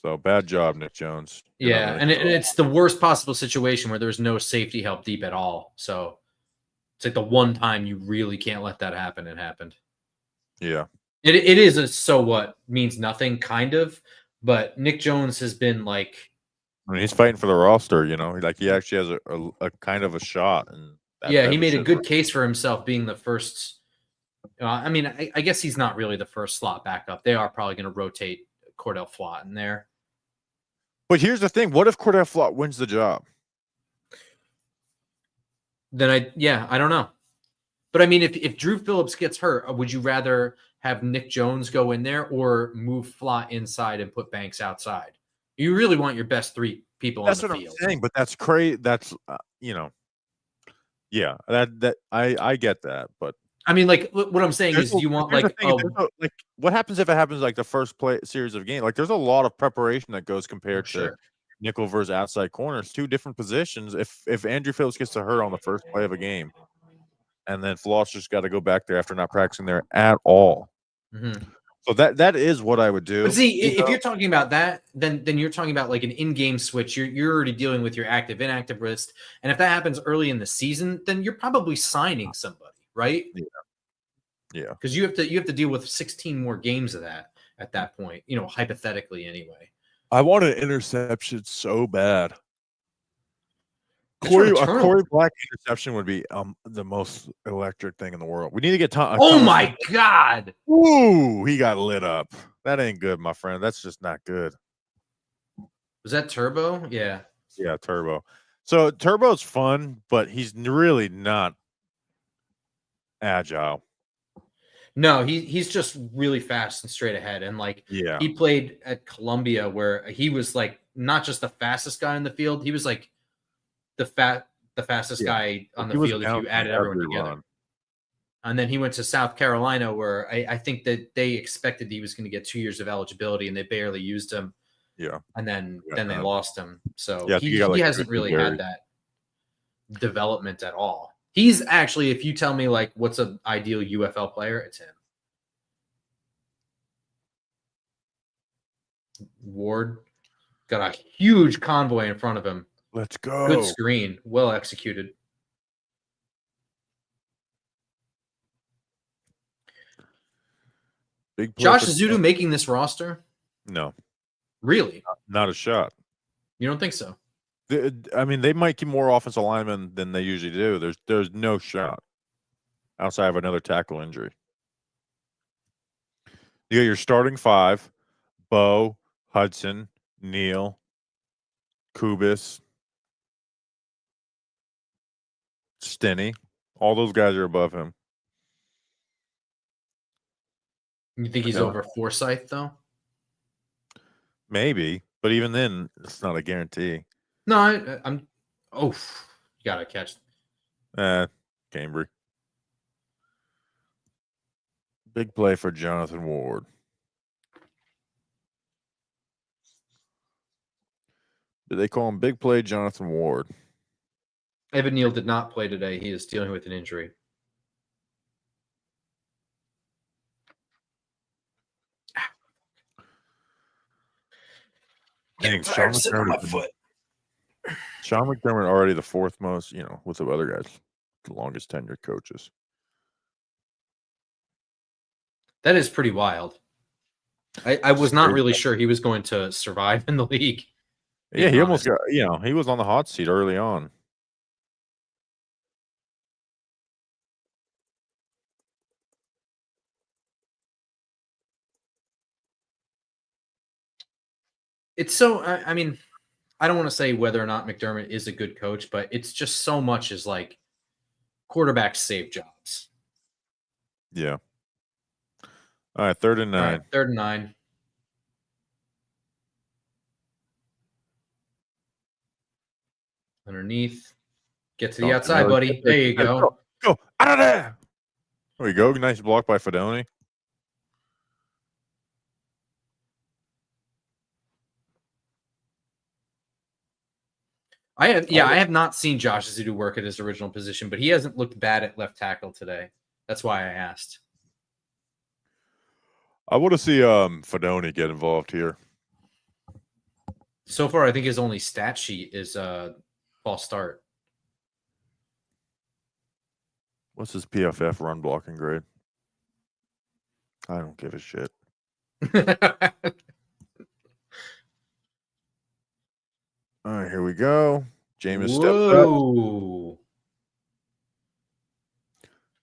So bad job, Nick Jones.
Yeah, and it's the worst possible situation where there's no safety help deep at all. So it's like the one time you really can't let that happen. It happened.
Yeah.
It is a so what means nothing kind of, but Nick Jones has been like,
I mean, he's fighting for the roster, like he actually has a kind of a shot. And
he made a good case for himself being the first. I mean, I guess he's not really the first slot backup. They are probably going to rotate Cordell Flott in there.
But here's the thing. What if Cordell Flott wins the job?
Then I don't know. But I mean, if Drew Phillips gets hurt, would you rather have Nick Jones go in there or move Flott inside and put Banks outside? You really want your best 3 people on the field.
That's what I'm saying, but that's crazy. That's, you Yeah, I get that, but
I mean, like what I'm saying is, you want like
like what happens if it happens like the first series of games? Like, there's a lot of preparation that goes compared to nickel versus outside corners, two different positions. If Andrew Phillips gets to hurt on the first play of a game, and then Flosser's got to go back there after not practicing there at all. So that is what I would do.
But see, if you're talking about that, then you're talking about like an in-game switch. You're already dealing with your active inactive list, and if that happens early in the season, then you're probably signing somebody, right?
Yeah.
Because you have to deal with 16 more games of that at that point. Hypothetically, anyway.
I want an interception so bad. A Corey Black interception would be the most electric thing in the world. We need to get
Oh my God!
Ooh, he got lit up. That ain't good, my friend. That's just not good.
Was that Turbo? Yeah.
Yeah, Turbo. So Turbo's fun, but he's really not agile.
No, he's just really fast and straight ahead. And he played at Columbia, where he was like not just the fastest guy in the field, he was like the fastest guy on the field if you added everyone together. And then he went to South Carolina, where I think that they expected he was going to get 2 years of eligibility, and they barely used him.
Yeah.
And then they lost him. So he hasn't really had that development at all. He's actually, if you tell me like what's an ideal UFL player, it's him. Ward got a huge convoy in front of him.
Let's go.
Good screen. Well executed. Josh Azudu making this roster?
No.
Really?
Not a shot.
You don't think so?
I mean, they might keep more offensive linemen than they usually do. There's no shot outside of another tackle injury. You got your starting five: Bo, Hudson, Neal, Kubis, Stinney. All those guys are above him.
You think he's over Forsyth, though?
Maybe, but even then, it's not a guarantee.
No, I'm. Oh, you gotta catch.
Cambry. Big play for Jonathan Ward. Did they call him big play Jonathan Ward?
Evan Neal did not play today. He is dealing with an injury.
Dang, Sean McDermott already the fourth most, with the other guys, the longest tenured coaches.
That is pretty wild. I was not really sure he was going to survive in the league.
Yeah, he almost got, he was on the hot seat early on.
It's so, I mean, I don't want to say whether or not McDermott is a good coach, but it's just so much as like quarterbacks save jobs.
Yeah. All right, 3rd and 9.
All right, 3rd and 9. Underneath. Get to the outside, buddy. There you go.
Go out of there. There we go. Nice block by Fedoni.
I have not seen Josh Azudu work at his original position, but he hasn't looked bad at left tackle today. That's why I asked.
I want to see Fedoni get involved here.
So far, I think his only stat sheet is false start.
What's his PFF run blocking grade? I don't give a shit. All right, here we go. Jameis steps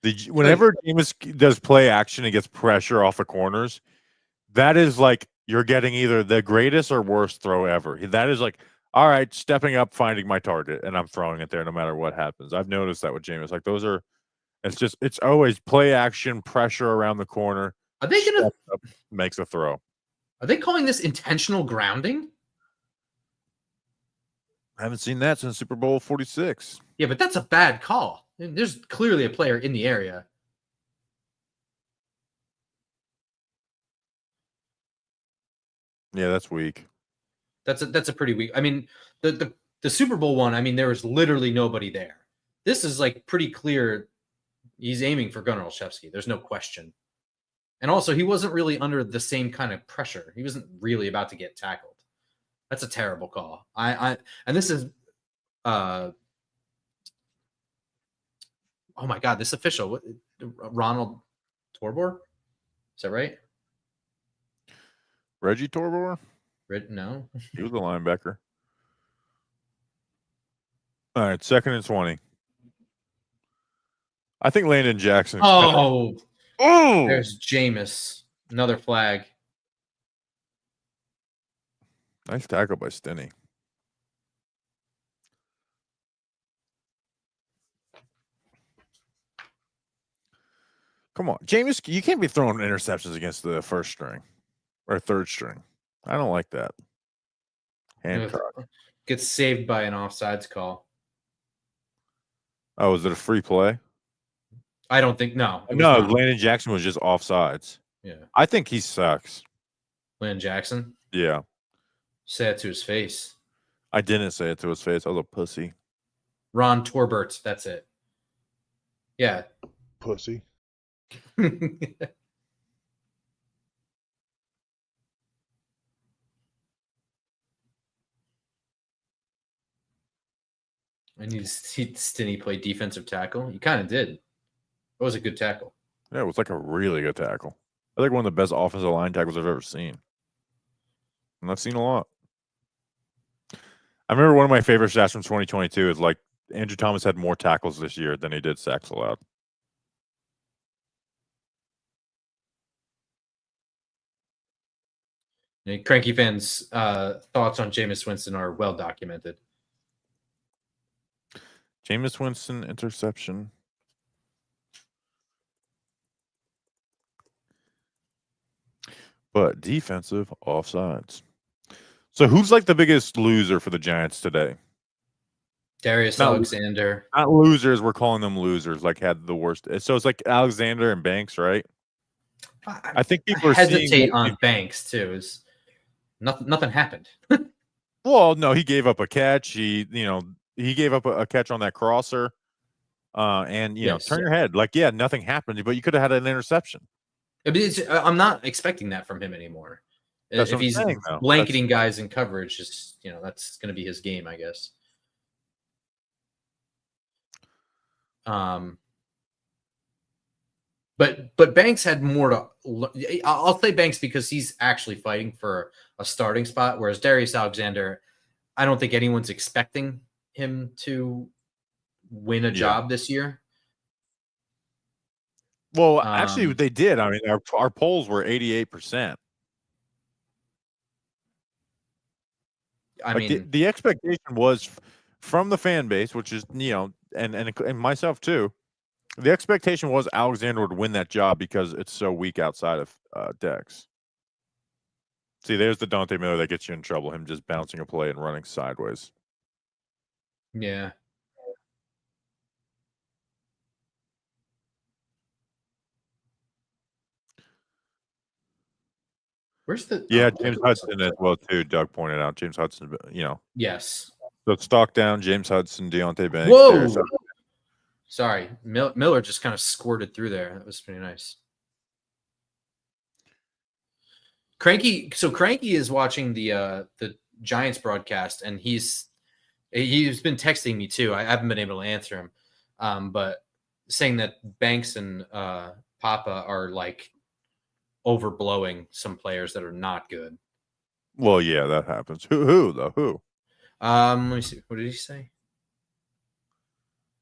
up. Whenever Jameis does play action and gets pressure off the corners, that is like you're getting either the greatest or worst throw ever. That is like, all right, stepping up, finding my target, and I'm throwing it there no matter what happens. I've noticed that with Jameis. Like those are, it's always play action, pressure around the corner.
Are they gonna
makes a throw?
Are they calling this intentional grounding?
I haven't seen that since Super Bowl 46.
Yeah, but that's a bad call. There's clearly a player in the area.
Yeah, that's weak.
That's a pretty weak. I mean, the Super Bowl one, I mean, there was literally nobody there. This is like pretty clear he's aiming for Gunnar Olszewski. There's no question. And also, he wasn't really under the same kind of pressure. He wasn't really about to get tackled. That's a terrible call. And this is oh my God, this official, Ronald Torbor? Is that right?
Reggie Torbor?
No.
He was a linebacker. All right, 2nd and 20. I think Landon Jackson.
Oh,
oh!
There's Jameis. Another flag.
Nice tackle by Stinney. Come on, Jameis, you can't be throwing interceptions against the first string or third string. I don't like that. Hancock.
Gets saved by an offsides call.
Oh, is it a free play?
I don't think no.
No, Landon Jackson was just offsides.
Yeah.
I think he sucks.
Landon Jackson?
Yeah.
Say it to his face.
I didn't say it to his face. I was a pussy.
Ron Torbert, that's it. Yeah.
Pussy.
I need to see Stinney play defensive tackle. He kind of did. It was a good tackle.
Yeah, it was like a really good tackle. I think one of the best offensive line tackles I've ever seen. And I've seen a lot. I remember one of my favorite stats from 2022 is like Andrew Thomas had more tackles this year than he did sacks allowed.
Cranky fans' thoughts on Jameis Winston are well documented.
Jameis Winston interception. But defensive offsides. So who's like the biggest loser for the Giants today?
Darius Alexander.
Not losers. We're calling them losers. Like had the worst. So it's like Alexander and Banks, right? I think people are
hesitate on Banks too. Is nothing happened.
Well, no, he gave up a catch. He gave up a catch on that crosser. And turn your head. Like, yeah, nothing happened, but you could have had an interception.
I'm not expecting that from him anymore. If he's blanketing guys in coverage, just that's going to be his game, I guess. But Banks had more to. I'll say Banks because he's actually fighting for a starting spot, whereas Darius Alexander, I don't think anyone's expecting him to win a job this year.
Well, actually, they did. I mean, our polls were 88%.
I mean,
the expectation was from the fan base, which is and myself too. The expectation was Alexander would win that job because it's so weak outside of Dex. See, there's the Dante Miller that gets you in trouble. Him just bouncing a play and running sideways.
Yeah. Where's the?
Yeah, James Hudson as well too. Doug pointed out James Hudson.
Yes.
So stock down. James Hudson, Deontay Banks.
Whoa. Sorry, Miller just kind of squirted through there. That was pretty nice. Cranky is watching the Giants broadcast, and he's been texting me too. I haven't been able to answer him, but saying that Banks and Papa are like overblowing some players that are not good.
Well, yeah, that happens. Who though? Who?
Let me see. What did he say?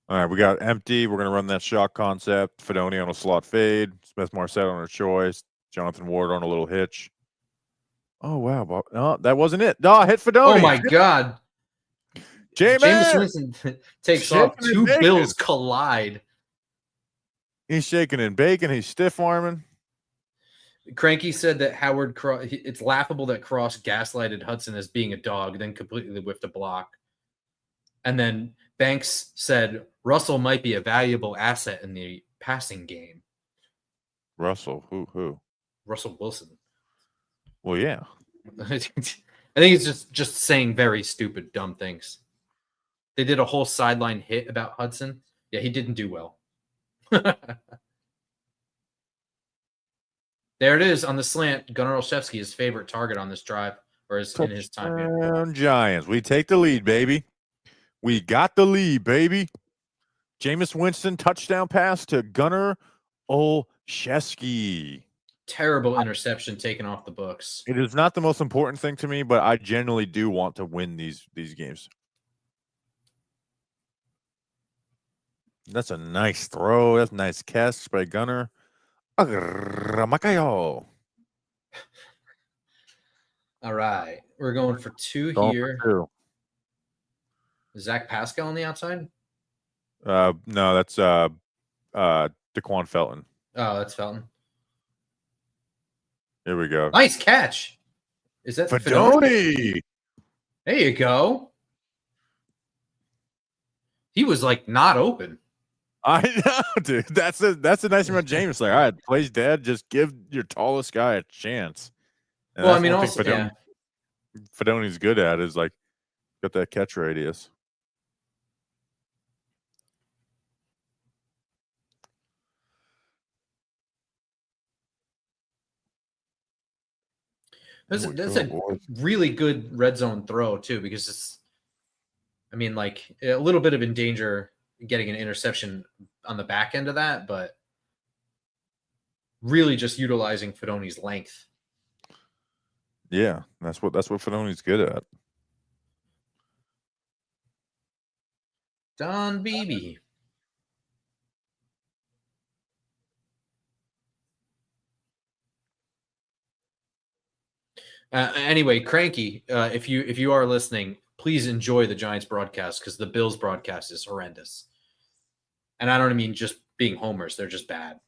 All right, we got empty. We're going to run that shot concept. Fedoni on a slot fade. Smith Marset on a choice. Jonathan Ward on a little hitch. Oh, wow. No, that wasn't it. No, hit Fedoni.
Oh, my God. Jameis Winston takes off. Two Bills collide.
He's shaking and baking. He's stiff-arming.
Cranky said that it's laughable that Cross gaslighted Hudson as being a dog, then completely whiffed a block. And then Banks said Russell might be a valuable asset in the passing game.
Russell, who?
Russell Wilson.
Well, yeah.
I think it's just saying very stupid, dumb things. They did a whole sideline hit about Hudson. Yeah, he didn't do well. There it is on the slant. Gunnar Olszewski, his favorite target on this drive, or in his time here.
Touchdown Giants. We take the lead, baby. We got the lead, baby. Jameis Winston touchdown pass to Gunnar Olszewski.
Terrible interception taken off the books.
It is not the most important thing to me, but I generally do want to win these games. That's a nice throw. That's a nice catch by Gunnar.
All right. We're going for 2 here. Is Zach Pascal on the outside?
No, that's Daquan Felton.
Oh, that's Felton.
Here we go.
Nice catch. Is that
Fedoni?
There you go. He was like not open.
I know, dude. That's a nice thing about James. Like, all right, plays dead. Just give your tallest guy a chance. And
well, I mean, also,
Fedoni's good at is like got that catch radius.
That's a really good red zone throw too, because it's, I mean, like a little bit of in danger getting an interception on the back end of that, but really just utilizing Fedoni's length.
Yeah, that's what Fedoni's good at.
Don Beebe. Anyway, Cranky, if you are listening, please enjoy the Giants broadcast because the Bills broadcast is horrendous. And I don't mean just being homers; they're just bad.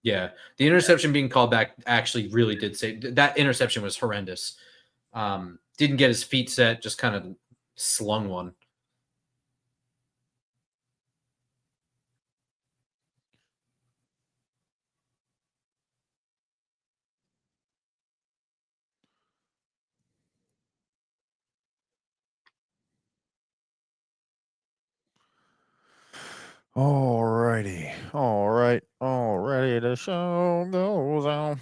Yeah, the interception being called back actually really did say that interception was horrendous. Didn't get his feet set, just kind of slung one.
Alrighty. The show goes on.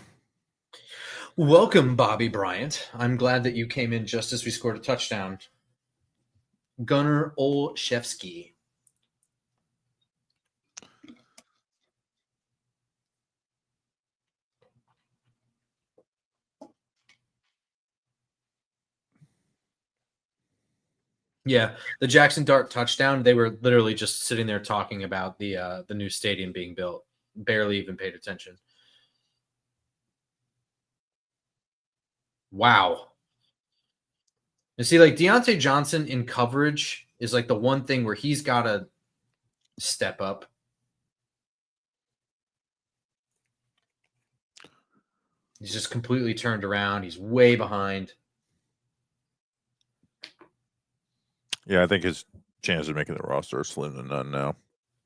Welcome, Bobby Bryant. I'm glad that you came in just as we scored a touchdown. Gunnar Olszewski. Yeah, the Jaxson Dart touchdown, they were literally just sitting there talking about the new stadium being built. Barely even paid attention. Wow. You see, like Deontay Johnson in coverage is like the one thing where he's got to step up. He's just completely turned around. He's way behind.
Yeah, I think his chances of making the roster are slim to none now.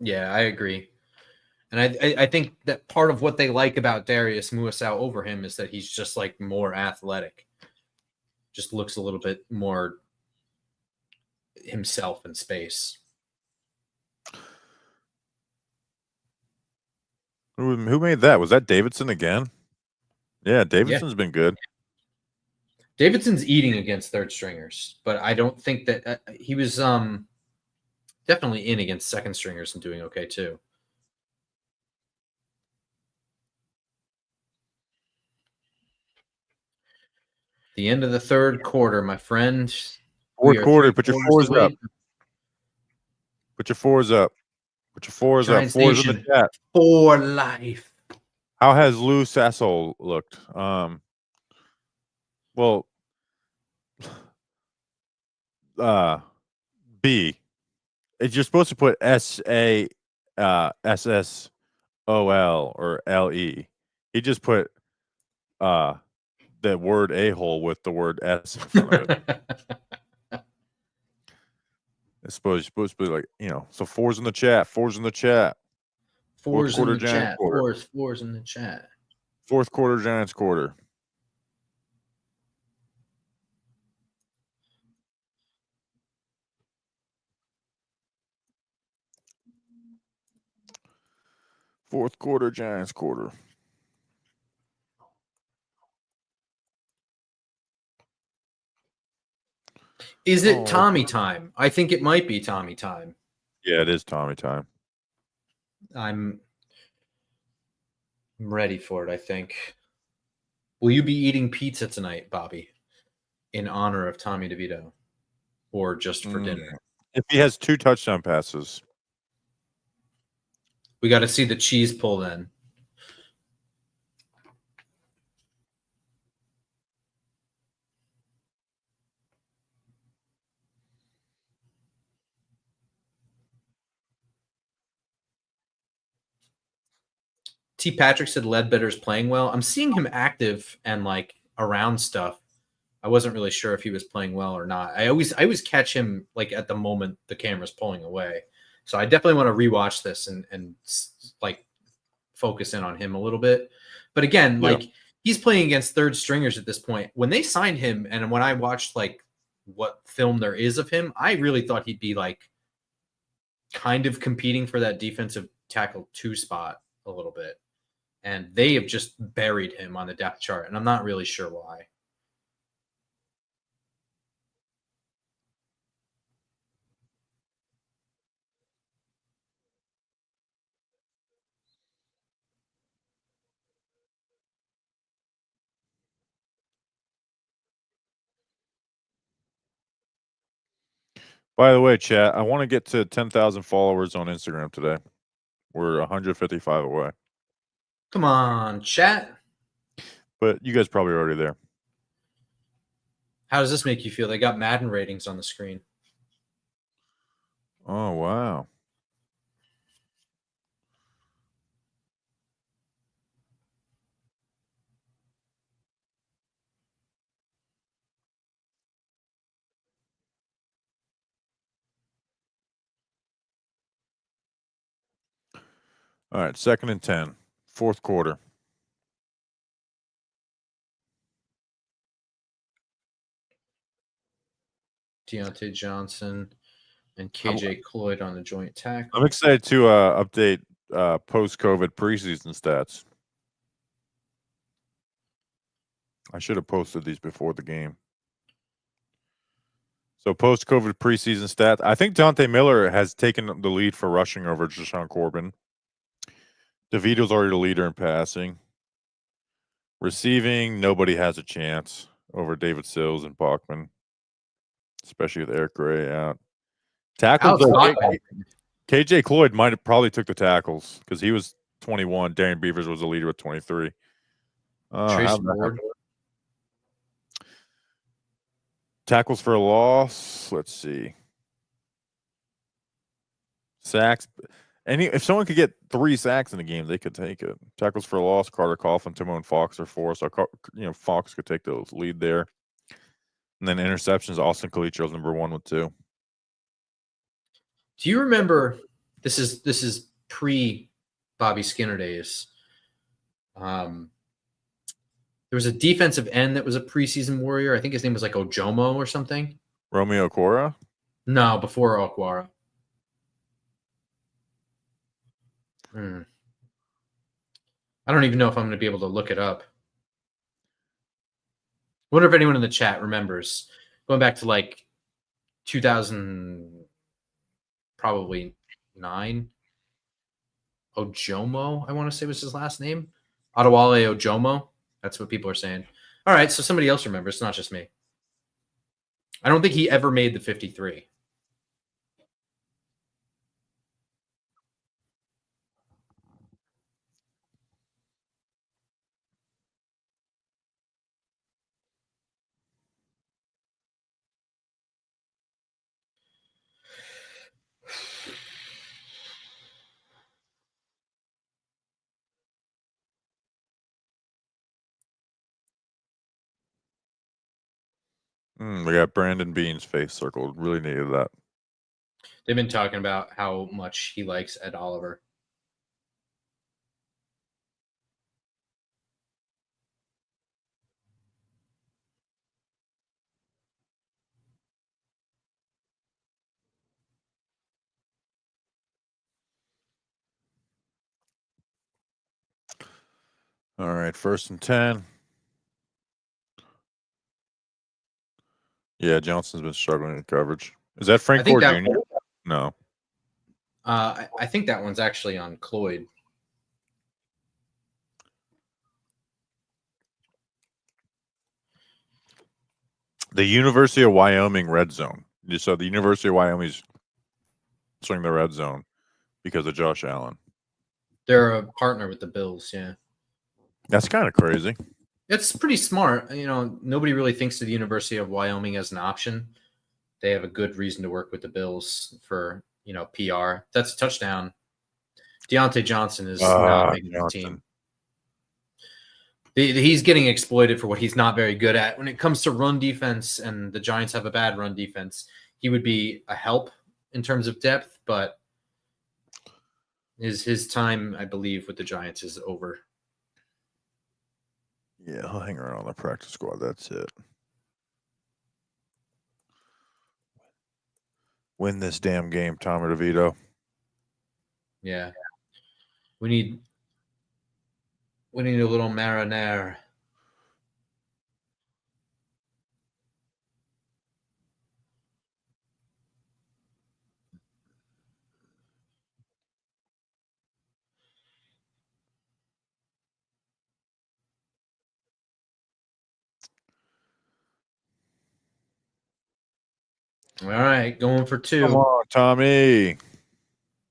Yeah, I agree. And I think that part of what they like about Darius Muasau over him is that he's just like more athletic. Just looks a little bit more himself in space.
Who made that? Was that Davidson again? Yeah, Davidson's been good.
Davidson's eating against third stringers, but I don't think that he was definitely in against second stringers and doing okay too. The end of the third quarter, my friend.
Fourth quarter, put your fours up. Put your fours up. Put your fours up. Fours in the chat.
For life.
How has Lou Sassel looked? Well, B. You're supposed to put SASSOL or LE. He just put the word a-hole with the word S in front of it. It's supposed to be like, so fours in the chat.
Fours in the
Giants
chat.
quarter.
Fours in the chat.
Fourth quarter Giants quarter. Fourth quarter Giants quarter.
Is it Tommy time? I think it might be Tommy time.
Yeah, it is Tommy time.
I'm ready for it, I think. Will you be eating pizza tonight, Bobby, in honor of Tommy DeVito, or just for dinner?
If he has 2 touchdown passes.
We got to see the cheese pull then. T. Patrick said Ledbetter's playing well. I'm seeing him active and like around stuff. I wasn't really sure if he was playing well or not. I always catch him like at the moment the camera's pulling away. So I definitely want to rewatch this and like focus in on him a little bit. But again, like he's playing against third stringers at this point. When they signed him and when I watched like what film there is of him, I really thought he'd be like kind of competing for that defensive tackle 2 spot a little bit. And they have just buried him on the depth chart, and I'm not really sure why.
By the way, chat, I want to get to 10,000 followers on Instagram today. We're 155 away.
Come on, chat.
But you guys probably are already there.
How does this make you feel? They got Madden ratings on the screen.
Oh, wow. All right, 2nd and 10, fourth quarter.
Deontay Johnson and KJ Cloyd on the joint tackle.
I'm excited to update post-COVID preseason stats. I should have posted these before the game. So post-COVID preseason stats. I think Dante Miller has taken the lead for rushing over Jashaun Corbin. DeVito's already the leader in passing. Receiving, nobody has a chance over David Sills and Bachman, especially with Eric Gray out. Tackles, KJ Cloyd might have probably took the tackles because he was 21. Darian Beavers was the leader with 23.
Trace Ward.
Tackles for a loss. Let's see. Sacks. If someone could get 3 sacks in the game, they could take it. Tackles for a loss. Carter Coughlin, Timon Fox are 4. So Fox could take the lead there. And then interceptions. Austin Calitro's number 1 with 2.
Do you remember? This is pre Bobby Skinner days. There was a defensive end that was a preseason warrior. I think his name was like Ojomo or something.
Romeo Cora?
No, before Okwara. I don't even know if I'm going to be able to look it up. I wonder if anyone in the chat remembers going back to like 2000, probably 9. Ojomo, I want to say was his last name. Adewale Ojomo. That's what people are saying. All right, so somebody else remembers. It's not just me. I don't think he ever made the 53.
We got Brandon Bean's face circled. Really needed that.
They've been talking about how much he likes Ed Oliver.
All right, 1st and 10. Yeah, Johnson's been struggling in coverage. Is that Frank Gore Jr.? No.
I think that one's actually on Cloyd.
The University of Wyoming red zone. So the University of Wyoming's swing the red zone because of Josh Allen.
They're a partner with the Bills, yeah.
That's kind of crazy.
It's pretty smart. You know, nobody really thinks of the University of Wyoming as an option. They have a good reason to work with the Bills for, PR. That's a touchdown. Deontay Johnson is not making the team. He's getting exploited for what he's not very good at. When it comes to run defense, and the Giants have a bad run defense, he would be a help in terms of depth, but his time, I believe, with the Giants is over.
Yeah, he'll hang around on the practice squad. That's it. Win this damn game, Tommy DeVito.
Yeah. We need a little marinara. All right, going for 2.
Come on, Tommy.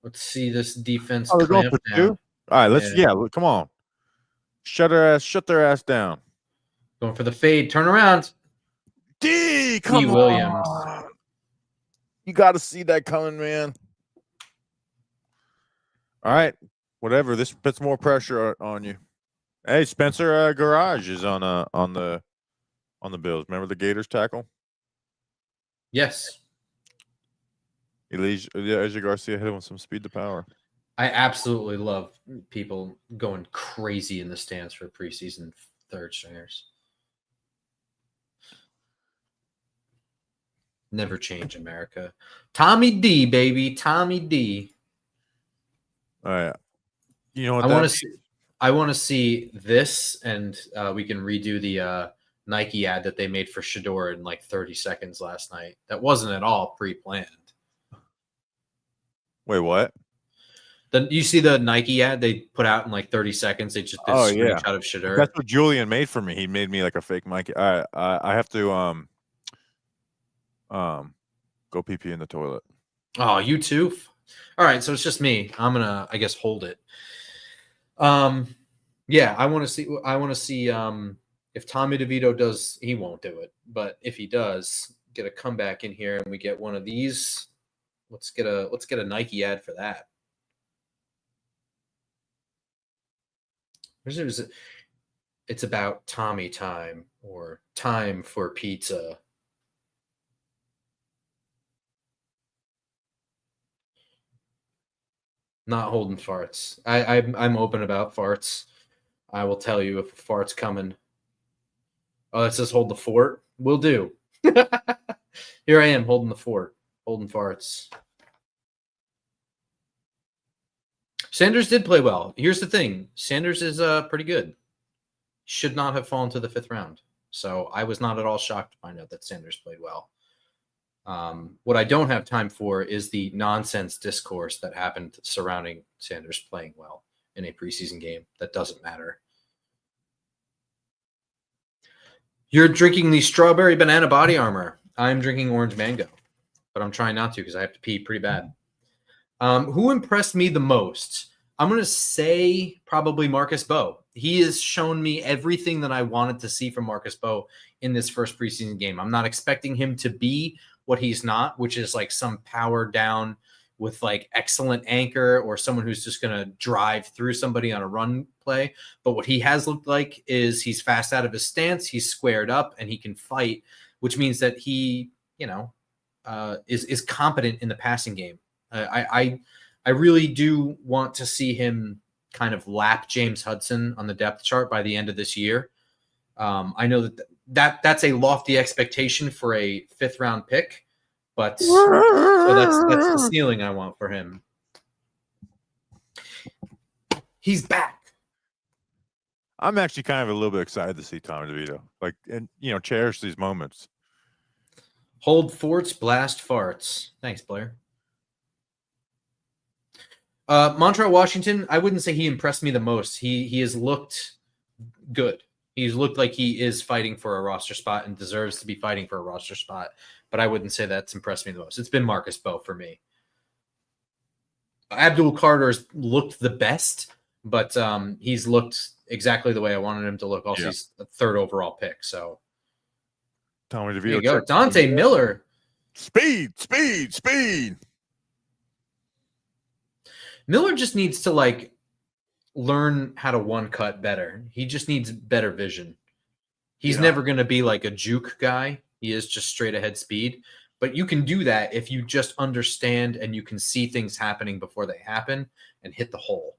Let's see this defense.
Oh, they're going for 2? All right, let's come on. Shut their ass down.
Going for the fade. Turn around.
Come on.
Williams.
You got to see that coming, man. All right, whatever. This puts more pressure on you. Hey, Spencer Garage is on the Bills. Remember the Gators tackle?
Yes.
Elijah Garcia hit him with some speed to power.
I absolutely love people going crazy in the stands for preseason third stringers. Never change, America. Tommy D, baby. Tommy D.
All right. You know what
I want to see this, and we can redo the Nike ad that they made for Shador in like 30 seconds last night. That wasn't at all pre-planned.
Wait, what?
You see the Nike ad they put out in like 30 seconds? They just did a screenshot of Shador.
That's what Julian made for me. He made me like a fake Nike. All right, I have to go pee in the toilet.
Oh, you too? All right, so it's just me. I'm gonna, I guess, hold it. Yeah, I want to see if Tommy DeVito does. He won't do it, but if he does, get a comeback in here and we get one of these. Let's get a Nike ad for that. It's about Tommy time or time for pizza. Not holding farts. I'm open about farts. I will tell you if a fart's coming. Oh, it says hold the fort. Will do. Here I am holding the fort, holding farts. Sanders did play well. Here's the thing. Sanders is pretty good. Should not have fallen to the 5th round. So I was not at all shocked to find out that Sanders played well. What I don't have time for is the nonsense discourse that happened surrounding Sanders playing well in a preseason game. That doesn't matter. You're drinking the strawberry banana body armor. I'm drinking orange mango, but I'm trying not to because I have to pee pretty bad. Who impressed me the most? I'm going to say probably Marcus Bowe. He has shown me everything that I wanted to see from Marcus Bowe in this first preseason game. I'm not expecting him to be what he's not, which is like some power down with like excellent anchor or someone who's just going to drive through somebody on a run play. But what he has looked like is he's fast out of his stance, he's squared up, and he can fight which means that he, is competent in the passing game. I really do want to see him kind of lap James Hudson on the depth chart by the end of this year. I know that's a lofty expectation for a 5th round pick, but so that's the ceiling I want for him. He's back.
I'm actually kind of a little bit excited to see Tommy DeVito. Like, and cherish these moments.
Hold forts, blast farts. Thanks, Blair. Montreal, Washington, I wouldn't say he impressed me the most. He has looked good. He's looked like he is fighting for a roster spot and deserves to be fighting for a roster spot. But I wouldn't say that's impressed me the most. It's been Marcus Bowe for me. Abdul Carter's looked the best, but he's looked exactly the way I wanted him to look. Also, he's a 3rd overall pick. So
Tommy DeVito.
There you go. Dante Miller.
Speed.
Miller just needs to learn how to one cut better. He just needs better vision. He's never going to be like a juke guy. He is just straight ahead speed. But you can do that if you just understand and you can see things happening before they happen and hit the hole.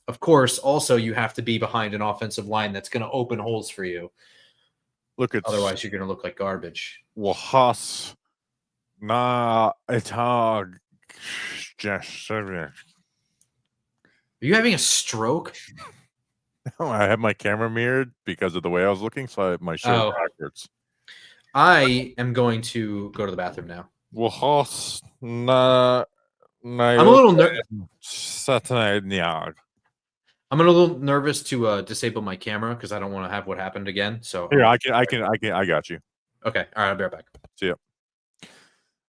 Of course, also you have to be behind an offensive line that's going to open holes for you. Otherwise, you're going to look like garbage.
Wahas na etag.
Are you having a stroke?
No, I have my camera mirrored because of the way I was looking, so I have my shirt backwards.
I am going to go to the bathroom now.
Wahas na.
I'm a little nervous. I'm a little nervous to disable my camera because I don't want to have what happened again. So
here, I got you.
Okay, all right, I'll be right back.
See ya.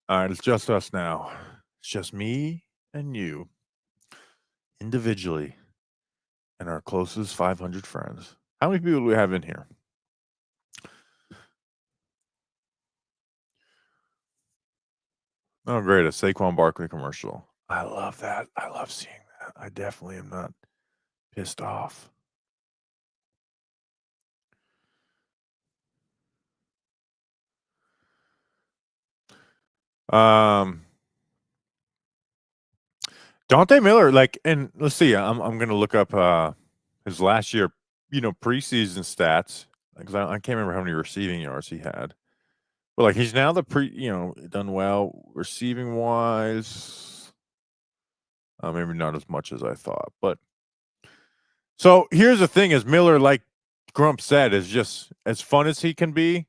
All right, it's just us now. It's just me and you, individually, and our closest 500 friends. How many people do we have in here? Oh, great! A Saquon Barkley commercial. I love that. I love seeing that. I definitely am not pissed off. Dante Miller, and let's see. I'm gonna look up his last year, preseason stats because I can't remember how many receiving yards he had. But he's now done well receiving wise. Maybe not as much as I thought, but so here's the thing: is Miller, like Grump said, is just as fun as he can be in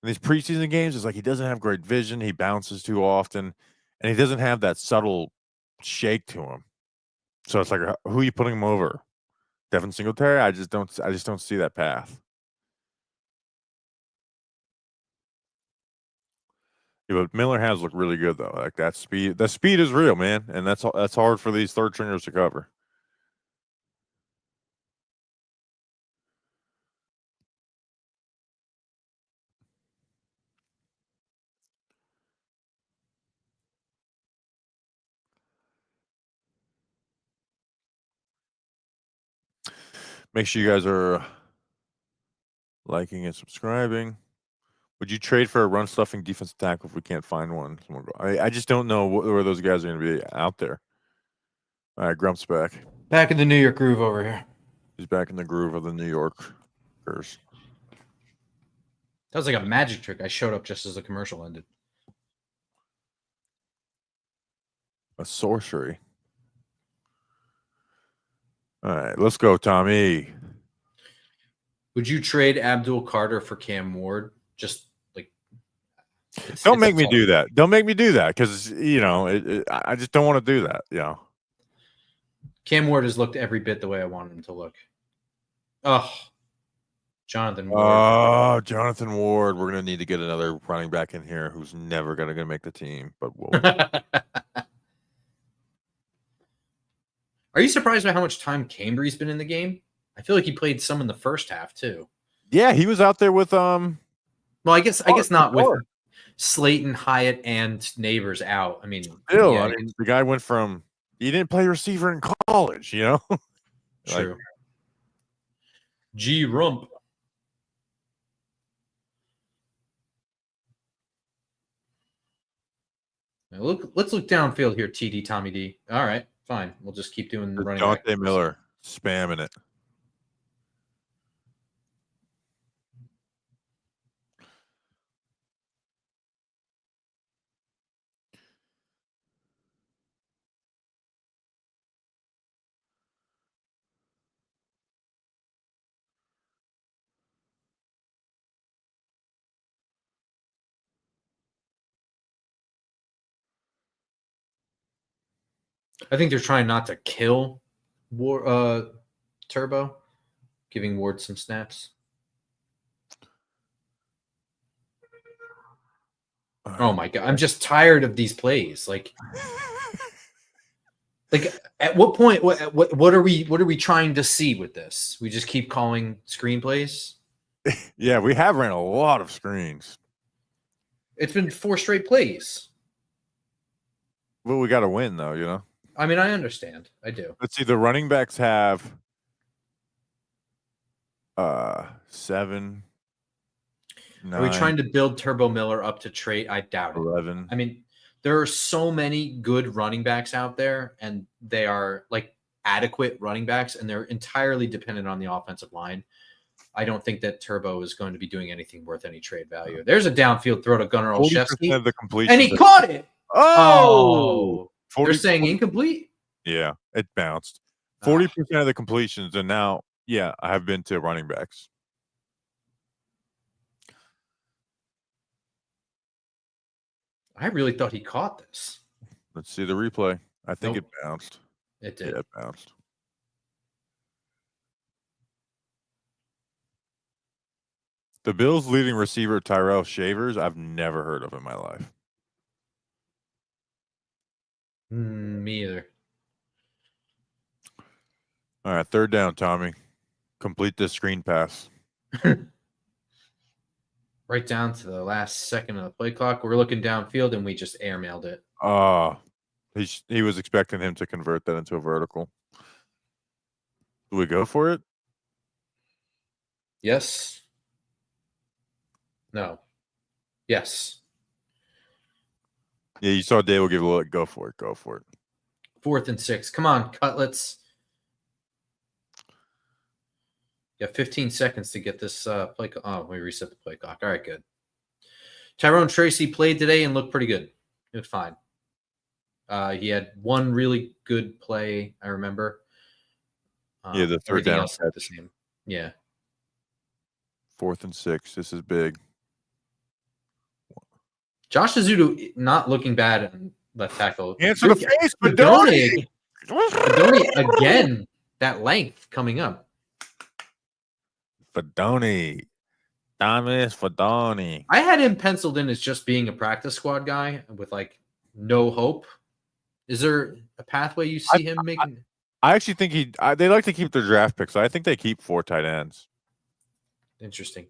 these preseason games. Is he doesn't have great vision. He bounces too often, and he doesn't have that subtle shake to him. So it's who are you putting him over? Devin Singletary? I just don't see that path. Yeah, but Miller has looked really good though. That speed is real, man, and that's hard for these third stringers to cover. Make sure you guys are liking and subscribing. Would you trade for a run-stuffing defensive tackle if we can't find one? I just don't know where those guys are going to be out there. All right, Grump's back.
Back in the New York groove over here.
He's back in the groove of the New Yorkers.
That was like a magic trick. I showed up just as the commercial ended.
A sorcery. All right, let's go, Tommy.
Would you trade Abdul Carter for Cam Ward? Just
don't make me do that. Don't make me do that because I just don't want to do that.
Cam Ward has looked every bit the way I wanted him to look. Oh, Jonathan Ward.
Oh, Jonathan Ward. We're gonna need to get another running back in here who's never gonna make the team, but we'll.
Are you surprised by how much time Cambry's been in the game? I feel like he played some in the first half too.
Yeah, he was out there with
Well, I guess not with Slayton, Hyatt, and Neighbors out. I mean,
still, the guy went from he didn't play receiver in college,
True. G Rump. Now let's look downfield here, TD Tommy D. All right, fine. We'll just keep doing the running back.
Dante Miller spamming it.
I think they're trying not to kill Turbo, giving Ward some snaps. Oh my God. I'm just tired of these plays. Like at what point, what are we trying to see with this? We just keep calling screenplays.
Yeah, we have ran a lot of screens.
It's been 4 straight plays.
Well, we got to win though, you know?
I mean, I understand. I do.
Let's see. The running backs have 7, 9,
Are we trying to build Turbo Miller up to trade? I doubt it.
11.
I mean, there are so many good running backs out there, and they are like adequate running backs, and they're entirely dependent on the offensive line. I don't think that Turbo is going to be doing anything worth any trade value. There's a downfield throw to Gunnar Olszewski,
of the completion,
and he caught it.
Oh, 40,
they're saying incomplete.
Yeah, it bounced. 40% of the completions, and now, yeah, I have been to running backs.
I really thought he caught this.
Let's see the replay. I think it bounced.
It did.
Yeah, it bounced. The Bills' leading receiver, Tyrell Shavers, I've never heard of in my life.
Me either.
All right, 3rd down, Tommy. Complete this screen pass.
Right down to the last second of the play clock. We're looking downfield, and we just airmailed it.
He was expecting him to convert that into a vertical. Do we go for it?
Yes. No. Yes.
Yeah, you saw Dave will give a look. Go for it. Go for it.
4th and 6. Come on, Cutlets. You have 15 seconds to get this play. We reset the play clock. All right, good. Tyrone Tracy played today and looked pretty good. He was fine. He had one really good play, I remember.
Yeah, the 3rd down.
Else the same. Yeah.
4th and 6. This is big.
Josh Azudu not looking bad at left tackle.
Answer the face,
Fedoni again. That length coming up.
Fedoni. Thomas Fedoni.
I had him penciled in as just being a practice squad guy with like no hope. Is there a pathway you see him making?
I actually think they like to keep their draft picks. So I think they keep 4 tight ends.
Interesting.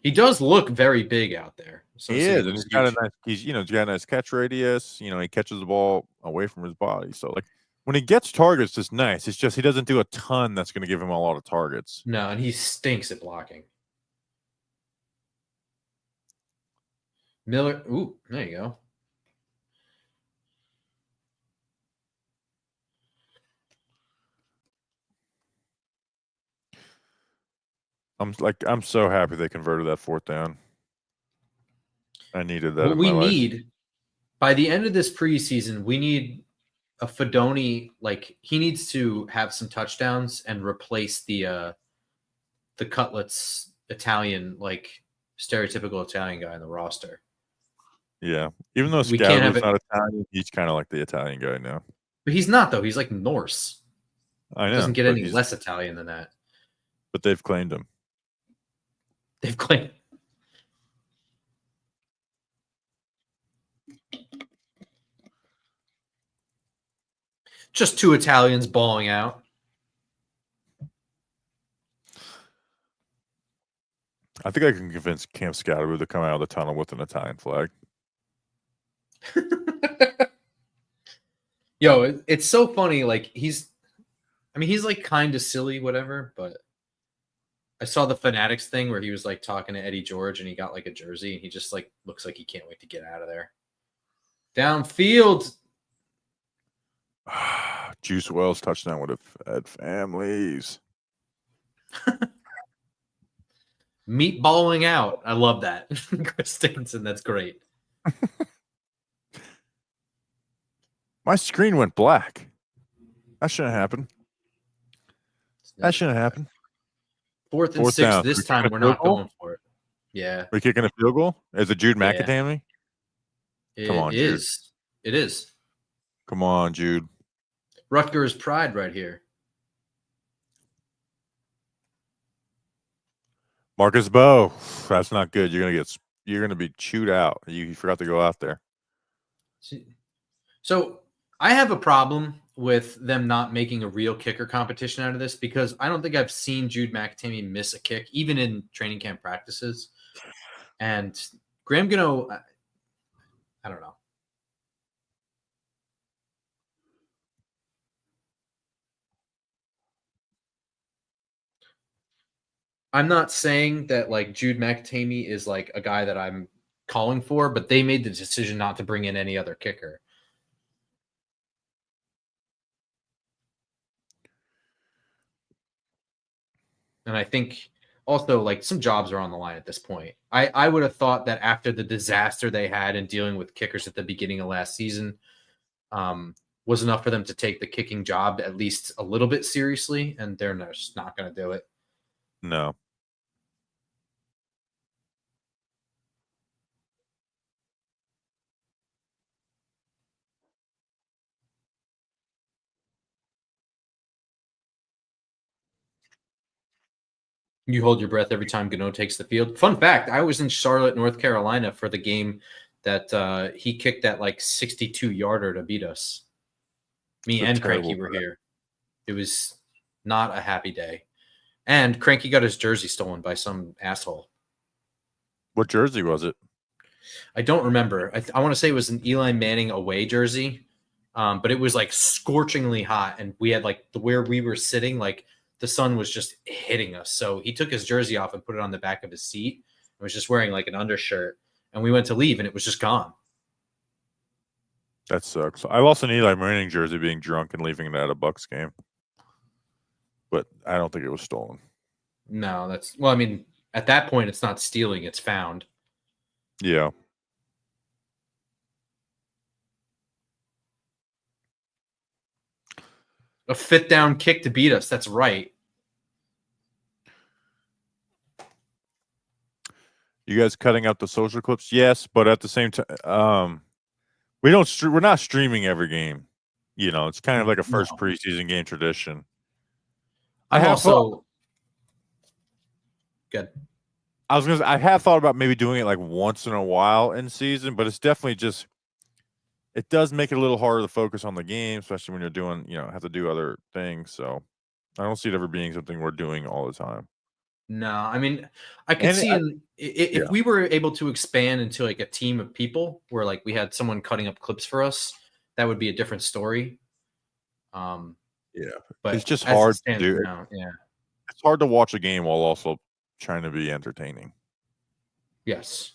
He does look very big out there. So
he is, and he's got a nice catch radius. You know, he catches the ball away from his body. So like when he gets targets, it's nice. It's just he doesn't do a ton that's going to give him a lot of targets.
No, and he stinks at blocking. Miller. Ooh, there you go.
I'm so happy they converted that 4th down. I needed that.
What we need by the end of this preseason, we need a Fedoni. Like he needs to have some touchdowns and replace the Cutlets Italian, like stereotypical Italian guy in the roster.
Yeah, even though Scalabri's not Italian, he's kind of like the Italian guy now.
But he's not though. He's like Norse.
I know.
He doesn't get any less Italian than that.
But they've claimed him.
They've claimed. Just 2 Italians bawling out.
I think I can convince Cam Scalabry to come out of the tunnel with an Italian flag.
Yo, it's so funny. Like he's like kind of silly, whatever. But I saw the Fanatics thing where he was like talking to Eddie George, and he got like a jersey, and he just like looks like he can't wait to get out of there. Downfield.
Juice Wells touchdown would have fed families.
Meatballing out. I love that. Chris Dickinson, that's great.
My screen went black. That shouldn't happen. That shouldn't happen.
Fourth and
Fourth
6
down.
this time. We're
Field
not
goal?
going for it. Yeah.
We're kicking a field goal? Is it Jude
Yeah.
McAtamney? Come on, Jude.
It is.
Come on, Jude.
Rutgers pride right here.
Marcus Bowe. That's not good. You're gonna be chewed out. You forgot to go out there.
So I have a problem with them not making a real kicker competition out of this because I don't think I've seen Jude McAtamney miss a kick, even in training camp practices. And Graham Gano, I don't know. I'm not saying that like Jude McAtamney is like a guy that I'm calling for, but they made the decision not to bring in any other kicker. And I think also like some jobs are on the line at this point. I would have thought that after the disaster they had in dealing with kickers at the beginning of last season, was enough for them to take the kicking job at least a little bit seriously, and they're just not going to do it.
No.
You hold your breath every time Gano takes the field. Fun fact, I was in Charlotte, North Carolina for the game that he kicked that like 62-yarder to beat us. Me and Cranky were here. It was not a happy day. And Cranky got his jersey stolen by some asshole.
What jersey was it?
I don't remember. I want to say it was an Eli Manning away jersey, but it was like scorchingly hot. And we had like where we were sitting, like the sun was just hitting us. So he took his jersey off and put it on the back of his seat and was just wearing like an undershirt. And we went to leave and it was just gone.
That sucks. I've also seen Eli Manning jersey being drunk and leaving it at a Bucks game. But I don't think it was stolen.
No, I mean, at that point, it's not stealing, it's found.
Yeah.
A fit down kick to beat us. That's right.
You guys cutting out the social clips? Yes, but at the same time, we're not streaming every game. You know, it's kind of like a first preseason game tradition.
I have thought
about maybe doing it like once in a while in season, but it's definitely just it does make it a little harder to focus on the game, especially when you're doing, have to do other things. So I don't see it ever being something we're doing all the time.
No, I mean, I could see if we were able to expand into like a team of people where like we had someone cutting up clips for us, that would be a different story.
But it's just hard to do.
Now,
it's hard to watch a game while also trying to be entertaining.
Yes.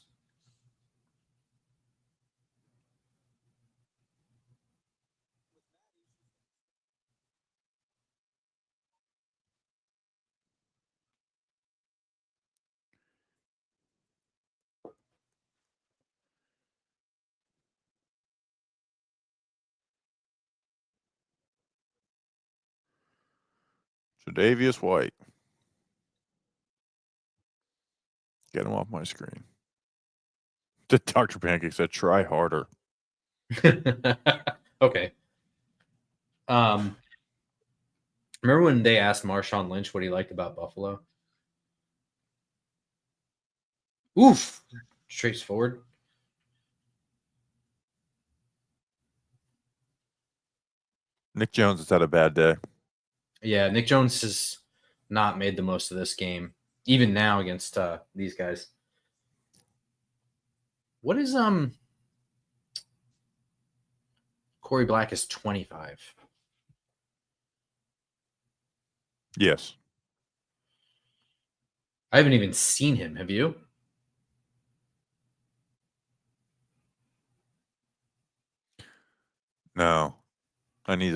Tre'Davious White. Get him off my screen. The Dr. Pancake said, try harder.
Okay. Remember when they asked Marshawn Lynch what he liked about Buffalo? Oof. Straightforward.
Nick Jones has had a bad day.
Yeah, Nick Jones has not made the most of this game, even now against these guys. What is Corey Black is 25.
Yes.
I haven't even seen him. Have you?
No. Maybe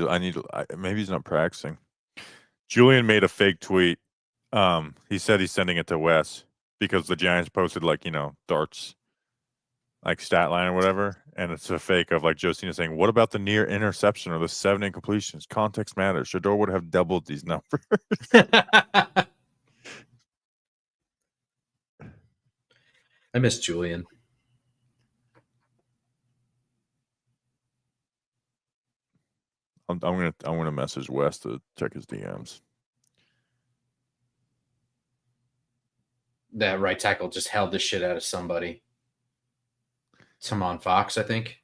he's not practicing. Julian made a fake tweet. He said he's sending it to Wes because the Giants posted darts, like stat line or whatever, and it's a fake of like Josina saying, "What about the near interception or the 7 incompletions? Context matters. Shador would have doubled these numbers."
I miss Julian.
I'm gonna message Wes to check his DMs.
That right tackle just held the shit out of somebody. Tamon Fox, I think.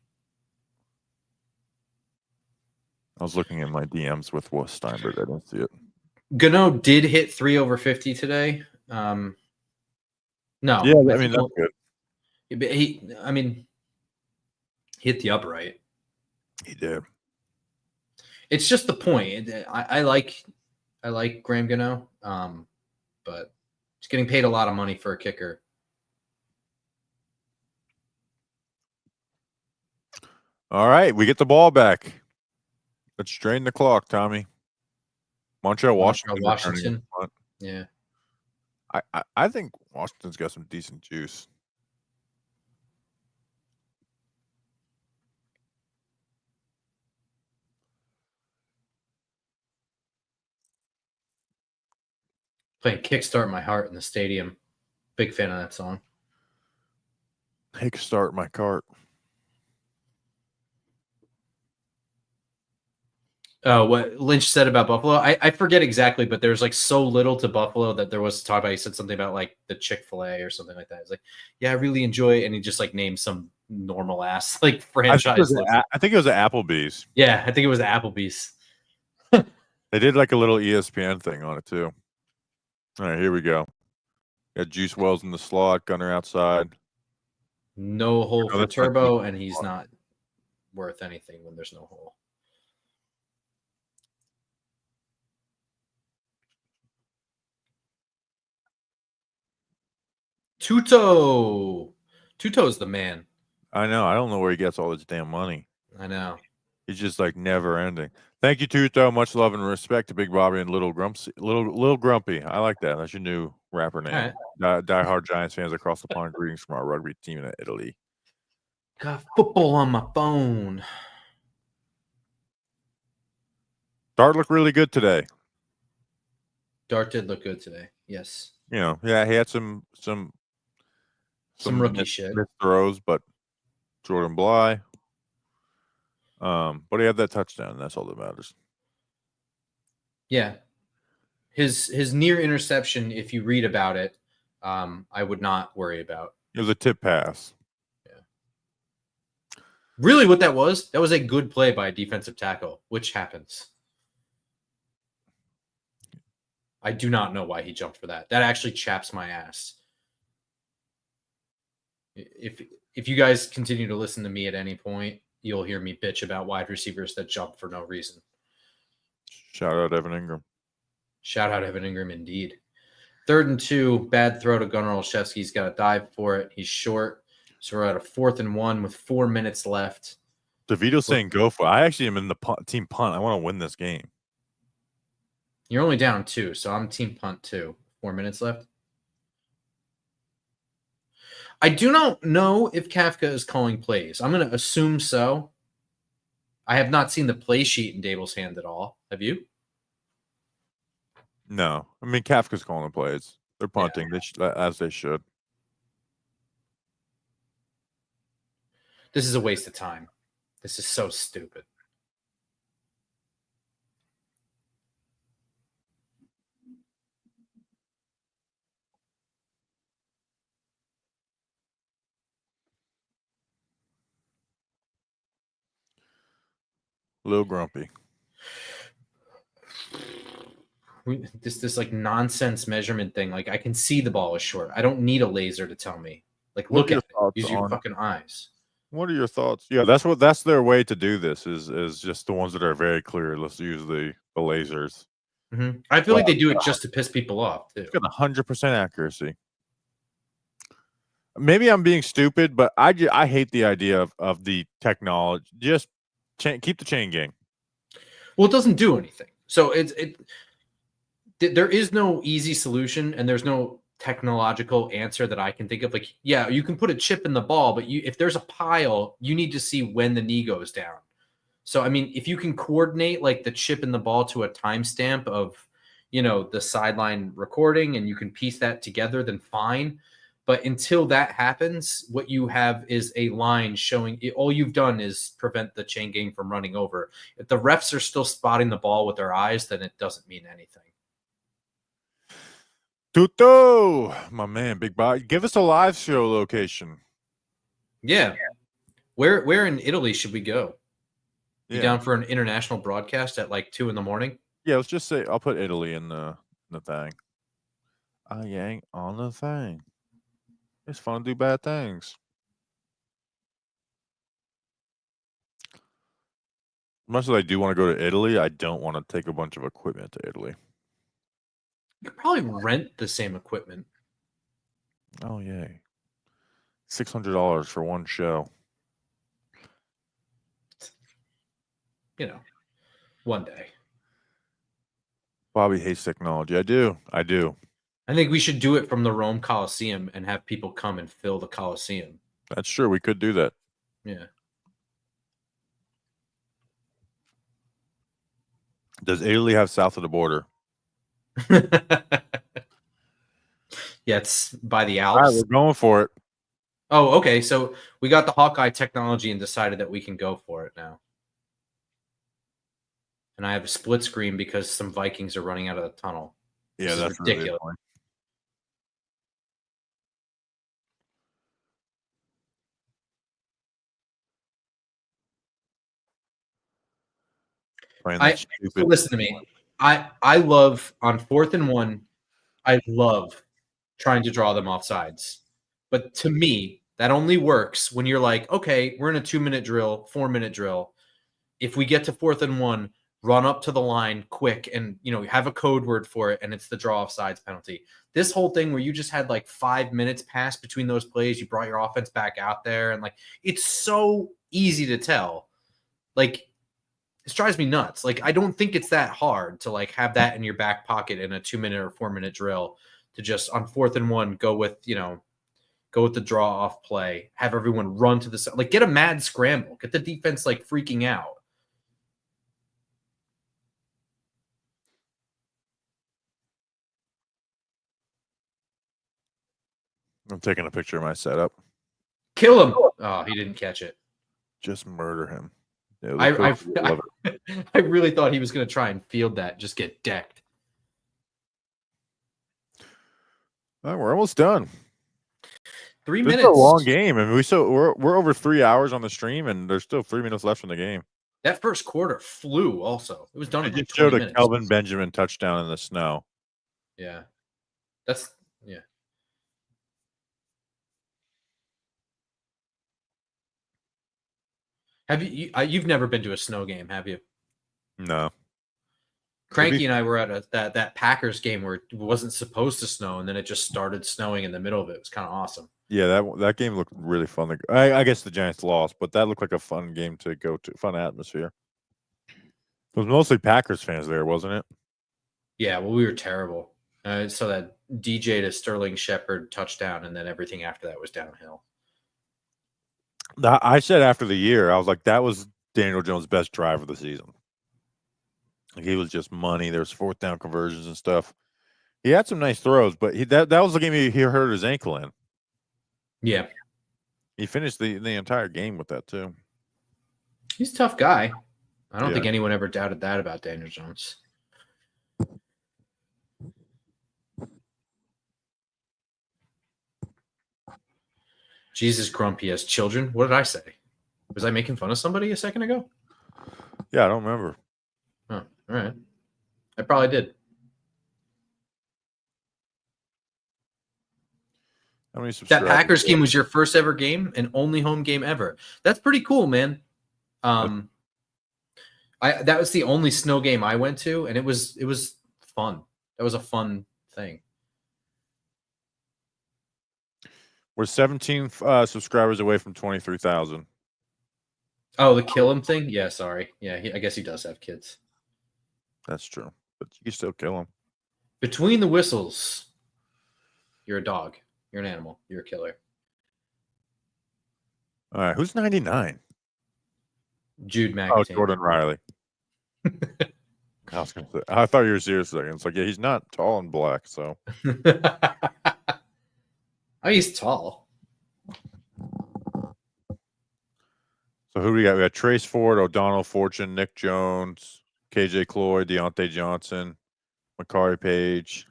I was looking at my DMs with Wes Steinberg. I didn't see it.
Gano did hit 3 over 50 today. No.
Yeah, I mean, that's good.
He hit the upright.
He did.
It's just the point. I like Graham Gano, but he's getting paid a lot of money for a kicker.
All right, we get the ball back. Let's drain the clock, Tommy. Montreal Washington.
Yeah.
I think Washington's got some decent juice.
Playing Kickstart My Heart in the stadium. Big fan of that song.
Kickstart my cart.
What Lynch said about Buffalo, I forget exactly, but there's like so little to Buffalo that there was talk about. He said something about like the Chick-fil-A or something like that. It's like, yeah, I really enjoy it, and he just like named some normal ass like franchise.
I think it was at Applebee's.
Yeah, I think it was Applebee's.
They did like a little ESPN thing on it too. All right, here we go. Got Juice Wells in the slot, Gunner outside.
No hole for Turbo, and he's not worth anything when there's no hole. Tuto's the man.
I know. I don't know where he gets all this damn money.
I know.
He's just like never ending. Thank you, Tuto. Much love and respect to Big Bobby and Little Grumpy. I like that. That's your new rapper name. Right. Die-hard Giants fans across the pond. Greetings from our rugby team in Italy.
Got football on my phone.
Dart looked really good today.
Dart did look good today. Yes.
He had some
rookie shit
throws, but Jordan Bly. But he had that touchdown, and that's all that matters.
Yeah. His near interception, if you read about it, I would not worry about.
It was a tip pass.
Yeah. Really what that was a good play by a defensive tackle, which happens. I do not know why he jumped for that. That actually chaps my ass. If you guys continue to listen to me at any point, you'll hear me bitch about wide receivers that jump for no reason.
Shout out Evan Ingram.
Shout out Evan Ingram, indeed. 3rd and 2, bad throw to Gunnar Olszewski's got to dive for it. He's short, so we're at a 4th and 1 with 4 minutes left.
DeVito's saying go for it. I actually am in the team punt. I want to win this game.
You're only down 2, so I'm team punt 2. 4 minutes left. I do not know if Kafka is calling plays. I'm going to assume so. I have not seen the play sheet in Dable's hand at all. Have you?
No. I mean, Kafka's calling the plays. They're punting, as they should.
This is a waste of time. This is so stupid.
A little grumpy.
This like nonsense measurement thing. Like, I can see the ball is short. I don't need a laser to tell me. Like, look at it. Use your fucking eyes.
What are your thoughts? Yeah, that's their way to do this. Is just the ones that are very clear. Let's use the lasers.
Mm-hmm. I feel like they do it just to piss people off too.
It's got 100% accuracy. Maybe I'm being stupid, but I hate the idea of the technology. Just Keep the chain gang.
Well, it doesn't do anything. So there is no easy solution, and there's no technological answer that I can think of. Like, yeah, you can put a chip in the ball, but if there's a pile, you need to see when the knee goes down. So, I mean, if you can coordinate like the chip in the ball to a timestamp of, the sideline recording, and you can piece that together, then fine. But until that happens, what you have is a line showing it. All you've done is prevent the chain gang from running over. If the refs are still spotting the ball with their eyes, then it doesn't mean anything.
Tuto, my man, big body. Give us a live show location.
Yeah. Where in Italy should we go? You down for an international broadcast at like 2 a.m?
Yeah, let's just say I'll put Italy in the thing. I ain't on the thing. It's fun to do bad things. As much as I do want to go to Italy, I don't want to take a bunch of equipment to Italy.
You could probably rent the same equipment.
Oh, yay. $600 for one show.
One day.
Bobby hates technology. I do.
I think we should do it from the Rome Coliseum and have people come and fill the Coliseum.
That's true. We could do that.
Yeah.
Does Italy have south of the border?
Yeah, it's by the
All
Alps.
right, we're going for it.
Oh, okay. So we got the Hawkeye technology and decided that we can go for it now. And I have a split screen because some Vikings are running out of the tunnel.
Yeah, that's ridiculous.
So listen to me. I love on 4th and 1. I love trying to draw them off sides. But to me, that only works when you're like, okay, we're in a 2-minute drill, 4-minute drill. If we get to 4th and 1, run up to the line quick and, have a code word for it, and it's the draw off sides penalty. This whole thing where you just had like 5 minutes pass between those plays, you brought your offense back out there, and like it's so easy to tell. Like, this drives me nuts. Like, I don't think it's that hard to like have that in your back pocket in a 2-minute or 4-minute drill to just on 4th and 1 go with the draw off play, have everyone run to the side, like get a mad scramble, get the defense like freaking out.
I'm taking a picture of my setup.
Kill him. Oh, he didn't catch it.
Just murder him. Yeah,
I really thought he was going to try and field that, just get decked.
All right, we're almost done.
3 minutes.
It's a long game, and we're over 3 hours on the stream, and there's still 3 minutes left in the game.
That first quarter flew. Also, it was done.
It just showed a Kelvin Benjamin touchdown in the snow.
Yeah, yeah. Have you've never been to a snow game, have you?
No.
Cranky and I were at that Packers game where it wasn't supposed to snow, and then it just started snowing in the middle of it. It was kind of awesome.
Yeah, that game looked really fun. I guess the Giants lost, but that looked like a fun game to go to. Fun atmosphere. It was mostly Packers fans there, wasn't it?
Yeah, well, we were terrible. So that DJ to Sterling Shepard touchdown, and then everything after that was downhill.
I said after the year, I was like, that was Daniel Jones' best drive of the season. Like, he was just money. There's 4th down conversions and stuff. He had some nice throws, but that was the game he hurt his ankle in.
Yeah.
He finished the entire game with that, too.
He's a tough guy. I don't think anyone ever doubted that about Daniel Jones. Jesus, grumpy as children. What did I say? Was I making fun of somebody a second ago?
Yeah, I don't remember.
Oh, all right. I probably did.
How many
that Packers game was your first ever game and only home game ever. That's pretty cool, man. That was the only snow game I went to, and it was fun. That was a fun thing.
We're 17 subscribers away from 23,000.
Oh, the kill him thing? Yeah, sorry. Yeah, I guess he does have kids.
That's true, but you can still kill him.
Between the whistles, you're a dog. You're an animal. You're a killer.
All right, who's 99?
Jude
Oh,
McAtee.
Jordan Riley. I was gonna say, I thought you were serious a second. It's like, yeah, he's not tall and black, so.
Oh, he's tall.
So who do we got? We got Trace Ford, O'Donnell Fortune, Nick Jones, KJ Cloyd, Deontay Johnson, Makari Page,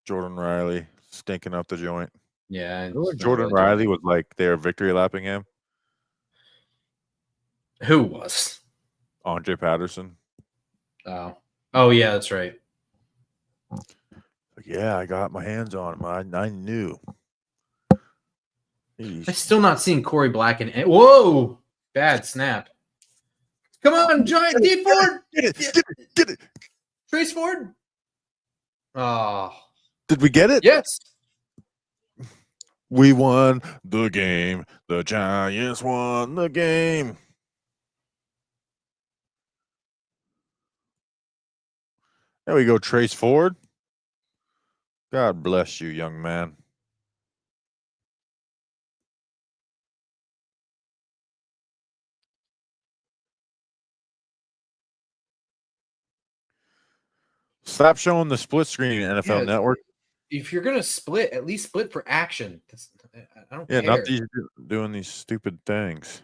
Jordan Riley, stinking up the joint.
Yeah.
Remember when Jordan Riley was like they were victory lapping him?
Who was?
Andre Patterson.
Oh yeah, that's right.
Like, yeah, I got my hands on him. I knew.
I'm still not seeing Corey Black in it. Whoa! Bad snap. Come on, Giant D Ford!
Get it.
Trace Ford! Oh.
Did we get it?
Yes.
We won the game. The Giants won the game. There we go, Trace Ford. God bless you, young man. Stop showing the split screen, NFL Network.
If you're gonna split, at least split for action. I don't care.
Not these doing these stupid things.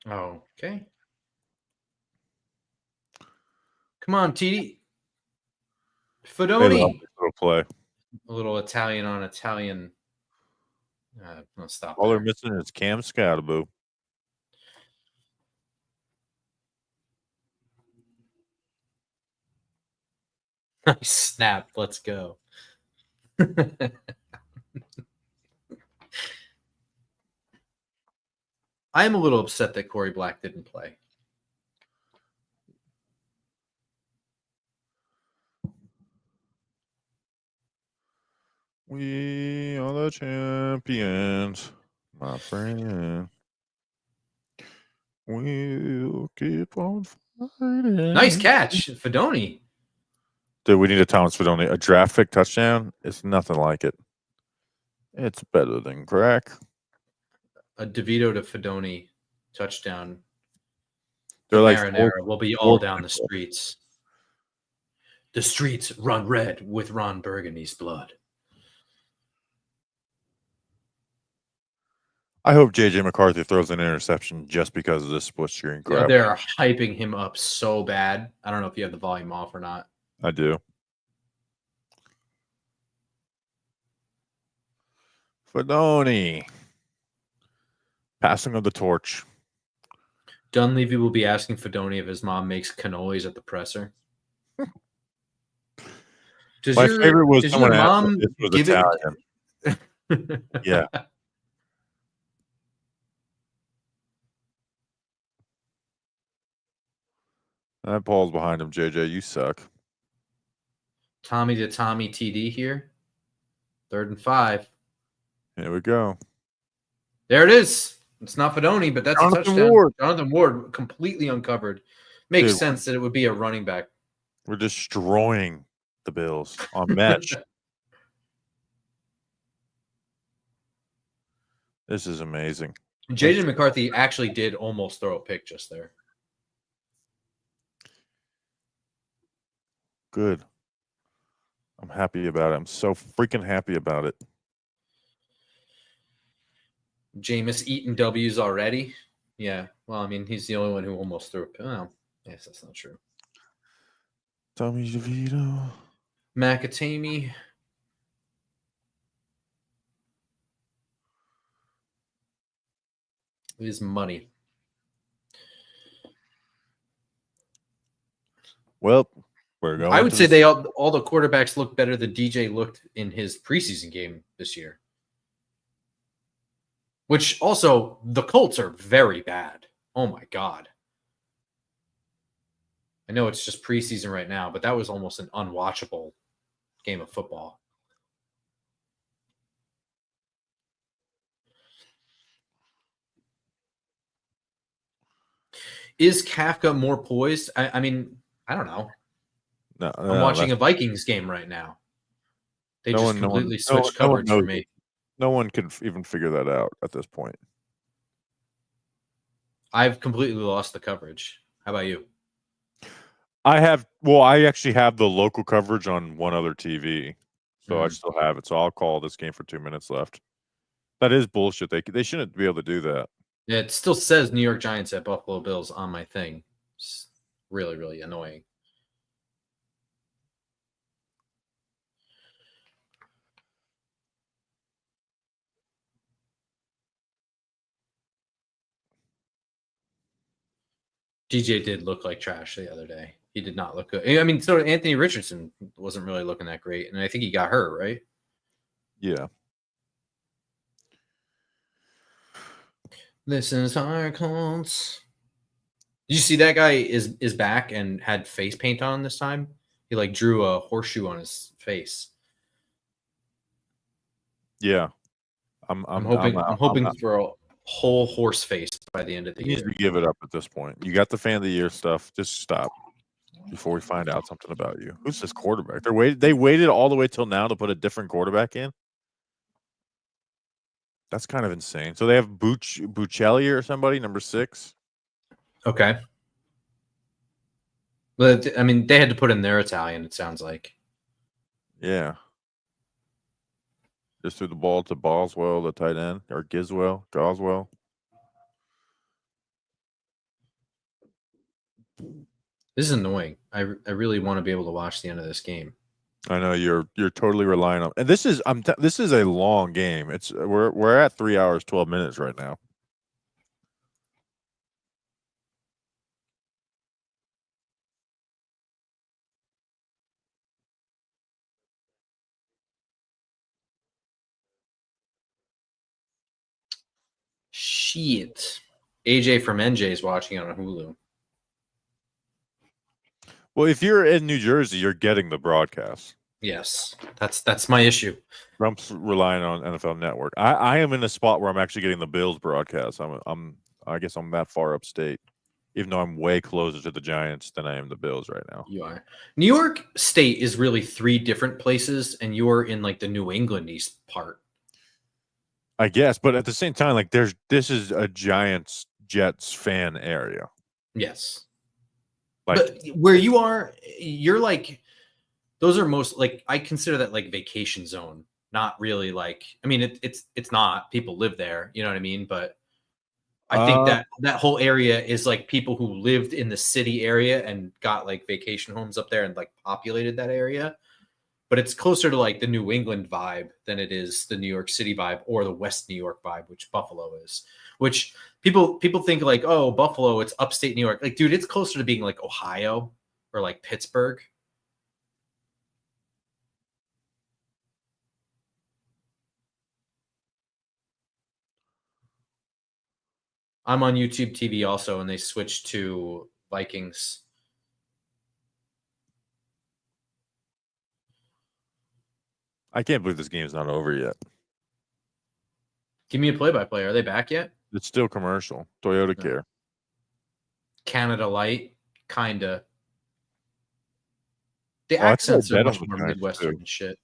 Oh, okay. Come on, TD. Fedoni.
Little play.
A little Italian on Italian. Let's stop.
All they're missing is Cam Scataboo.
Nice snap. Let's go. I am a little upset that Corey Black didn't play.
We are the champions, my friend. We'll keep on fighting.
Nice catch, Fedoni.
Dude, we need a Thomas Fedoni. A draft pick touchdown? It's nothing like it. It's better than crack.
A DeVito to Fedoni touchdown.
They're like
Marinara will be all down the streets. The streets run red with Ron Burgundy's blood.
I hope JJ McCarthy throws an interception just because of this split screen crap.
They're hyping him up so bad. I don't know if you have the volume off or not.
I do. Fedoni. Passing of the torch.
Dunleavy will be asking Fedoni if his mom makes cannolis at the presser.
My favorite was
does
someone
your
asked
mom
if this was
give
Italian. Yeah. That ball's behind him, JJ. You suck.
Tommy to Tommy TD here. 3rd and 5.
Here we go.
There it is. It's not Fedoni, but that's
Jonathan
a touchdown.
Ward.
Jonathan Ward completely uncovered. Makes sense that it would be a running back.
We're destroying the Bills on match. This is amazing.
JJ McCarthy actually did almost throw a pick just there.
Good. I'm happy about it. I'm so freaking happy about it.
Jameis eating W's already? Yeah. Well, I mean, he's the only one who almost threw a pick. Oh, yes, that's not true.
Tommy DeVito.
McAtee. It is money.
Well, we're going.
I would say all the quarterbacks look better than DJ looked in his preseason game this year. Which also, the Colts are very bad. Oh my God. I know it's just preseason right now, but that was almost an unwatchable game of football. Is Kafka more poised? I mean, I don't know.
No,
I'm watching a Vikings game right now. They just completely switched coverage for me.
No one can even figure that out at this point.
I've completely lost the coverage. How about you?
I actually have the local coverage on one other TV, so I still have it. So I'll call this game for 2 minutes left. That is bullshit. They shouldn't be able to do that.
Yeah, it still says New York Giants at Buffalo Bills on my thing. It's really, really annoying. DJ did look like trash the other day. He did not look good. I mean, so Anthony Richardson wasn't really looking that great, and I think he got hurt, right?
Yeah.
This is our Colts. Did you see that guy is back and had face paint on this time? He like drew a horseshoe on his face.
Yeah.
I'm hoping for a whole horse face by the end of the year.
You need to give it up at this point. You got the fan of the year stuff. Just stop before we find out something about you. Who's this quarterback? They waited all the way till now to put a different quarterback in. That's kind of insane. So they have Buccelli or somebody, number 6.
Okay. But I mean, they had to put in their Italian, it sounds like.
Yeah. Just threw the ball to Boswell, the tight end, or Goswell.
This is annoying. I really want to be able to watch the end of this game.
I know you're totally relying on, and this is this is a long game. We're at 3 hours 12 minutes right now.
Shit. AJ from NJ is watching it on Hulu.
Well, if you're in New Jersey, you're getting the broadcast.
Yes, that's my issue.
Trump's relying on NFL Network. I am in a spot where I'm actually getting the Bills broadcast. I guess I'm that far upstate, even though I'm way closer to the Giants than I am the Bills right now.
You are. New York State is really 3 different places, and you're in like the New England East part.
I guess, but at the same time, like this is a Giants Jets fan area.
Yes.
Like,
but where you are, you're like, those are most like, I consider that like vacation zone, not really like, I mean, it's not, people live there, you know what I mean? But I think that whole area is like people who lived in the city area and got like vacation homes up there and like populated that area. But it's closer to like the New England vibe than it is the New York City vibe or the West New York vibe, which Buffalo is. Which people think like, oh, Buffalo, it's upstate New York. Like, dude, it's closer to being like Ohio or like Pittsburgh. I'm on YouTube TV also, and they switched to Vikings.
I can't believe this game's not over yet.
Give me a play-by-play. Are they back yet?
It's still commercial. Toyota Care.
Canada Light, kinda. The accents are much more Midwestern shit.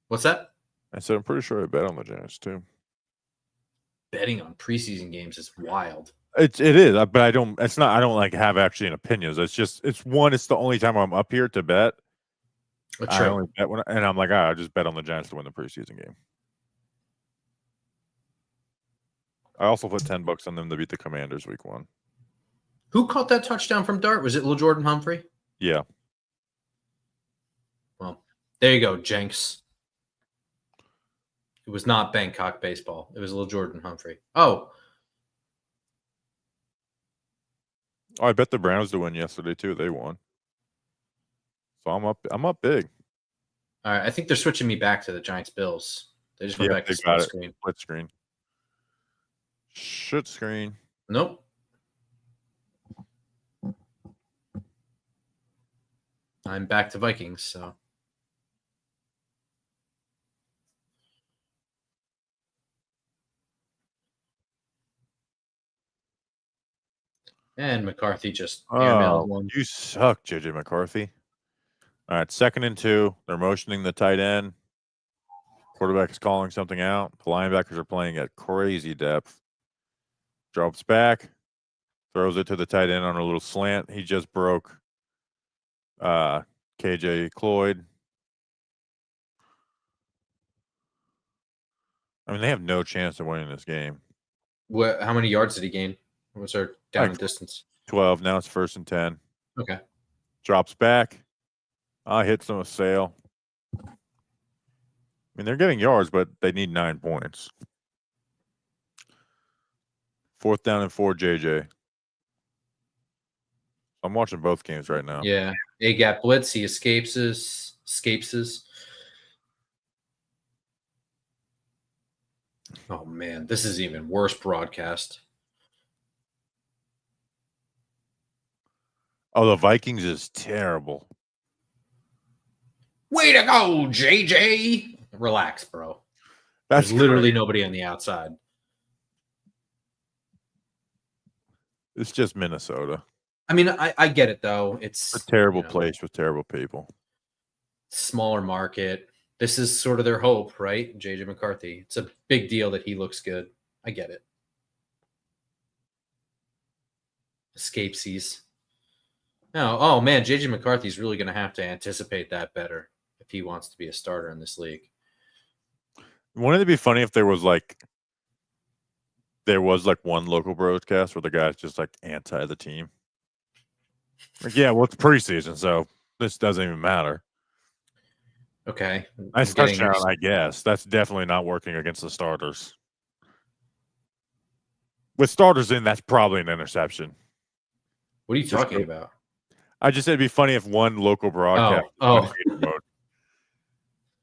What's that?
I said I'm pretty sure I bet on the Giants too.
Betting on preseason games is wild.
It is, but I don't. It's not. I don't like have actually an opinions. It's just. It's the only time I'm up here to bet. I only bet and I'm like, I just bet on the Giants to win the preseason game. I also put $10 on them to beat the Commanders week 1.
Who caught that touchdown from Dart? Was it Lil Jordan Humphrey?
Yeah.
Well, there you go, Jenks. It was not Bangkok baseball. It was Lil Jordan Humphrey. Oh,
I bet the Browns to win yesterday too. They won. So I'm up big.
All right. I think they're switching me back to the Giants Bills. They just went back to split screen.
Split screen. Should screen.
Nope. I'm back to Vikings, so. And McCarthy just airmailed one.
You suck, JJ McCarthy. All right, 2nd and 2. They're motioning the tight end. Quarterback is calling something out. The linebackers are playing at crazy depth. Drops back. Throws it to the tight end on a little slant. He just broke KJ Cloyd. I mean, they have no chance of winning this game.
How many yards did he gain? What's our down and distance?
12. Now it's 1st and 10.
Okay.
Drops back. Hits them with Sale. I mean, they're getting yards, but they need 9 points. 4th down and 4, JJ. I'm watching both games right now.
Yeah. A-gap blitz. He escapes. Oh, man. This is even worse broadcast.
Oh, the Vikings is terrible.
Way to go, JJ. Relax, bro.
That's
There's literally nobody on the outside.
It's just Minnesota.
I mean, I get it, though. It's
a terrible place with terrible people.
Smaller market. This is sort of their hope, right? JJ McCarthy. It's a big deal that he looks good. I get it. Escapesies. No, oh man, JJ McCarthy's really going to have to anticipate that better if he wants to be a starter in this league.
Wouldn't it be funny if there was like one local broadcast where the guy's just like anti the team? Like, yeah, well, it's preseason, so this doesn't even matter.
Okay.
Nice touchdown, I guess. That's definitely not working against the starters. With starters in, that's probably an interception.
What are you talking about?
I just said it'd be funny if one local broadcast.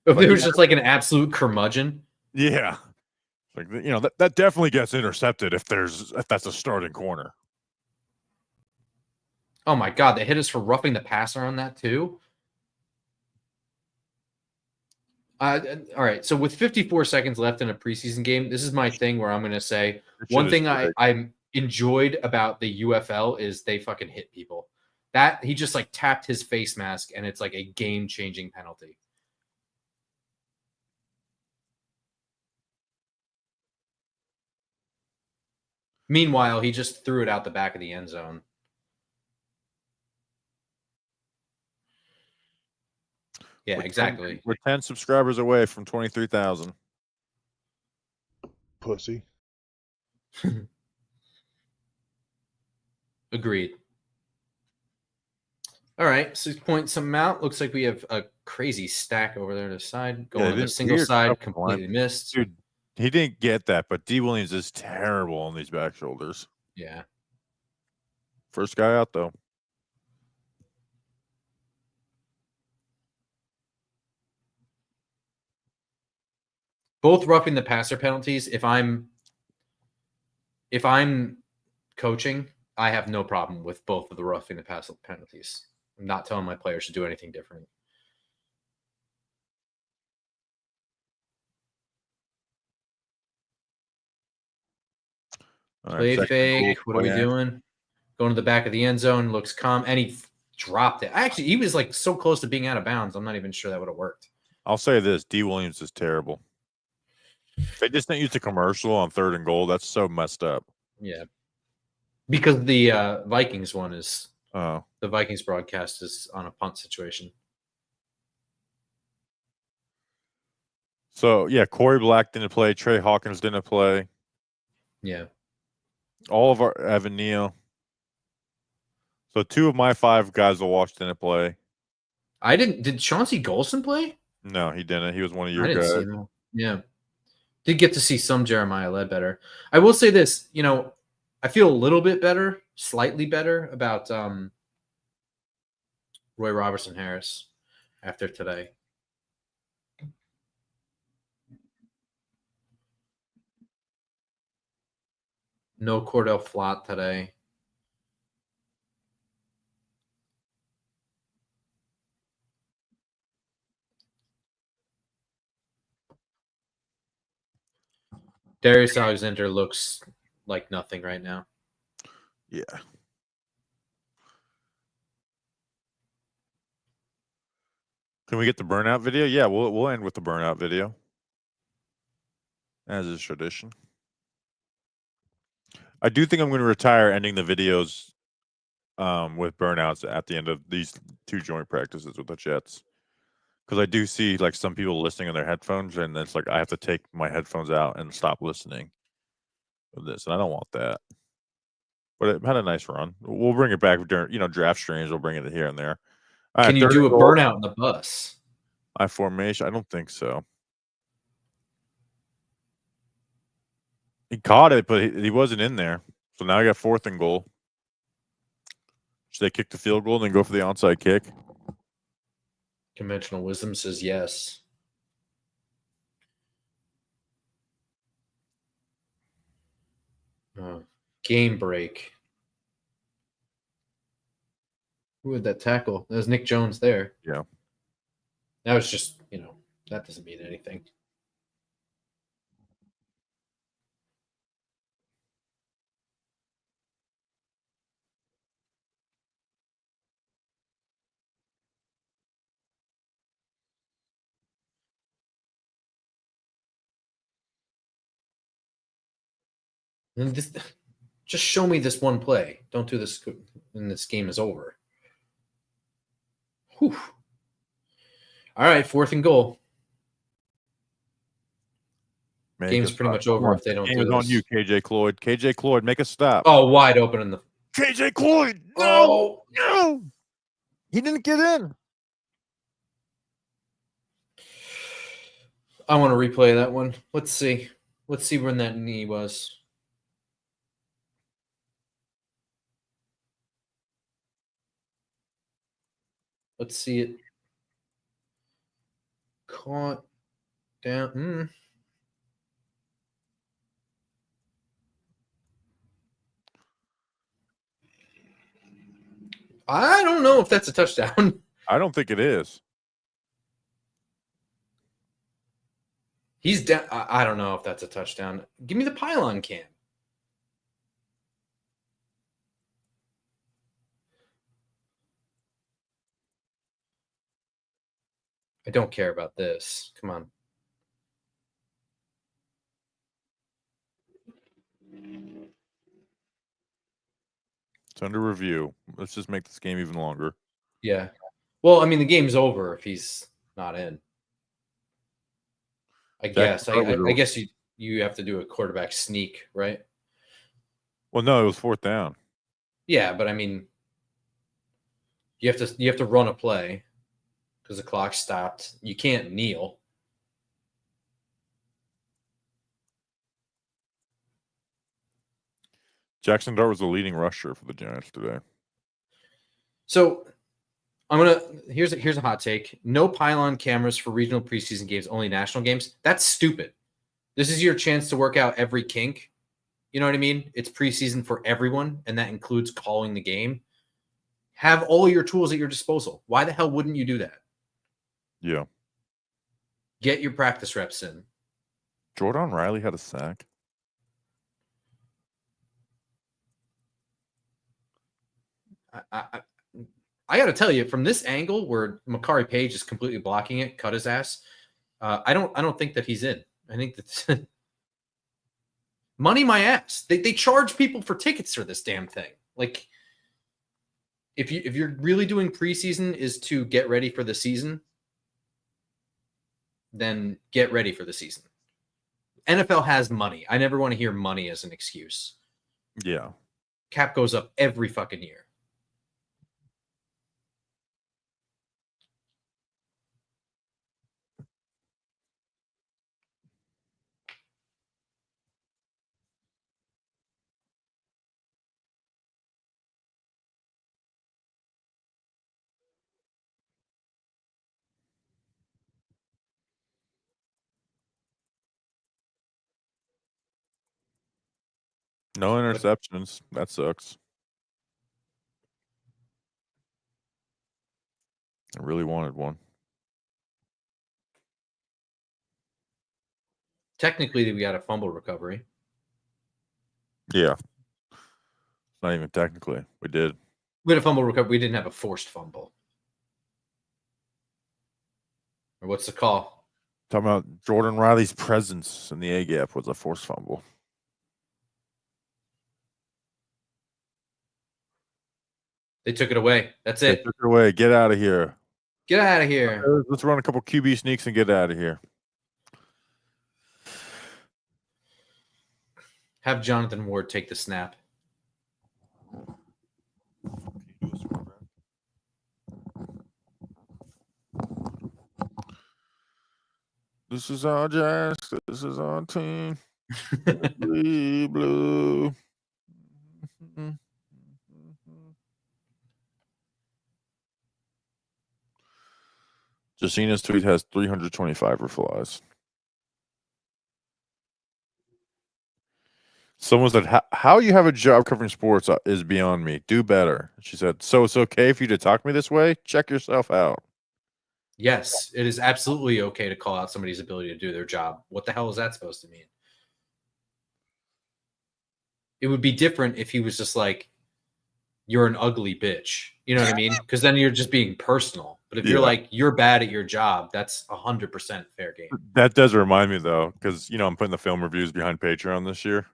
If it was just like an absolute curmudgeon.
Yeah. Like, that definitely gets intercepted if that's a starting corner.
Oh my God, they hit us for roughing the passer on that too. All right, so with 54 seconds left in a preseason game, this is my thing where I'm going to say one thing I enjoyed about the UFL is they fucking hit people. That he just like tapped his face mask and it's like a game-changing penalty. Meanwhile, he just threw it out the back of the end zone. Yeah, exactly.
We're 10 subscribers away from 23,000.
Pussy.
Agreed. All right, 6 point something out. Looks like we have a crazy stack over there to the side. Going to the single side, completely missed.
Dude, he didn't get that, but D. Williams is terrible on these back shoulders.
Yeah.
First guy out, though.
Both roughing the passer penalties. If I'm coaching, I have no problem with both of the roughing the passer penalties. I'm not telling my players to do anything different. Play fake. What are we doing? Going to the back of the end zone. Looks calm. And he dropped it. Actually, he was like so close to being out of bounds. I'm not even sure that would have worked.
I'll say this. D. Williams is terrible. They just didn't use the commercial on 3rd and goal. That's so messed up.
Yeah. Because the Vikings one is
the
Vikings broadcast is on a punt situation.
So, yeah, Corey Black didn't play. Trey Hawkins didn't play.
Yeah.
All of our Evan Neal. So 2 of my 5 guys will watch didn't play.
I didn't. Did Chauncey Golson play?
No, he didn't. He was one of your
guys.
guys.
See him. Yeah. Did get to see some Jeremiah Ledbetter. I will say this, I feel a little bit better, slightly better about Roy Robertson Harris after today. No Cordell Flott today. Darius Alexander looks like nothing right now.
Yeah. Can we get the burnout video? Yeah, we'll end with the burnout video, as is tradition. I do think I'm going to retire ending the videos with burnouts at the end of these 2 joint practices with the Jets, because I do see like some people listening on their headphones, and it's like I have to take my headphones out and stop listening with this, and I don't want that. But it had a nice run. We'll bring it back during draft streams. We'll bring it here and there. All
Can
right,
you do a
goal.
burnout in the bus?
I formation? I don't think so. He caught it, but he wasn't in there. So now I got 4th and goal. Should they kick the field goal and then go for the onside kick?
Conventional wisdom says yes. Game break. Who had that tackle? That was Nick Jones there.
Yeah.
That was just, that doesn't mean anything. And just show me this one play. Don't do this, and this game is over. Whew. All right, 4th and goal. Game's pretty much over if they don't do this.
Game is on you, KJ Cloyd. KJ Cloyd, make a stop.
Oh, wide open in the.
KJ Cloyd,
no,
no, he didn't get in.
I want to replay that one. Let's see. Let's see when that knee was. Let's see it. Caught down. I don't know if that's a touchdown.
I don't think it is.
He's down. I don't know if that's a touchdown. Give me the pylon cam. I don't care about this. Come on.
It's under review. Let's just make this game even longer.
Yeah. Well, I mean, the game's over if he's not in. I guess. I guess you have to do a quarterback sneak, right?
Well, no, it was 4th down.
Yeah, but I mean, you have to run a play because the clock stopped. You can't kneel.
Jaxson Dart was the leading rusher for the Giants today.
So here's a hot take. No pylon cameras for regional preseason games, only national games. That's stupid. This is your chance to work out every kink. You know what I mean? It's preseason for everyone, and that includes calling the game. Have all your tools at your disposal. Why the hell wouldn't you do that?
Yeah.
Get your practice reps in.
Jordan Riley had a sack.
I got to tell you, from this angle where Makari Page is completely blocking it, cut his ass. I don't think that he's in. I think that's money my ass. They charge people for tickets for this damn thing. Like, if you're really doing preseason is to get ready for the season, then get ready for the season. NFL has money. I never want to hear money as an excuse.
Yeah.
Cap goes up every fucking year.
No interceptions. That sucks. I really wanted one.
Technically, we got a fumble recovery.
Yeah. Not even technically. We did.
We had a fumble recovery. We didn't have a forced fumble. Or what's the call?
Talking about Jordan Riley's presence in the A gap was a forced fumble.
They took it away. That's
They
it.
took it away. Get out of here.
Get out of here.
Let's run a couple QB sneaks and get out of here.
Have Jonathan Ward take the snap.
This is our Jazz. This is our team. Blue. Jacina's tweet has 325 replies. Someone said, how you have a job covering sports is beyond me. Do better. She said, so it's okay for you to talk to me this way? Check yourself out.
Yes, it is absolutely okay to call out somebody's ability to do their job. What the hell is that supposed to mean? It would be different if he was just like, you're an ugly bitch. You know what I mean? Because then you're just being personal. But if you're like, you're bad at your job, that's 100% fair game.
That does remind me, though, because, I'm putting the film reviews behind Patreon this year.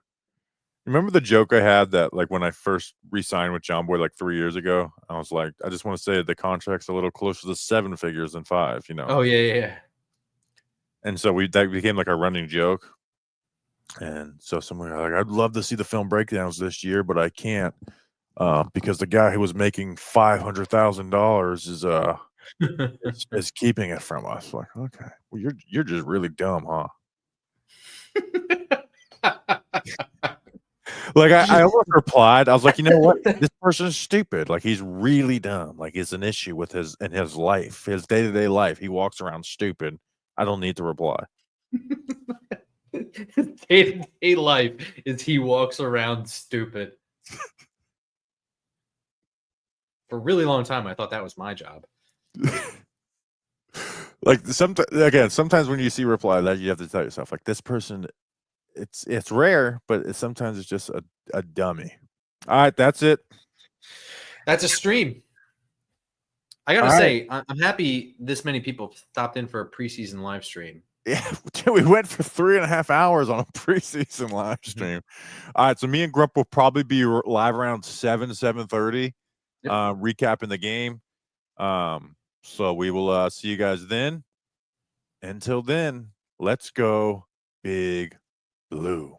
Remember the joke I had that, like, when I first re-signed with John Boy like 3 years ago, I was like, I just want to say the contract's a little closer to 7 figures than 5,
Oh, yeah.
And so that became like a running joke. And so someone like, I'd love to see the film breakdowns this year, but I can't because the guy who was making $500,000 is keeping it from us. Like, okay, well, you're just really dumb, huh? Like I almost replied. I was like, you know what? This person's stupid. Like he's really dumb. Like it's an issue with his life, his day-to-day life. He walks around stupid. I don't need to reply.
His day-to-day life is he walks around stupid. For a really long time, I thought that was my job.
Like sometimes when you see reply that, you have to tell yourself, like, this person, it's rare, but sometimes it's just a dummy. All right, that's it.
That's a stream. I gotta say, I'm happy this many people stopped in for a preseason live stream.
Yeah, we went for 3.5 hours on a preseason live stream. All right, so me and Grump will probably be live around 7:30, recapping the game. So we will see you guys then. Until then, let's go Big Blue.